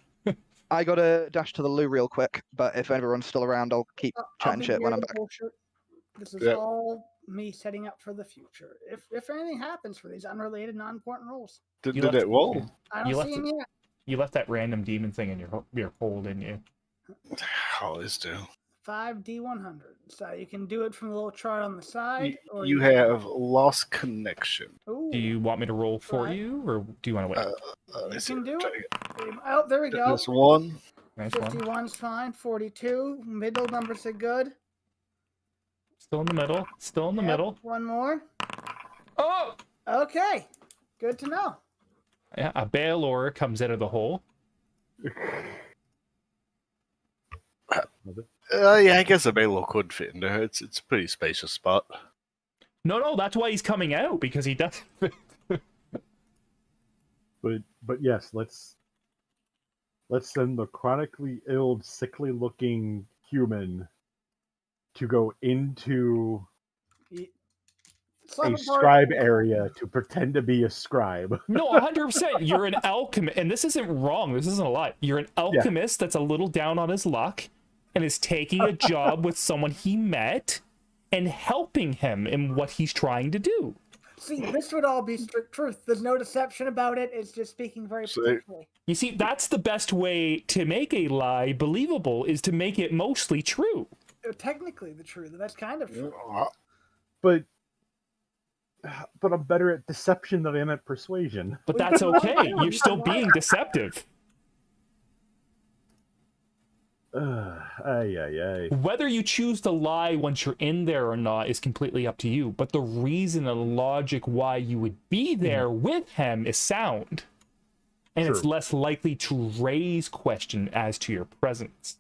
I gotta dash to the loo real quick, but if everyone's still around, I'll keep chatting shit when I'm back. This is all me setting up for the future. If anything happens for these unrelated, non-important rolls. Did it roll? I don't see him yet. You left that random demon thing in your hole, didn't you? I always do. 5 D100. So you can do it from the little chart on the side. Or you have lost connection. Ooh. Do you want me to roll for you, or do you want to wait? You can do it. Oh, there we go. This one. Nice 51's fine. 42. Middle numbers are good. Still in the middle. Still in the middle. One more. Oh! Okay. Good to know. Yeah, a Baelor comes out of the hole. Yeah, I guess a Baelor could fit into her. It's a pretty spacious spot. No, that's why he's coming out, because he doesn't. But yes, let's send the chronically ill, sickly-looking human to go into a scribe area to pretend to be a scribe. No, 100%. You're an alchemist, and this isn't wrong. This isn't a lie. You're an alchemist that's a little down on his luck and is taking a job with someone he met and helping him in what he's trying to do. See, this would all be strict truth. There's no deception about it. It's just speaking very truthfully. You see, that's the best way to make a lie believable, is to make it mostly true. Technically the truth. That's kind of true. But I'm better at deception than I am at persuasion. But that's okay. You're still being deceptive. Whether you choose to lie once you're in there or not is completely up to you. But the reason and logic why you would be there with him is sound. And it's less likely to raise question as to your presence.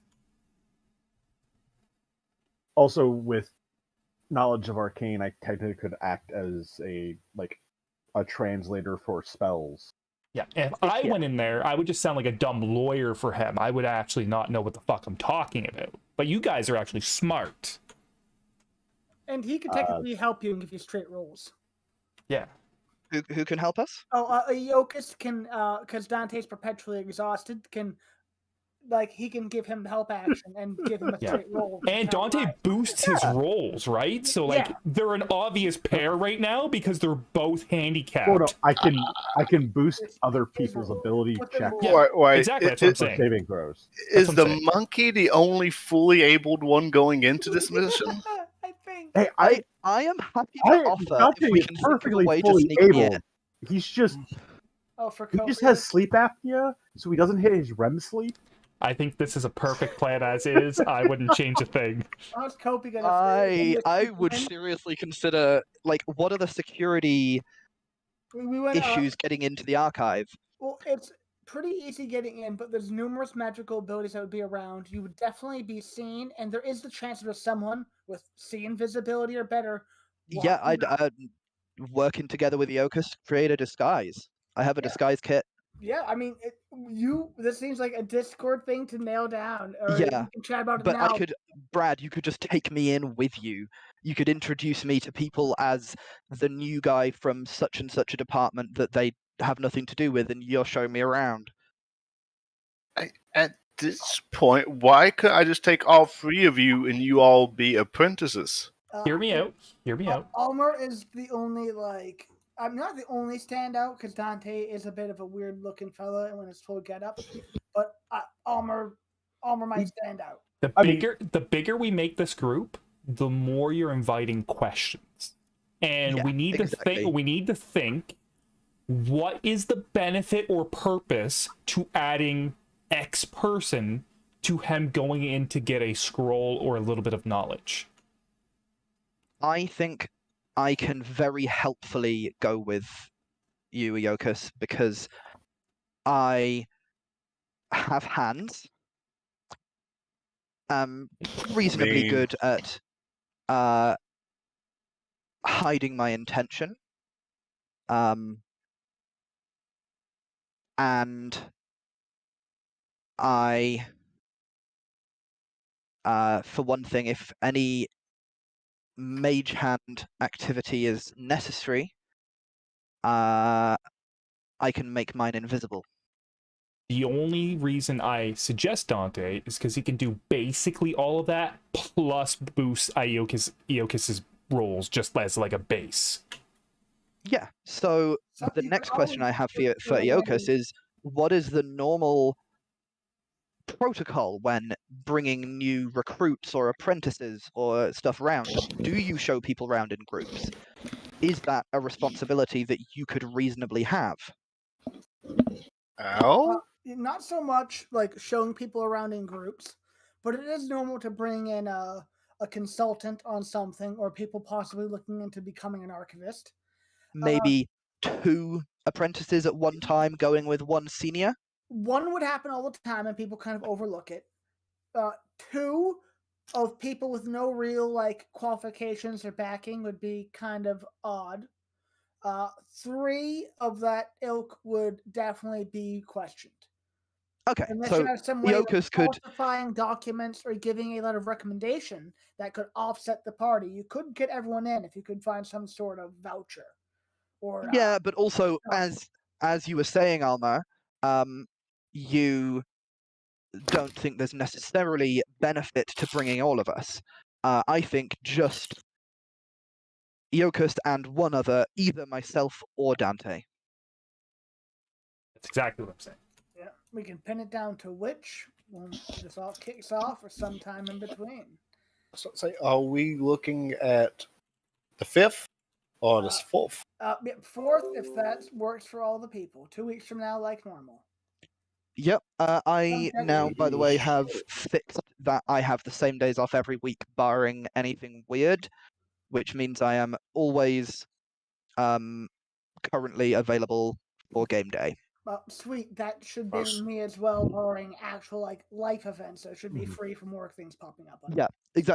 Also, with knowledge of arcane, I technically could act as a translator for spells. Yeah, if I Yeah. went in there, I would just sound like a dumb lawyer for him. I would actually not know what the fuck I'm talking about. But you guys are actually smart. And he could technically help you and give you straight rolls. Yeah. Who can help us? Iokas can, because Dante's perpetually exhausted, can, he can give him the help action and give him a Yeah. straight roll. And Dante boosts his rolls, right? So Yeah. they're an obvious pair right now because they're both handicapped. Oh no, I can boost other people's ability Put them checks Yeah, Why, exactly. That's what I'm or saying. saving throws. Is what I'm the saying. monkey the only fully abled one going into this mission? I think. Hey, I am happy to offer Dante if we is can think of a perfectly way to fully sneak me in. able. He's just Oh, for he Kofi. just has sleep apnea, so he doesn't hit his REM sleep. I think this is a perfect plan as is. I wouldn't change a thing. How's Kofi gonna? I would seriously consider, what are the security We went. issues getting into the archive? Well, it's pretty easy getting in, but there's numerous magical abilities that would be around. You would definitely be seen, and there is the chance of someone with see invisibility or better. Yeah, walking I'd working together with Iokas, create a disguise. I have a disguise kit. Yeah, I mean, this seems like a Discord thing to nail down, or Yeah, you can chat about it But now. Brad, you could just take me in with you. You could introduce me to people as the new guy from such and such a department that they have nothing to do with, and you're showing me around. At this point, why couldn't I just take all three of you and you all be apprentices? Hear me out. Hear me out. Almer is the only I'm not the only standout because Dante is a bit of a weird looking fella when it's full get up, but Almer might stand out. The bigger we make this group, the more you're inviting questions. And Yeah, we need to think what is the benefit or purpose to adding X person to him going in to get a scroll or a little bit of knowledge. I think I can very helpfully go with you, Iokas, because I have hands. Reasonably good at hiding my intention. And I, for one thing, if any mage hand activity is necessary, I can make mine invisible. The only reason I suggest Dante is because he can do basically all of that plus boost Iokas's rolls just as like a base. Yeah. So the next question I have for Iokas is, what is the normal protocol when bringing new recruits or apprentices or stuff around? Do you show people around in groups? Is that a responsibility that you could reasonably have? Ow? Not so much like showing people around in groups, but it is normal to bring in a consultant on something or people possibly looking into becoming an archivist. Maybe 2 apprentices at one time going with 1 senior? One would happen all the time and people kind of overlook it. 2 of people with no real qualifications or backing would be kind of odd. 3 of that ilk would definitely be questioned. Okay, Unless so you have some way of Iokas could falsifying documents or giving a letter of recommendation that could offset the party. You could get everyone in if you could find some sort of voucher. Or yeah, but also as you were saying, Almer, you don't think there's necessarily benefit to bringing all of us. I think just Iokas and one other, either myself or Dante. That's exactly what I'm saying. Yeah, we can pin it down to which when this all kicks off or sometime in between. So say, are we looking at the 5th or the 4th? 4th, if that works for all the people. 2 weeks from now, like normal. Yep, I now, by the way, have fixed that I have the same days off every week, barring anything weird, which means I am always currently available for game day. Sweet. That should be Us. me as well, barring actual like life events. So it should be Mhm. free from work things popping up. On it. Yeah,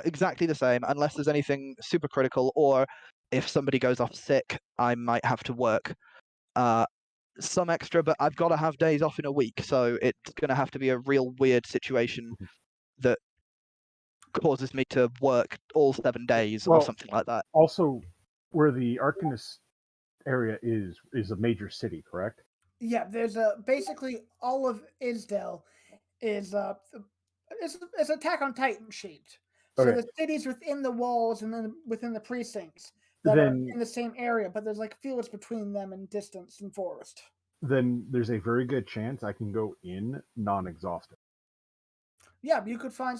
exactly the same, unless there's anything super critical, or if somebody goes off sick, I might have to work some extra, but I've got to have days off in a week, so it's going to have to be a real weird situation that causes me to work all 7 days or Well, something like that. Also, where the Arcanist area is a major city, correct? Yeah, there's basically all of Isdale is it's Attack on Titan shaped. So Okay. the cities within the walls and then within the precincts that are in the same area, but there's like fields between them and distance and forest. Then there's a very good chance I can go in non-exhausted. Yeah, you could find